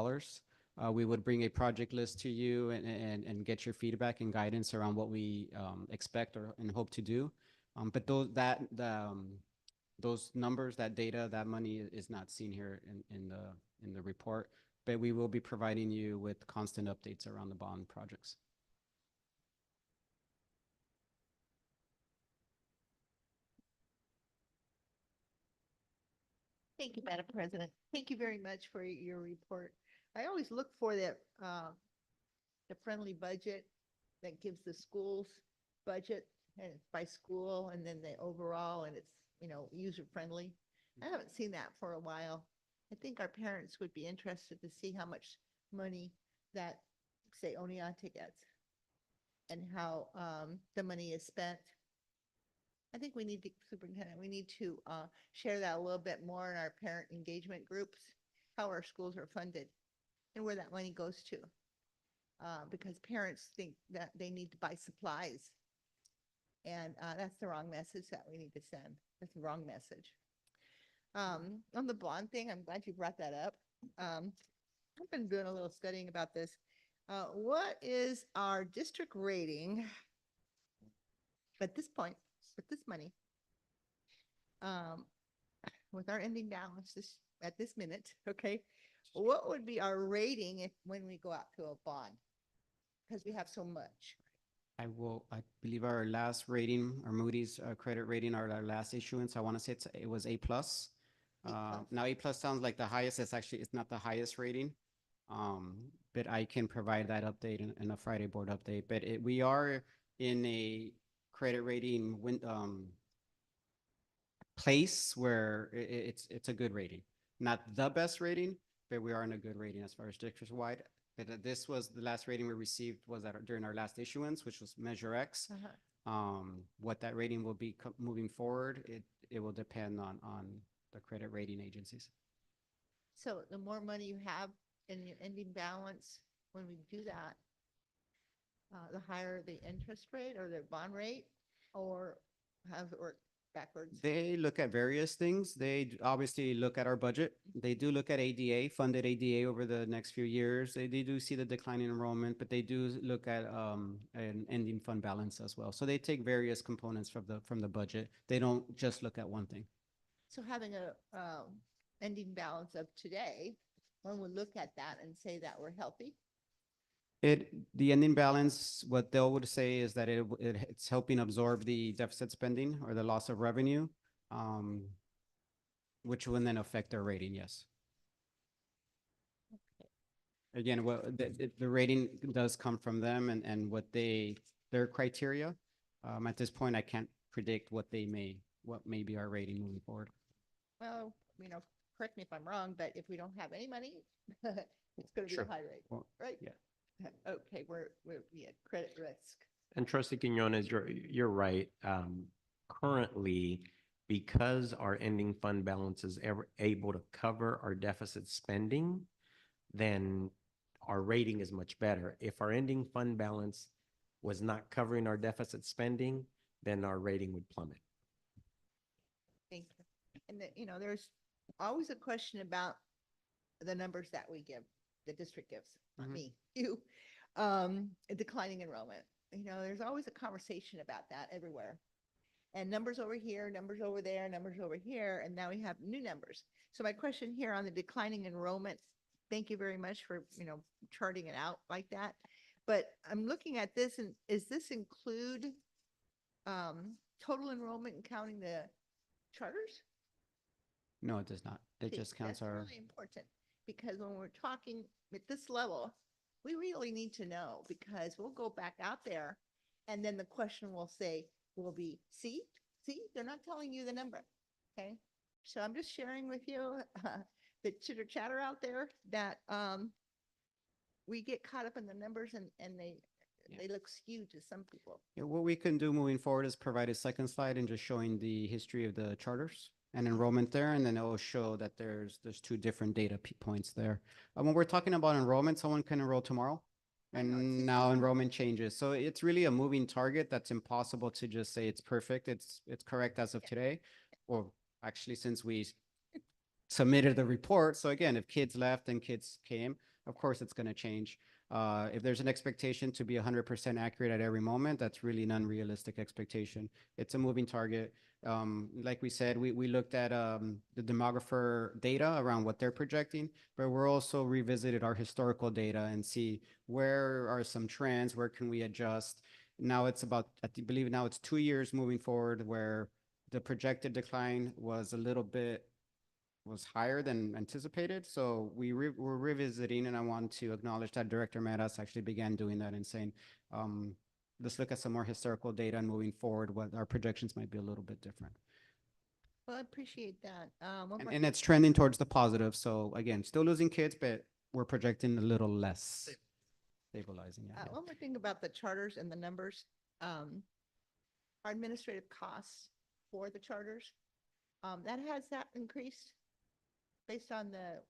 We would bring a project list to you and get your feedback and guidance around what we expect and hope to do. But those numbers, that data, that money is not seen here in the report. But we will be providing you with constant updates around the bond projects. Thank you, Madam President. Thank you very much for your report. I always look for the friendly budget that gives the schools budget and it's by school and then the overall and it's, user friendly. I haven't seen that for a while. I think our parents would be interested to see how much money that, say, Oneonta gets and how the money is spent. I think we need to, Superintendent, we need to share that a little bit more in our parent engagement groups, how our schools are funded and where that money goes to. Because parents think that they need to buy supplies. And that's the wrong message that we need to send. That's the wrong message. On the bond thing, I'm glad you brought that up. I've been doing a little studying about this. What is our district rating at this point, with this money, with our ending balance at this minute, okay? What would be our rating when we go out to a bond? Because we have so much. I believe our last rating, our Moody's credit rating, our last issuance, I want to say it was A+. Now A+ sounds like the highest. It's not the highest rating. But I can provide that update in a Friday board update. But we are in a credit rating place where it's a good rating. Not the best rating, but we are in a good rating as far as districts wide. But this was the last rating we received was during our last issuance, which was Measure X. What that rating will be moving forward, it will depend on the credit rating agencies. So the more money you have in your ending balance, when we do that, the higher the interest rate or the bond rate, or how does it work backwards? They look at various things. They obviously look at our budget. They do look at ADA, funded ADA over the next few years. They do see the decline in enrollment, but they do look at an ending fund balance as well. So they take various components from the budget. They don't just look at one thing. So having a ending balance of today, one would look at that and say that we're healthy. The ending balance, what they would say is that it's helping absorb the deficit spending or the loss of revenue, which will then affect their rating, yes. Again, the rating does come from them and their criteria. At this point, I can't predict what may be our rating moving forward. Well, correct me if I'm wrong, but if we don't have any money, it's going to be Sure. a high rate, Well, right? yeah. Okay, we're at credit risk. And Trustee Quinones, you're right. Currently, because our ending fund balance is able to cover our deficit spending, then our rating is much better. If our ending fund balance was not covering our deficit spending, then our rating would plummet. Thank you. And there's always a question about the numbers that we give, the district gives, not me, you, declining enrollment. There's always a conversation about that everywhere. And numbers over here, numbers over there, numbers over here, and now we have new numbers. So my question here on the declining enrollment, thank you very much for, charting it out like that. But I'm looking at this, and is this include total enrollment and counting the charters? No, it does not. It See, just counts that's our, really important, because when we're talking at this level, we really need to know, because we'll go back out there and then the question will be, see, they're not telling you the number. Okay. So I'm just sharing with you the chitter chatter out there that we get caught up in the numbers, and they look skewed to some people. Yeah, what we can do moving forward is provide a second slide and just showing the history of the charters and enrollment there, and then it will show that there's two different data points there. When we're talking about enrollment, someone can enroll tomorrow, and now enrollment changes. So it's really a moving target that's impossible to just say it's perfect. It's correct as of today, or actually since we submitted the report. So again, if kids left and kids came, of course it's going to change. If there's an expectation to be 100% accurate at every moment, that's really an unrealistic expectation. It's a moving target. Like we said, we looked at the demographer data around what they're projecting, but we're also revisited our historical data and see where are some trends, where can we adjust. Now it's about, I believe now it's 2 years moving forward where the projected decline was higher than anticipated. So we're revisiting, and I want to acknowledge that Director Meras actually began doing that and saying, let's look at some more historical data, and moving forward, what our projections might be a little bit different. Well, I appreciate that. One more And thing. it's trending towards the positive. So again, still losing kids, but we're projecting a little less. Stabilizing. Yeah. One more thing about the charters and the numbers. Our administrative costs for the charters, has that increased based on the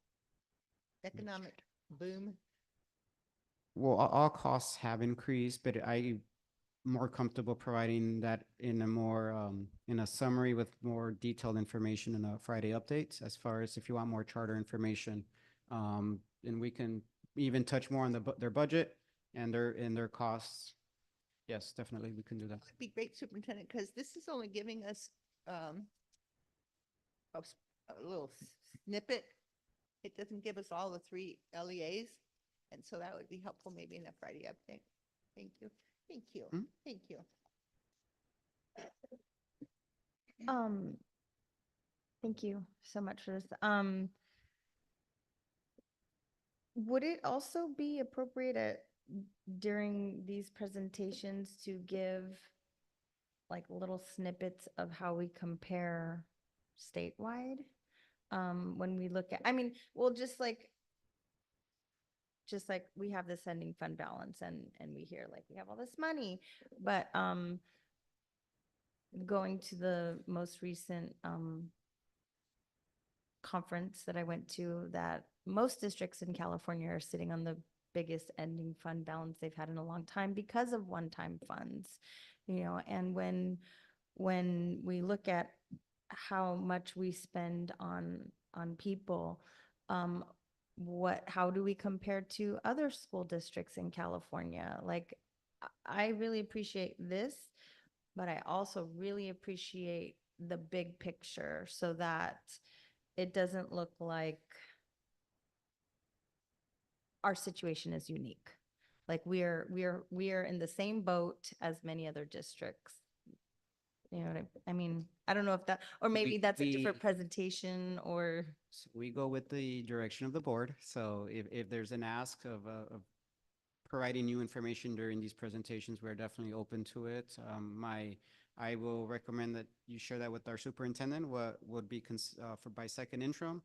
economic boom? Well, all costs have increased, but I'm more comfortable providing that in a more, in a summary with more detailed information in a Friday update, as far as if you want more charter information. And we can even touch more on their budget and their costs. Yes, definitely, we can do that. That'd be great, Superintendent, because this is only giving us a little snippet. It doesn't give us all the 3 LEAs. And so that would be helpful maybe in a Friday update. Thank you. Thank you. Thank you. Thank you so much for this. Would it also be appropriate during these presentations to give like little snippets of how we compare statewide? When we look at, well, just like we have this ending fund balance, and we hear like we have all this money, but going to the most recent conference that I went to, that most districts in California are sitting on the biggest ending fund balance they've had in a long time because of one-time funds, and when we look at how much we spend on people, how do we compare to other school districts in California? Like, I really appreciate this, but I also really appreciate the big picture, so that it doesn't look like our situation is unique. Like we are in the same boat as many other districts. You know what I mean? I don't know if that, or maybe that's a different presentation, or. So we go with the direction of the board. So if there's an ask of providing new information during these presentations, we're definitely open to it. I will recommend that you share that with our superintendent, what would be by second interim.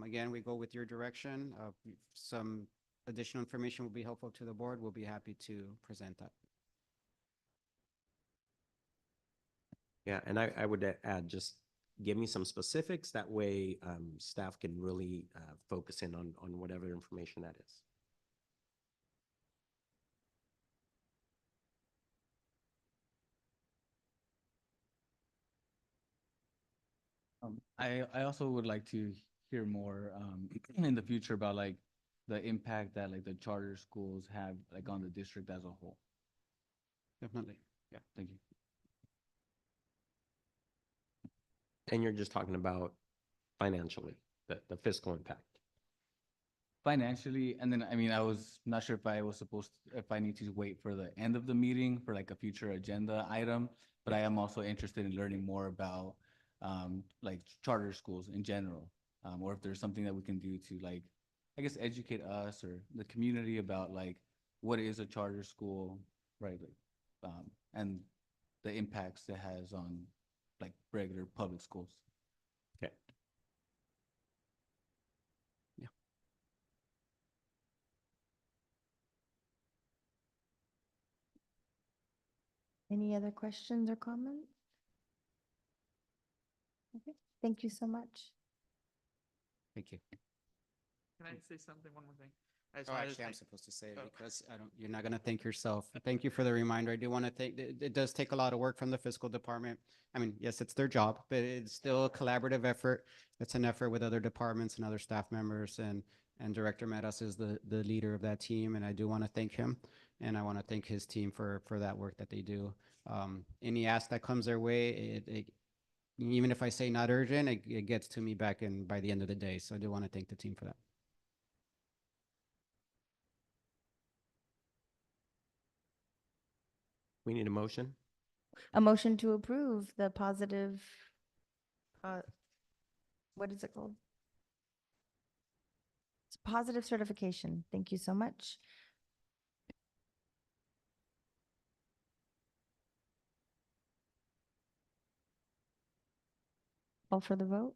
Again, we go with your direction. Some additional information will be helpful to the board. We'll be happy to present that. Yeah, and I would add, just give me some specifics. That way staff can really focus in on whatever information that is. I also would like to hear more in the future about like the impact that like the charter schools have like on the district as a whole. Definitely. Yeah, thank you. And you're just talking about financially, the fiscal impact. Financially, and then, I mean, I was not sure if I was if I need to wait for the end of the meeting for like a future agenda item, but I am also interested in learning more about like charter schools in general, or if there's something that we can do to like, I guess, educate us or the community about like what is a charter school, right? Like, and the impacts it has on like regular public schools. Okay. Any other questions or comments? Okay, thank you so much. Thank you. Can I say something, one more thing? I just Oh, wanted to actually, I'm thank- supposed to say it Oh. because I don't, you're not gonna thank yourself. Thank you for the reminder. I do want to thank, it does take a lot of work from the fiscal department. I mean, yes, it's their job, but it's still a collaborative effort. It's an effort with other departments and other staff members, and Director Metas is the leader of that team, and I do want to thank him. And I want to thank his team for that work that they do. Any ask that comes their way, even if I say not urgent, it gets to me back in by the end of the day. So I do want to thank the team for that. We need a motion. A motion to approve the positive, what is it called? It's positive certification. Thank you so much. All for the vote?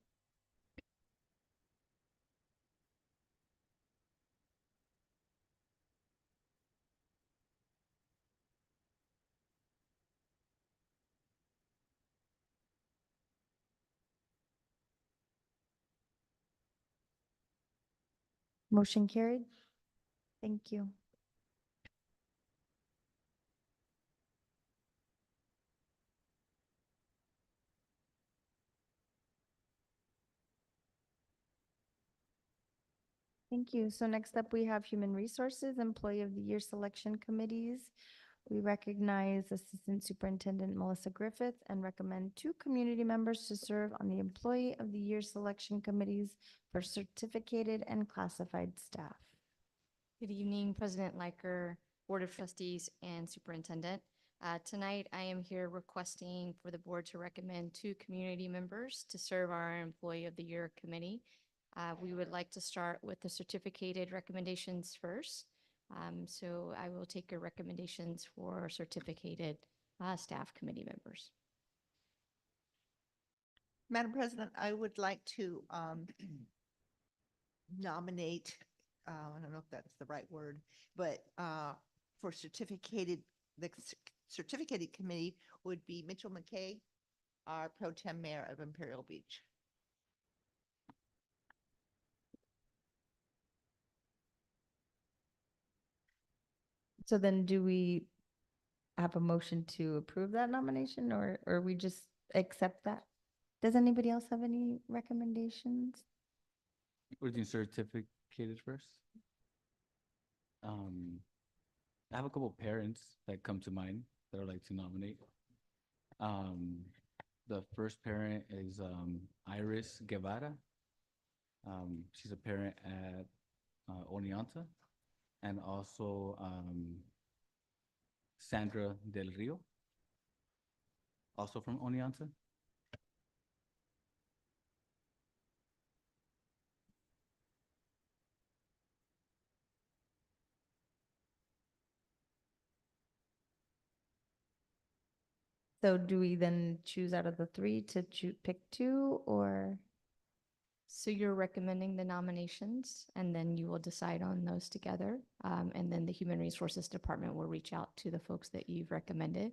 Motion carried. Thank you. Thank you. So next up, we have Human Resources Employee of the Year Selection Committees. We recognize Assistant Superintendent Melissa Griffith and recommend 2 community members to serve on the Employee of the Year Selection Committees for certificated and classified staff. Good evening, President Liker, Board of Trustees, and Superintendent. Tonight, I am here requesting for the board to recommend 2 community members to serve our Employee of the Year Committee. We would like to start with the certificated recommendations first. So I will take your recommendations for certificated staff committee members. Madam President, I would like to nominate, I don't know if that's the right word, but for certificated, the certificated committee would be Mitchell McKay, our pro tem mayor of Imperial Beach. So then do we have a motion to approve that nomination or we just accept that? Does anybody else have any recommendations? We're doing certificated first. I have a couple parents that come to mind that I'd like to nominate. The first parent is Iris Guevara. She's a parent at Oneonta, and also Sandra Del Rio, also from Oneonta. So do we then choose out of the 3 to pick 2 or? So you're recommending the nominations, and then you will decide on those together. And then the Human Resources Department will reach out to the folks that you've recommended.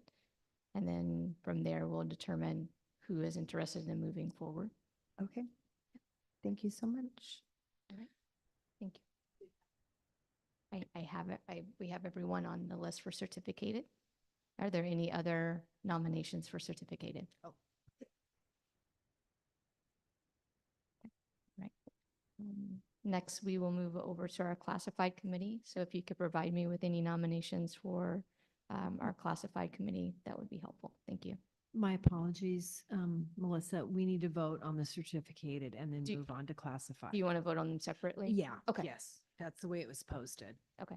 And then from there, we'll determine who is interested in moving forward. Okay. Thank you so much. All right. Thank you. I have it. We have everyone on the list for certificated. Are there any other nominations for certificated? Oh. Right. Next, we will move over to our classified committee. So if you could provide me with any nominations for our classified committee, that would be helpful. Thank you. My apologies, Melissa, we need to vote on the certificated and then Do you- move on to classified. Do you want to vote on them separately? Yeah, Okay. yes, that's the way it was posted. Okay.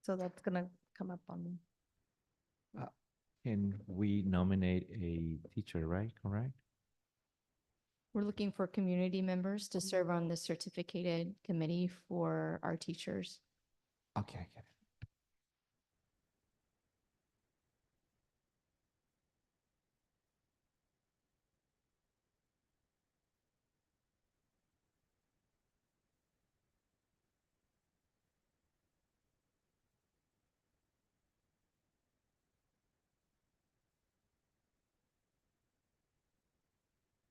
So that's gonna come up on. Can we nominate a teacher, right? Correct? We're looking for community members to serve on the certificated committee for our teachers. Okay, I get it.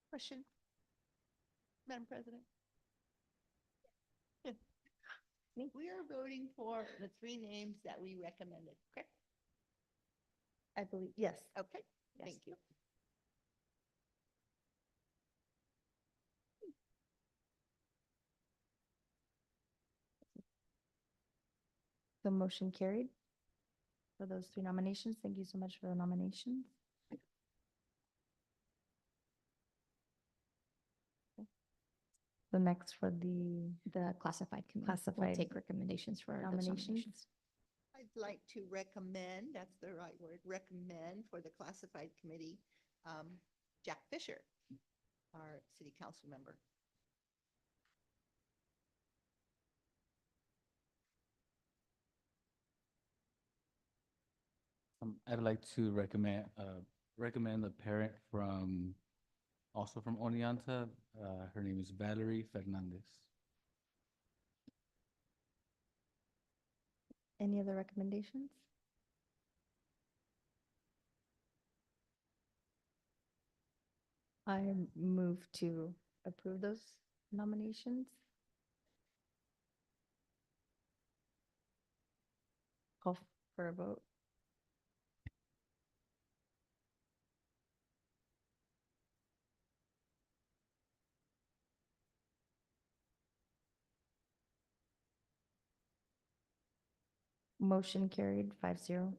Question. Madam President. We are voting for the three names that we recommended, correct? I believe, yes. Okay, Yes. thank you. The motion carried for those three nominations. Thank you so much for the nominations. The next for the Classified committee. We'll Classified take recommendations for those nominations. nominations. I'd like to recommend, that's the right word, recommend for the classified committee, Jack Fisher, our city council member. I'd like to recommend a parent from, also from Oneonta. Her name is Valerie Fernandez. Any other recommendations? I move to approve those nominations. Call for a vote. Motion carried 5-0.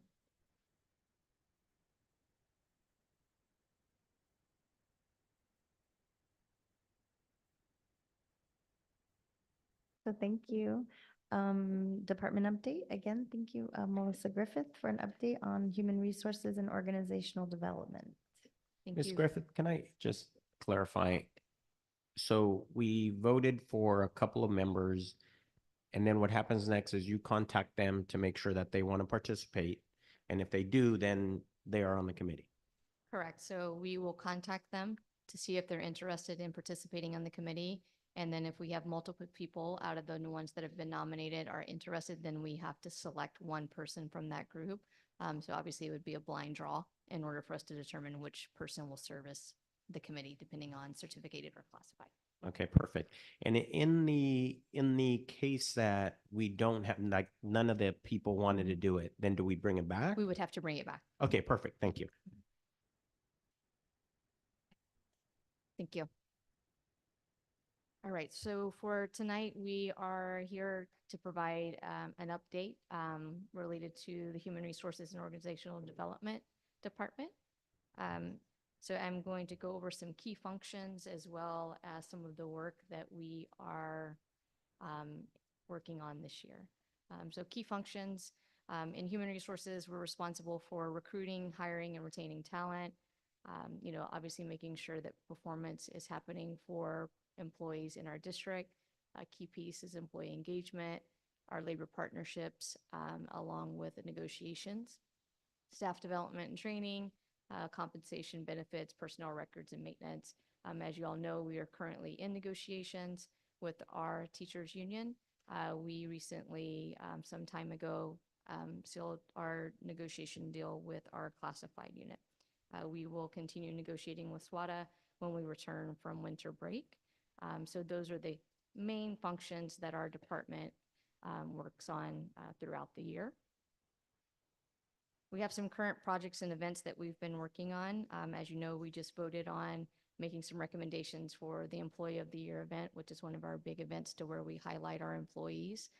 So thank you. Department update, again, thank you, Melissa Griffith, for an update on human resources and organizational development. Thank Ms. you. Griffith, can I just clarify? So we voted for a couple of members, and then what happens next is you contact them to make sure that they want to participate. And if they do, then they are on the committee. Correct. So we will contact them to see if they're interested in participating on the committee. And then if we have multiple people out of the ones that have been nominated are interested, then we have to select one person from that group. So obviously it would be a blind draw in order for us to determine which person will service the committee, depending on certificated or classified. Okay, perfect. And in the case that we don't have, like, none of the people wanted to do it, then do we bring it back? We would have to bring it back. Okay, perfect. Thank you. Thank you. All right, so for tonight, we are here to provide an update related to the Human Resources and Organizational Development Department. So I'm going to go over some key functions as well as some of the work that we are working on this year. So key functions in human resources, we're responsible for recruiting, hiring, and retaining talent. Obviously making sure that performance is happening for employees in our district. A key piece is employee engagement, our labor partnerships, along with the negotiations, staff development and training, compensation, benefits, personnel records, and maintenance. As you all know, we are currently in negotiations with our teachers union. We recently, some time ago, sealed our negotiation deal with our classified unit. We will continue negotiating with SWATA when we return from winter break. So those are the main functions that our department works on throughout the year. We have some current projects and events that we've been working on. As you know, we just voted on making some recommendations for the Employee of the Year event, which is one of our big events to where we highlight our employees.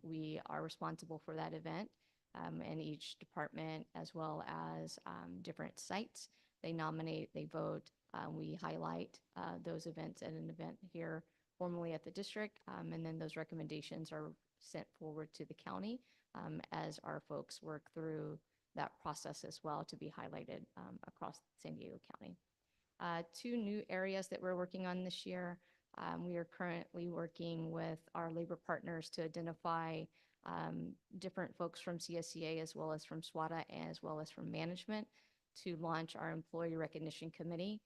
We are responsible for that event. And each department, as well as different sites, they nominate, they vote. We highlight those events at an event here formally at the district, and then those recommendations are sent forward to the county as our folks work through that process as well to be highlighted across San Diego County. Two new areas that we're working on this year. We are currently working with our labor partners to identify different folks from CSEA as well as from SWATA as well as from management to launch our Employee Recognition Committee.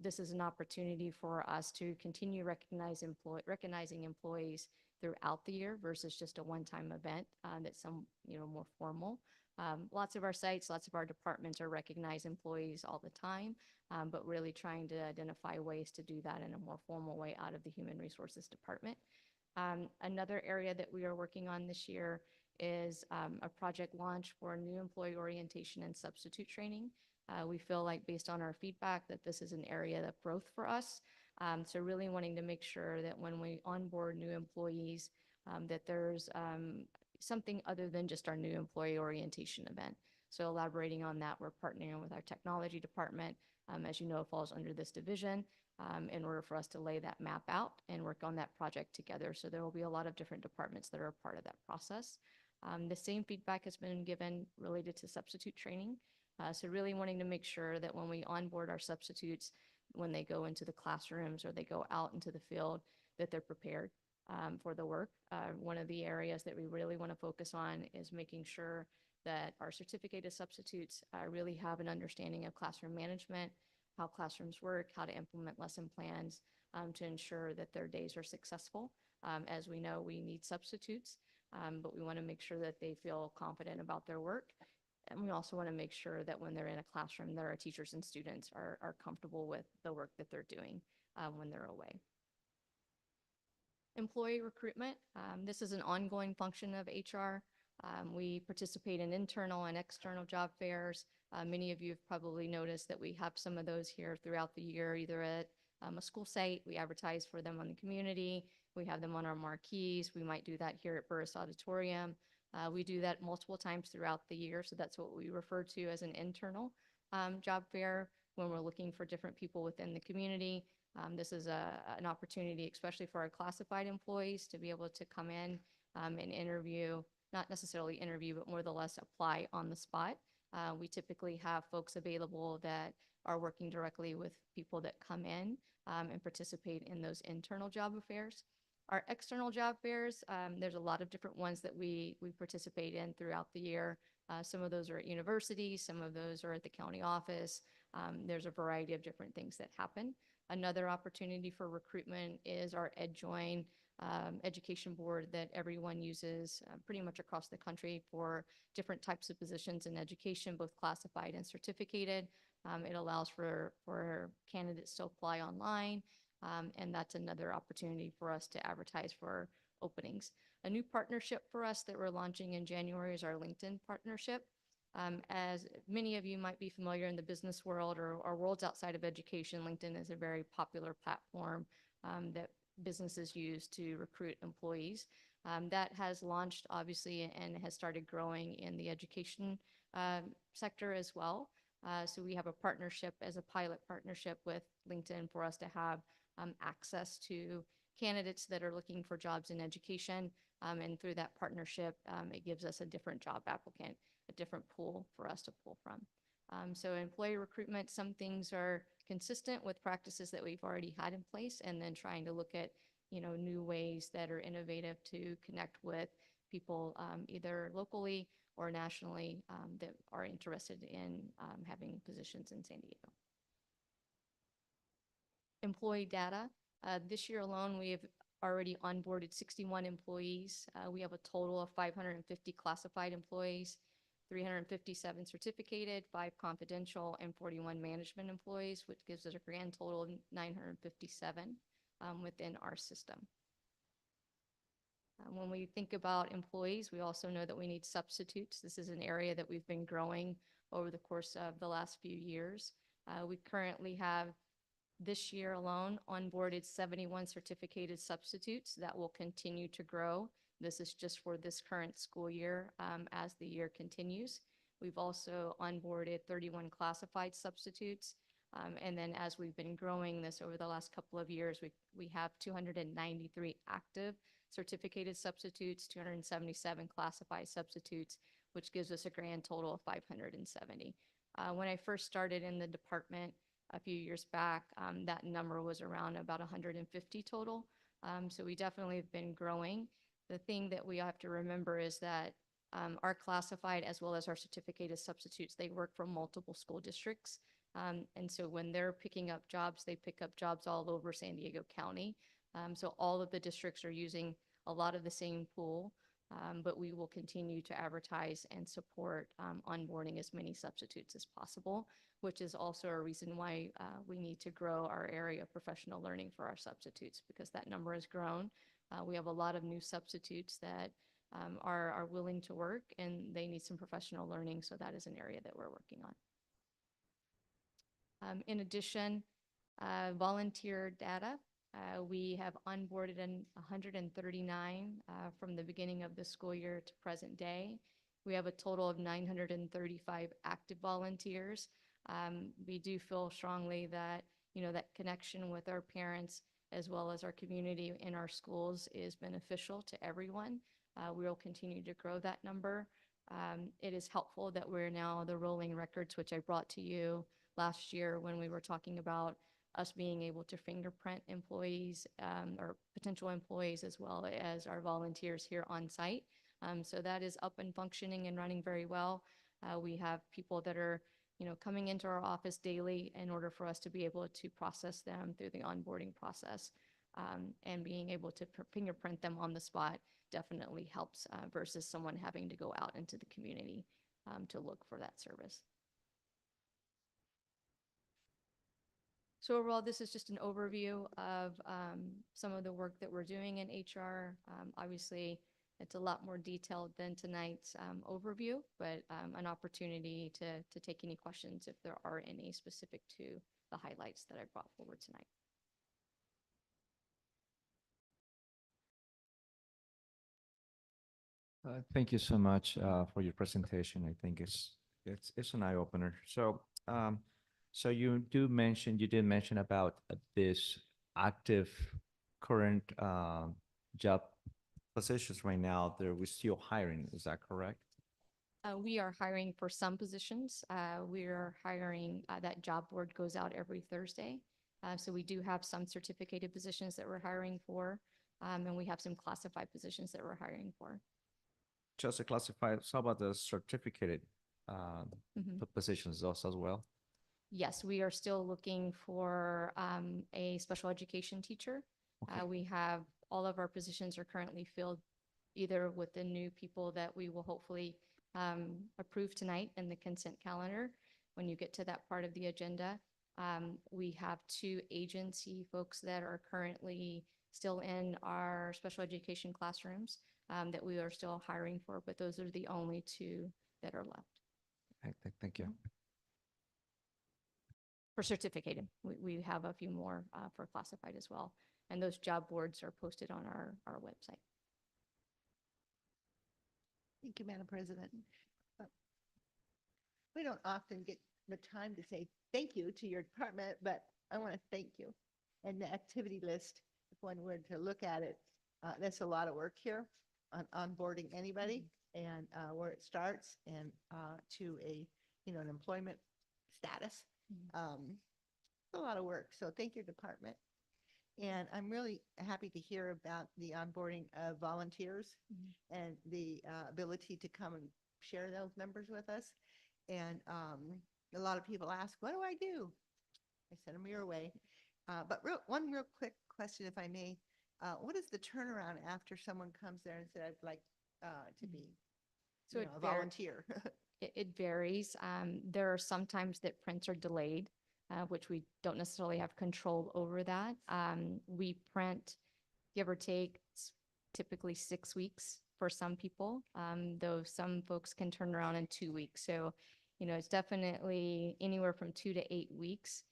This is an opportunity for us to continue recognizing employees throughout the year versus just a one-time event that's more formal. Lots of our sites, lots of our departments are recognize employees all the time, but really trying to identify ways to do that in a more formal way out of the Human Resources Department. Another area that we are working on this year is a project launch for new employee orientation and substitute training. We feel like based on our feedback that this is an area of growth for us. So really wanting to make sure that when we onboard new employees, that there's something other than just our new employee orientation event. So elaborating on that, we're partnering with our technology department. As you know, it falls under this division in order for us to lay that map out and work on that project together. So there will be a lot of different departments that are a part of that process. The same feedback has been given related to substitute training. So really wanting to make sure that when we onboard our substitutes, when they go into the classrooms or they go out into the field, that they're prepared for the work. One of the areas that we really want to focus on is making sure that our certificated substitutes really have an understanding of classroom management, how classrooms work, how to implement lesson plans to ensure that their days are successful. As we know, we need substitutes, but we want to make sure that they feel confident about their work. And we also want to make sure that when they're in a classroom, that our teachers and students are comfortable with the work that they're doing when they're away. Employee recruitment. This is an ongoing function of HR. We participate in internal and external job fairs. Many of you have probably noticed that we have some of those here throughout the year, either at a school site, we advertise for them on the community, we have them on our marquees, we might do that here at Burris Auditorium. We do that multiple times throughout the year, so that's what we refer to as an internal job fair when we're looking for different people within the community. This is an opportunity, especially for our classified employees, to be able to come in and interview, not necessarily interview, but more or less apply on the spot. We typically have folks available that are working directly with people that come in and participate in those internal job affairs. Our external job fairs, there's a lot of different ones that we participate in throughout the year. Some of those are at universities, some of those are at the county office. There's a variety of different things that happen. Another opportunity for recruitment is our EdJoin education board that everyone uses pretty much across the country for different types of positions in education, both classified and certificated. It allows for candidates to apply online. And that's another opportunity for us to advertise for openings. A new partnership for us that we're launching in January is our LinkedIn partnership. As many of you might be familiar in the business world or worlds outside of education, LinkedIn is a very popular platform that businesses use to recruit employees. That has launched, obviously, and has started growing in the education sector as well. So we have a partnership as a pilot partnership with LinkedIn for us to have access to candidates that are looking for jobs in education. And through that partnership, it gives us a different job applicant, a different pool for us to pull from. So employee recruitment, some things are consistent with practices that we've already had in place, and then trying to look at, new ways that are innovative to connect with people either locally or nationally that are interested in having positions in San Diego. Employee data. This year alone, we have already onboarded 61 employees. We have a total of 550 classified employees, 357 certificated, 5 confidential, and 41 management employees, which gives us a grand total of 957 within our system. When we think about employees, we also know that we need substitutes. This is an area that we've been growing over the course of the last few years. We currently have, this year alone, onboarded 71 certificated substitutes that will continue to grow This is just for this current school year. As the year continues, we've also onboarded 31 classified substitutes. And then as we've been growing this over the last couple of years, we have 293 active certificated substitutes, 277 classified substitutes, which gives us a grand total of 570. When I first started in the department a few years back, that number was around about 150 total. So we definitely have been growing. The thing that we have to remember is that our classified as well as our certificated substitutes, they work for multiple school districts. And so when they're picking up jobs, they pick up jobs all over San Diego County. So all of the districts are using a lot of the same pool, but we will continue to advertise and support onboarding as many substitutes as possible, which is also a reason why we need to grow our area of professional learning for our substitutes, because that number has grown. We have a lot of new substitutes that are willing to work, and they need some professional learning, so that is an area that we're working on. In addition, volunteer data. We have onboarded 139 from the beginning of the school year to present day. We have a total of 935 active volunteers. We do feel strongly that, that connection with our parents as well as our community in our schools is beneficial to everyone. We will continue to grow that number. It is helpful that we're now the rolling records, which I brought to you last year when we were talking about us being able to fingerprint employees or potential employees as well as our volunteers here on site. So that is up and functioning and running very well. We have people that are, coming into our office daily in order for us to be able to process them through the onboarding process. And being able to fingerprint them on the spot definitely helps versus someone having to go out into the community to look for that service. So overall, this is just an overview of some of the work that we're doing in HR. Obviously, it's a lot more detailed than tonight's overview, but an opportunity to take any questions if there are any specific to the highlights that I brought forward tonight. Thank you so much for your presentation. I think it's an eye opener. So so you did mention about this active current job positions right now. We're still hiring. Is that correct? We are hiring for some positions. We are hiring, that job board goes out every Thursday. So we do have some certificated positions that we're hiring for, and we have some classified positions that we're hiring for. Just to classify, how about the certificated positions also as well? Yes, we are still looking for a special education teacher. We have all of our positions are currently filled either with the new people that we will hopefully approve tonight in the consent calendar when you get to that part of the agenda. We have 2 agency folks that are currently still in our special education classrooms that we are still hiring for, but those are the only 2 that are left. Thank you. For certificated, we have a few more for classified as well. And those job boards are posted on our website. Thank you, Madam President. We don't often get the time to say thank you to your department, but I want to thank you. And the activity list, if one were to look at it, that's a lot of work here on onboarding anybody and where it starts and to an employment status. It's a lot of work. So thank your department. And I'm really happy to hear about the onboarding of volunteers and the ability to come and share those numbers with us. And a lot of people ask, what do I do? I send them your way. But one real quick question, if I may. What is the turnaround after someone comes there and said, I'd like to be So a volunteer? It varies. There are some times that prints are delayed, which we don't necessarily have control over that. We print, give or take, typically 6 weeks for some people, though some folks can turn around in 2 weeks. So, it's definitely anywhere from 2 to 8 weeks.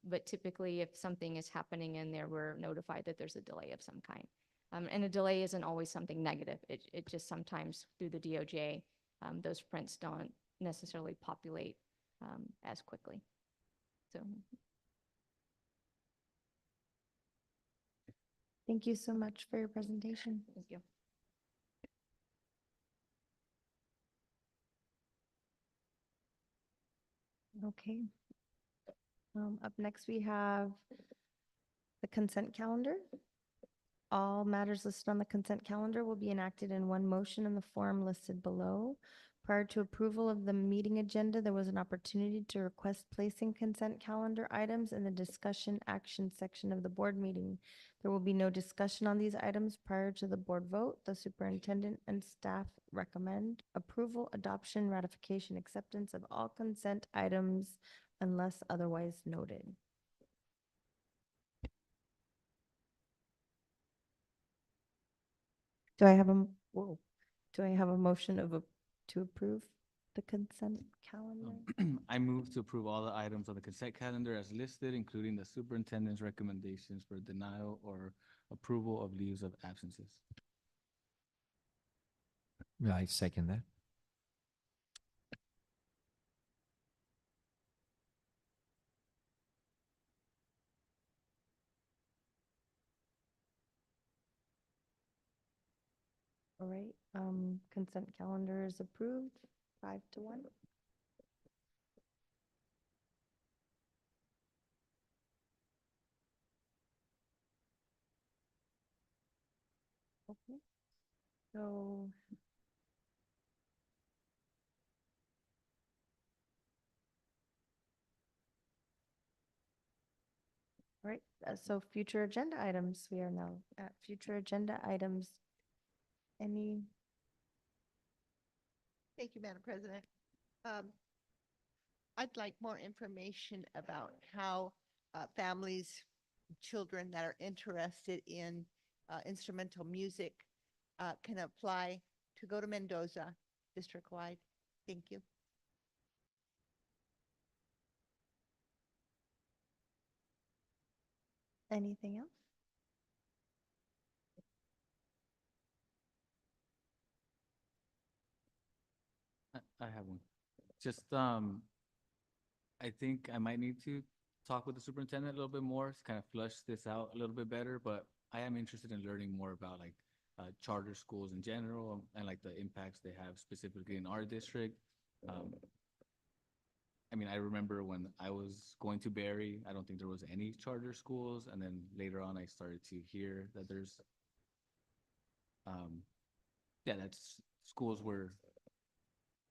But typically if something is happening in there, we're notified that there's a delay of some kind. And a delay isn't always something negative. It just sometimes through the DOJ, those prints don't necessarily populate as quickly. So Thank you so much for your presentation. thank you. Okay. Up next, we have the consent calendar. All matters listed on the consent calendar will be enacted in one motion in the form listed below. Prior to approval of the meeting agenda, there was an opportunity to request placing consent calendar items in the discussion action section of the board meeting. There will be no discussion on these items prior to the board vote. The superintendent and staff recommend approval, adoption, ratification, acceptance of all consent items unless otherwise noted. Do I have whoa, do I have a motion to approve the consent calendar? I move to approve all the items on the consent calendar as listed, including the superintendent's recommendations for denial or approval of leaves of absences. Yeah, I second that. All right, consent calendar is approved, 5-1. Okay, so. All right, so future agenda items, we are now at future agenda items. Any? Thank you, Madam President. I'd like more information about how families, children that are interested in instrumental music can apply to go to Mendoza district-wide. Thank you. Anything else? I have one. Just, I think I might need to talk with the superintendent a little bit more to kind of flush this out a little bit better, but I am interested in learning more about like charter schools in general and like the impacts they have specifically in our district. I mean, I remember when I was going to Barry, I don't think there was any charter schools, and then later on I started to hear that there's that's schools were,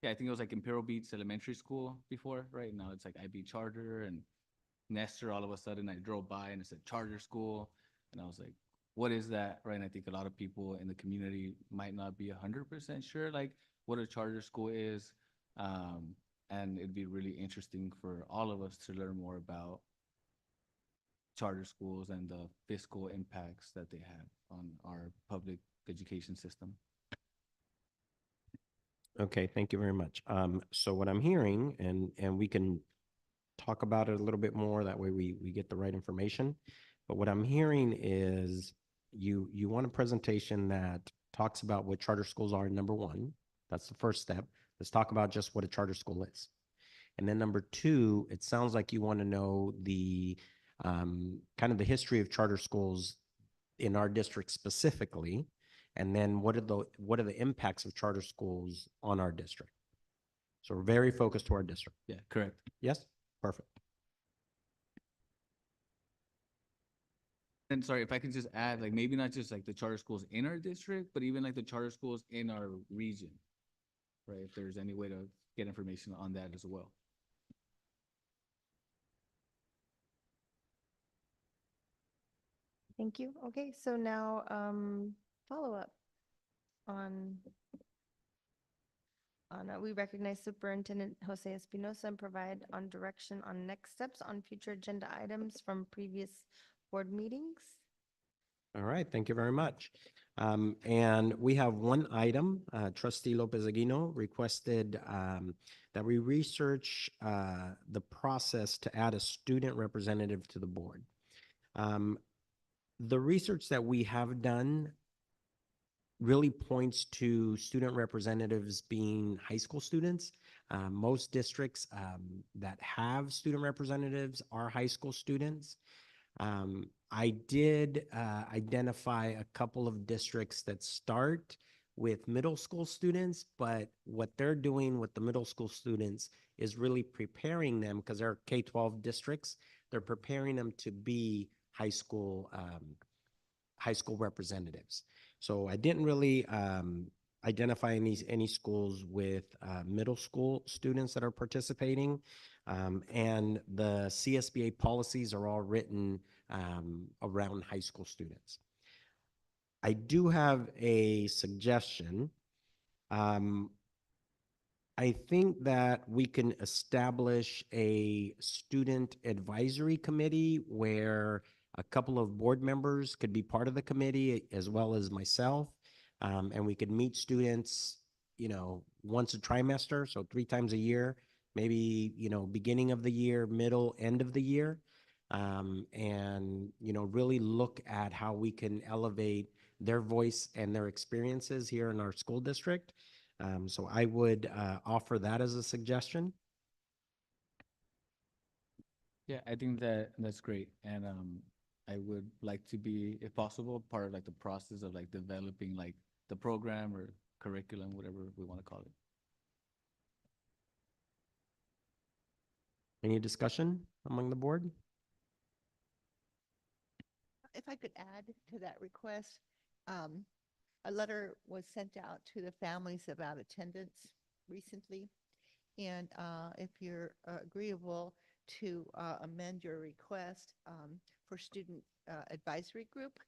I think it was like Imperial Beach Elementary School before, right? Now it's like IB Charter and Nestor. All of a sudden I drove by and it said charter school, and I was like, what is that, right? And I think a lot of people in the community might not be 100% sure like what a charter school is. And it'd be really interesting for all of us to learn more about charter schools and the fiscal impacts that they have on our public education system. Okay, thank you very much. So what I'm hearing, and we can talk about it a little bit more, that way we get the right information. But what I'm hearing is you want a presentation that talks about what charter schools are, number one. That's the first step. Let's talk about just what a charter school is. And then number two, it sounds like you want to know the kind of the history of charter schools in our district specifically. And then what are the impacts of charter schools on our district? So we're very focused to our district. Yeah, correct. Yes, perfect. And sorry, if I could just add, like maybe not just like the charter schools in our district, but even like the charter schools in our region, right? If there's any way to get information on that as well. Thank you. Okay, so now follow-up on we recognize Superintendent Jose Espinosa and provide on direction on next steps on future agenda items from previous board meetings. All right, thank you very much. And we have one item, Trustee Lopez Aguino requested that we research the process to add a student representative to the board. The research that we have done really points to student representatives being high school students. Most districts that have student representatives are high school students. I did identify a couple of districts that start with middle school students, but what they're doing with the middle school students is really preparing them, because they're K-12 districts, they're preparing them to be high school representatives. So I didn't really identify any schools with middle school students that are participating. And the CSBA policies are all written around high school students. I do have a suggestion. I think that we can establish a student advisory committee where a couple of board members could be part of the committee, as well as myself. And we could meet students, once a trimester, so 3 times a year, maybe, beginning of the year, middle, end of the year. And, really look at how we can elevate their voice and their experiences here in our school district. So I would offer that as a suggestion. Yeah, I think that's great. And I would like to be, if possible, part of like the process of like developing like the program or curriculum, whatever we want to call it. Any discussion among the board? If I could add to that request, a letter was sent out to the families about attendance recently. And if you're agreeable to amend your request for student advisory group,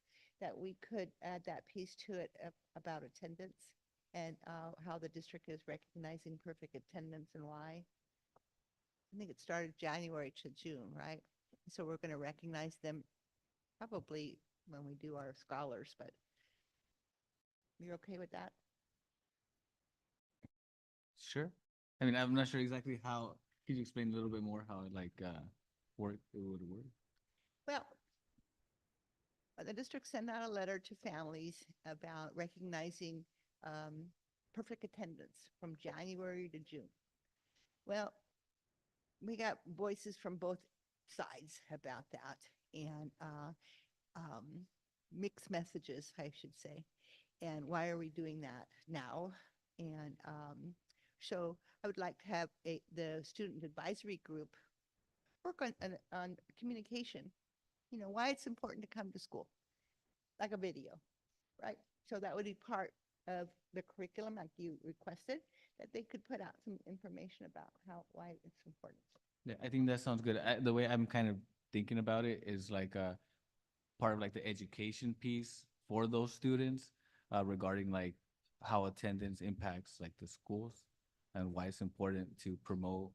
that we could add that piece to it about attendance and how the district is recognizing perfect attendance and why. I think it started January to June, right? So we're going to recognize them probably when we do our scholars, but you're okay with that? Sure. I mean, I'm not sure exactly how. Could you explain a little bit more how it like it would work? Well, the district sent out a letter to families about recognizing perfect attendance from January to June. Well, we got voices from both sides about that, and mixed messages, I should say. And why are we doing that now? And so I would like to have the student advisory group work on communication. Why it's important to come to school, like a video, right? So that would be part of the curriculum, like you requested, that they could put out some information about why it's important. Yeah, I think that sounds good. The way I'm kind of thinking about it is like part of like the education piece for those students regarding like how attendance impacts like the schools and why it's important to promote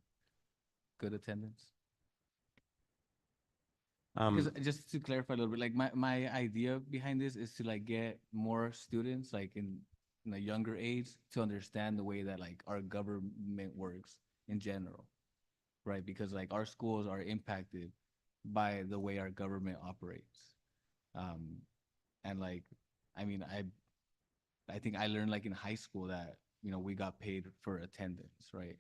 good attendance. Because just to clarify a little bit, like my idea behind this is to like get more students like in a younger age to understand the way that like our government works in general, right? Because like our schools are impacted by the way our government operates. And like, I mean, I think I learned like in high school that, we got paid for attendance, right?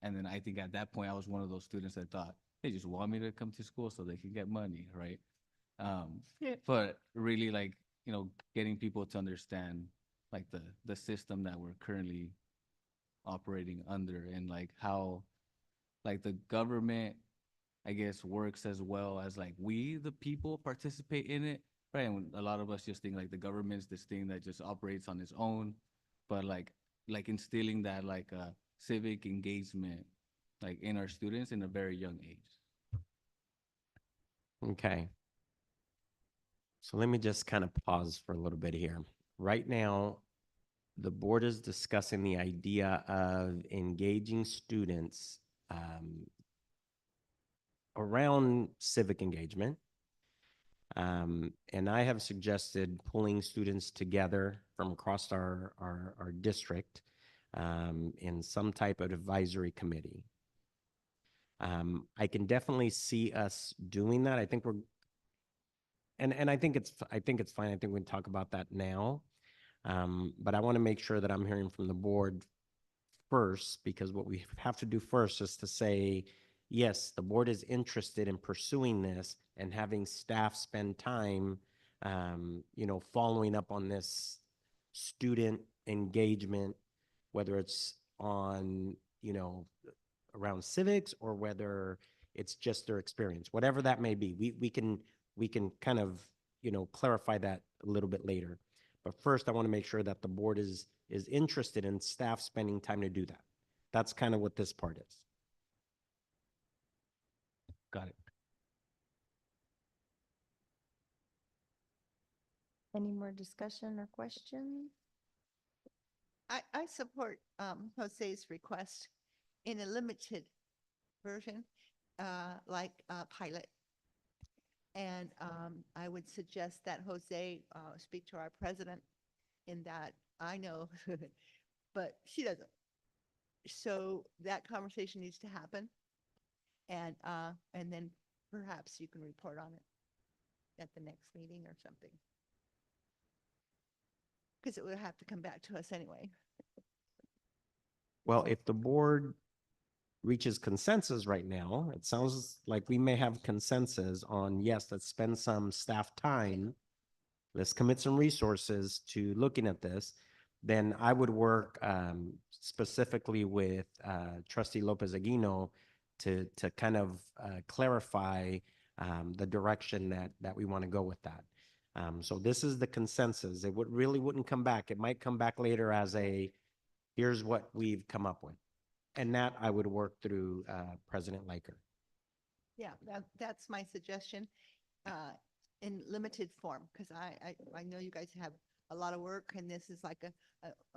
And then I think at that point I was one of those students that thought they just want me to come to school so they can get money, right? But really like, getting people to understand like the system that we're currently operating under and like how like the government, I guess, works as well as like we, the people, participate in it, right? And a lot of us just think like the government's this thing that just operates on its own, but like instilling that like civic engagement like in our students in a very young age. Okay. So let me just kind of pause for a little bit here. Right now, the board is discussing the idea of engaging students around civic engagement. And I have suggested pulling students together from across our district in some type of advisory committee. I can definitely see us doing that. I think we're, and I think it's fine. I think we can talk about that now. But I want to make sure that I'm hearing from the board first, because what we have to do first is to say, yes, the board is interested in pursuing this and having staff spend time, following up on this student engagement, whether it's on, around civics or whether it's just their experience, whatever that may be. We can kind of, clarify that a little bit later. But first, I want to make sure that the board is interested in staff spending time to do that. That's kind of what this part is. Got it. Any more discussion or questions? I support Jose's request in a limited version, like pilot. And I would suggest that Jose speak to our president in that I know, but she doesn't. So that conversation needs to happen. And then perhaps you can report on it at the next meeting or something. Because it would have to come back to us anyway. Well, if the board reaches consensus right now, it sounds like we may have consensus on, yes, let's spend some staff time. Let's commit some resources to looking at this. Then I would work specifically with Trustee Lopez Aguino to kind of clarify the direction that we want to go with that. So this is the consensus. It really wouldn't come back. It might come back later as here's what we've come up with. And that I would work through President Liker. Yeah, that's my suggestion in limited form, because I know you guys have a lot of work and this is like a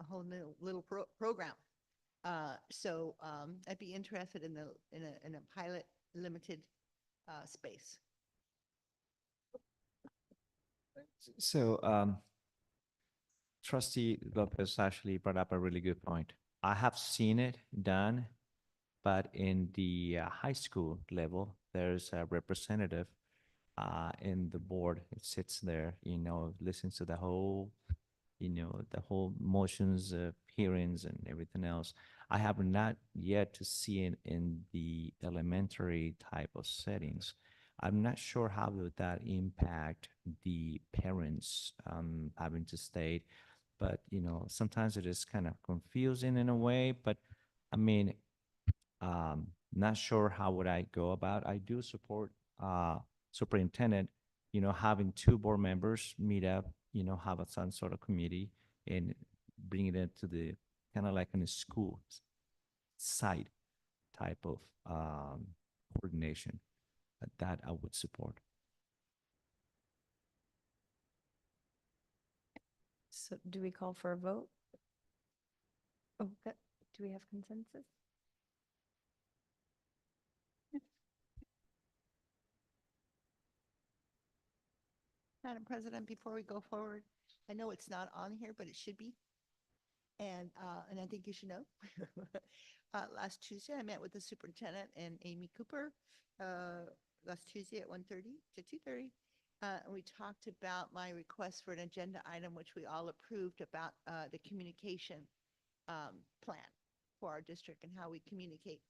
whole little program. So I'd be interested in a pilot limited space. So, Trustee Lopez actually brought up a really good point. I have seen it done, but in the high school level, there's a representative in the board. It sits there, listens to the whole motions, hearings and everything else. I have not yet to see it in the elementary type of settings. I'm not sure how would that impact the parents having to stay, but sometimes it is kind of confusing in a way. But I mean, not sure how would I go about. I do support superintendent, having two board members meet up, have some sort of committee and bring it into the kind of like in a school side type of coordination. That I would support. So do we call for a vote? Oh, do we have consensus? Madam President, before we go forward, I know it's not on here, but it should be. And I think you should know. Last Tuesday, I met with the superintendent and Amy Cooper. Last Tuesday at 1:30 to 2:30. And we talked about my request for an agenda item, which we all approved, about the communication plan for our district and how we communicate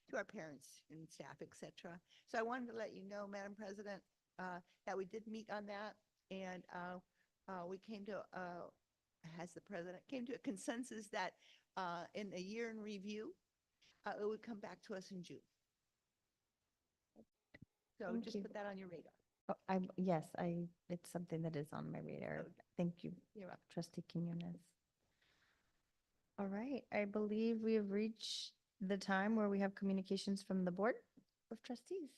to our parents and staff, et cetera. So I wanted to let you know, Madam President, that we did meet on that. And we came to, as the president, came to a consensus that in a year in review, it would come back to us in June. So Thank just you. put that on your radar. Oh, yes, it's something that is on my radar. Okay. Thank you. You're welcome. Trustee Quinones. All right, I believe we have reached the time where we have communications from the Board of Trustees.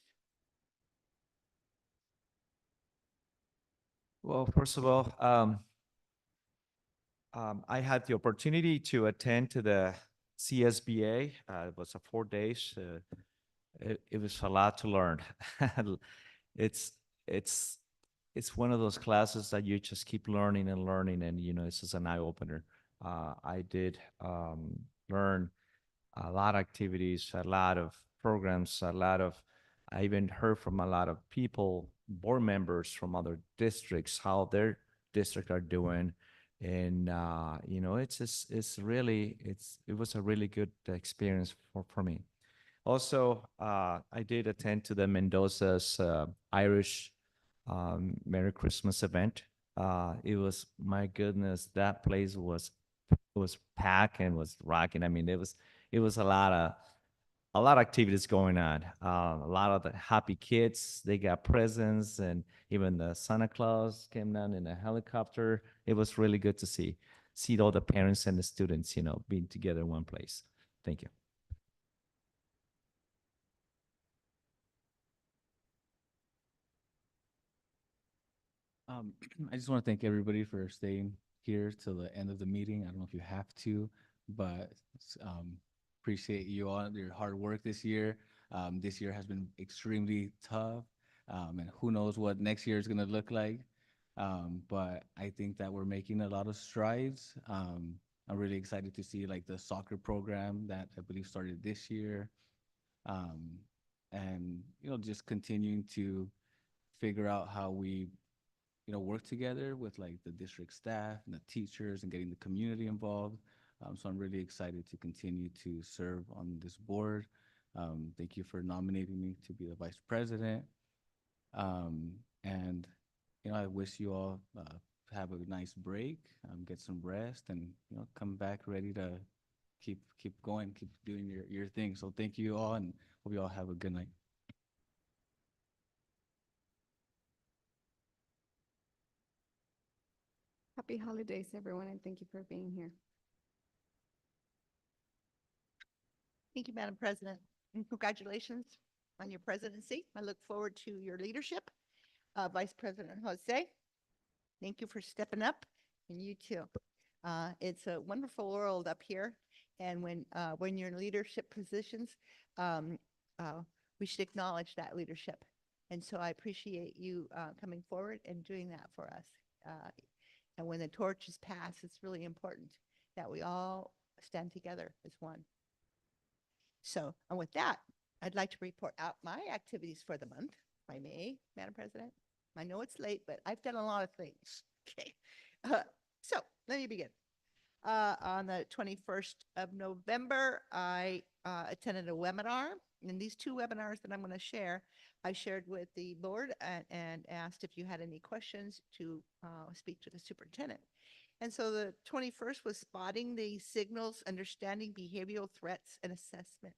Well, first of all, I had the opportunity to attend to the CSBA. It was 4 days. It was a lot to learn. It's one of those classes that you just keep learning and learning, and it's just an eye opener. I did learn a lot of activities, a lot of programs, I even heard from a lot of people, board members from other districts, how their district are doing, And, it's just, it was a really good experience for me. Also, I did attend to the Mendoza's Irish Merry Christmas event. It was, my goodness, that place was packed and was rocking. I mean, it was a lot of activities going on. A lot of the happy kids, they got presents, and even the Santa Claus came down in a helicopter. It was really good to see all the parents and the students, being together in one place. Thank you. I just want to thank everybody for staying here till the end of the meeting. I don't know if you have to, but appreciate you all, your hard work this year. This year has been extremely tough, and who knows what next year is going to look like. But I think that we're making a lot of strides. I'm really excited to see like the soccer program that I believe started this year. And, just continuing to figure out how we work together with like the district staff and the teachers and getting the community involved. So I'm really excited to continue to serve on this board. Thank you for nominating me to be the vice president. And, I wish you all have a nice break, get some rest, and, come back ready to keep going, keep doing your thing. So thank you all, and hope you all have a good night. Happy holidays, everyone, and thank you for being here. Thank you, Madam President, and congratulations on your presidency. I look forward to your leadership. Vice President Jose, thank you for stepping up, and you too. It's a wonderful world up here, and when you're in leadership positions, we should acknowledge that leadership. And so I appreciate you coming forward and doing that for us. And when the torch is passed, it's really important that we all stand together as one. So, and with that, I'd like to report out my activities for the month, if I may, Madam President. I know it's late, but I've done a lot of things. Okay. So let me begin. On the 21st of November, I attended a webinar. And these two webinars that I'm going to share, I shared with the board and asked if you had any questions to speak to the superintendent. And so the 21st was spotting the signals, understanding behavioral threats and assessment.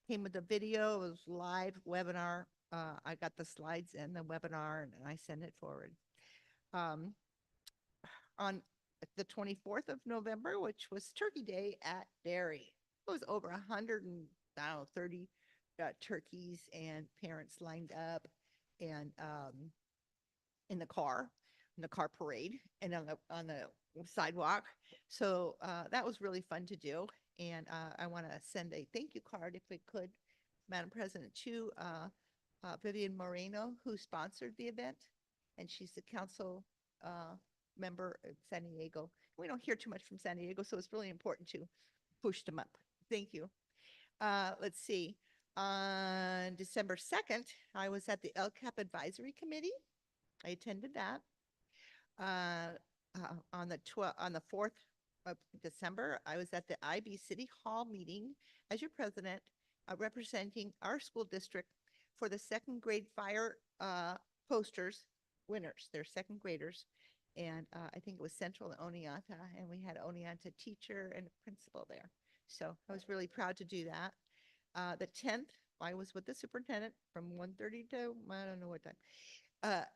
Came with a video, it was live webinar. I got the slides and the webinar and I sent it forward. On the 24th of November, which was Turkey Day at Dairy, it was over 130 turkeys and parents lined up and in the car parade and on the sidewalk. So that was really fun to do. And I want to send a thank you card, if we could, Madam President, to Vivian Moreno, who sponsored the event. And she's the council member of San Diego. We don't hear too much from San Diego, so it's really important to push them up. Thank you. Let's see. On December 2nd, I was at the LCAP Advisory Committee. I attended that. On the 4th of December, I was at the IB City Hall meeting as your president, representing our school district for the second grade fire posters winners. They're second graders. And I think it was Central and Oneonta, and we had an Oneonta teacher and a principal there. So I was really proud to do that. The 10th, I was with the superintendent from 1:30 to, I don't know what time.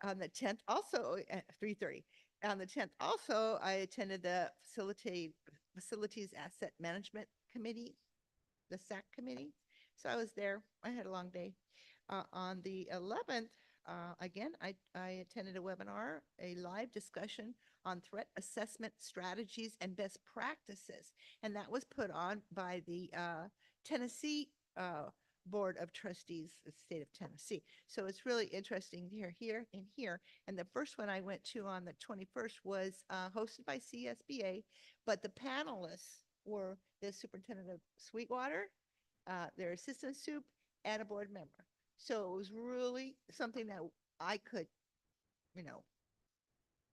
On the 10th, also at 3:30. On the 10th, also, I attended the Facilities Asset Management Committee, the SAC committee. So I was there. I had a long day. On the 11th, again, I attended a webinar, a live discussion on threat assessment strategies and best practices. And that was put on by the Tennessee Board of Trustees, the state of Tennessee. So it's really interesting to hear here and here. And the first one I went to on the 21st was hosted by CSBA, but the panelists were the superintendent of Sweetwater, their assistant soup, and a board member. So it was really something that I could,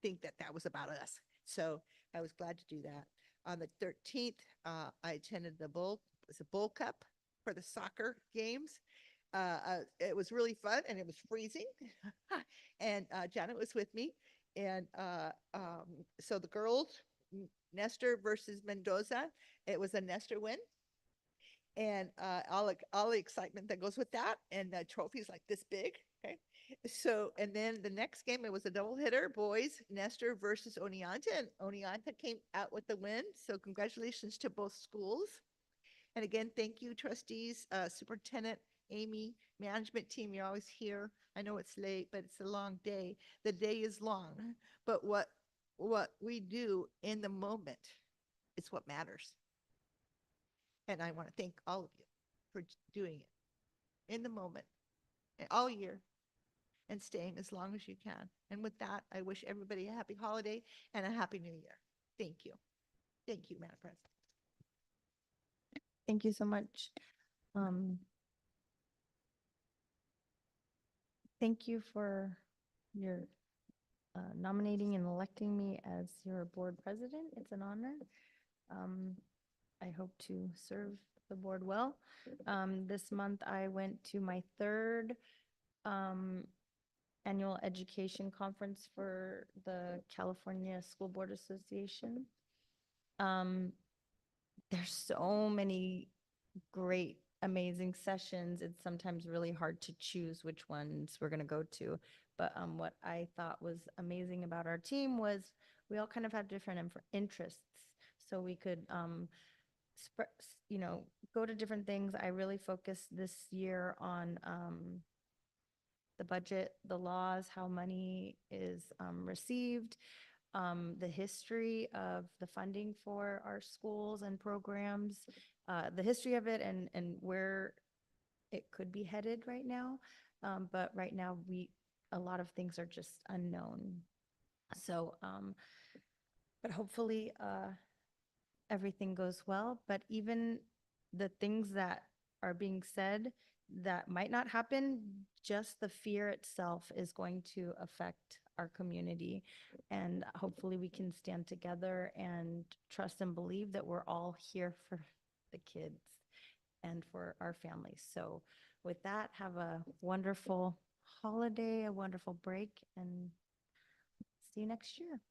think that was about us. So I was glad to do that. On the 13th, I attended the Bull Cup for the soccer games. It was really fun and it was freezing. And Janet was with me. And so the girls, Nestor versus Mendoza, it was a Nestor win. And all the excitement that goes with that, and the trophies like this big. Okay. So, and then the next game, it was a double hitter, boys, Nestor versus Oneonta, and Oneonta came out with the win. So congratulations to both schools. And again, thank you, trustees, Superintendent Amy, management team. You're always here. I know it's late, but it's a long day. The day is long, but what we do in the moment is what matters. And I want to thank all of you for doing it in the moment and all year and staying as long as you can. And with that, I wish everybody a happy holiday and a happy new year. Thank you. Thank you, Madam President. Thank you so much. Thank you for your nominating and electing me as your board president. It's an honor. I hope to serve the board well. This month I went to my third annual education conference for the California School Board Association. There's so many great, amazing sessions. It's sometimes really hard to choose which ones we're going to go to. But what I thought was amazing about our team was we all kind of had different interests. So we could, go to different things. I really focused this year on the budget, the laws, how money is received, the history of the funding for our schools and programs, the history of it and where it could be headed right now. But right now a lot of things are just unknown. So, but hopefully everything goes well. But even the things that are being said that might not happen, just the fear itself is going to affect our community. And hopefully we can stand together and trust and believe that we're all here for the kids and for our families. So with that, have a wonderful holiday, a wonderful break, and see you next year.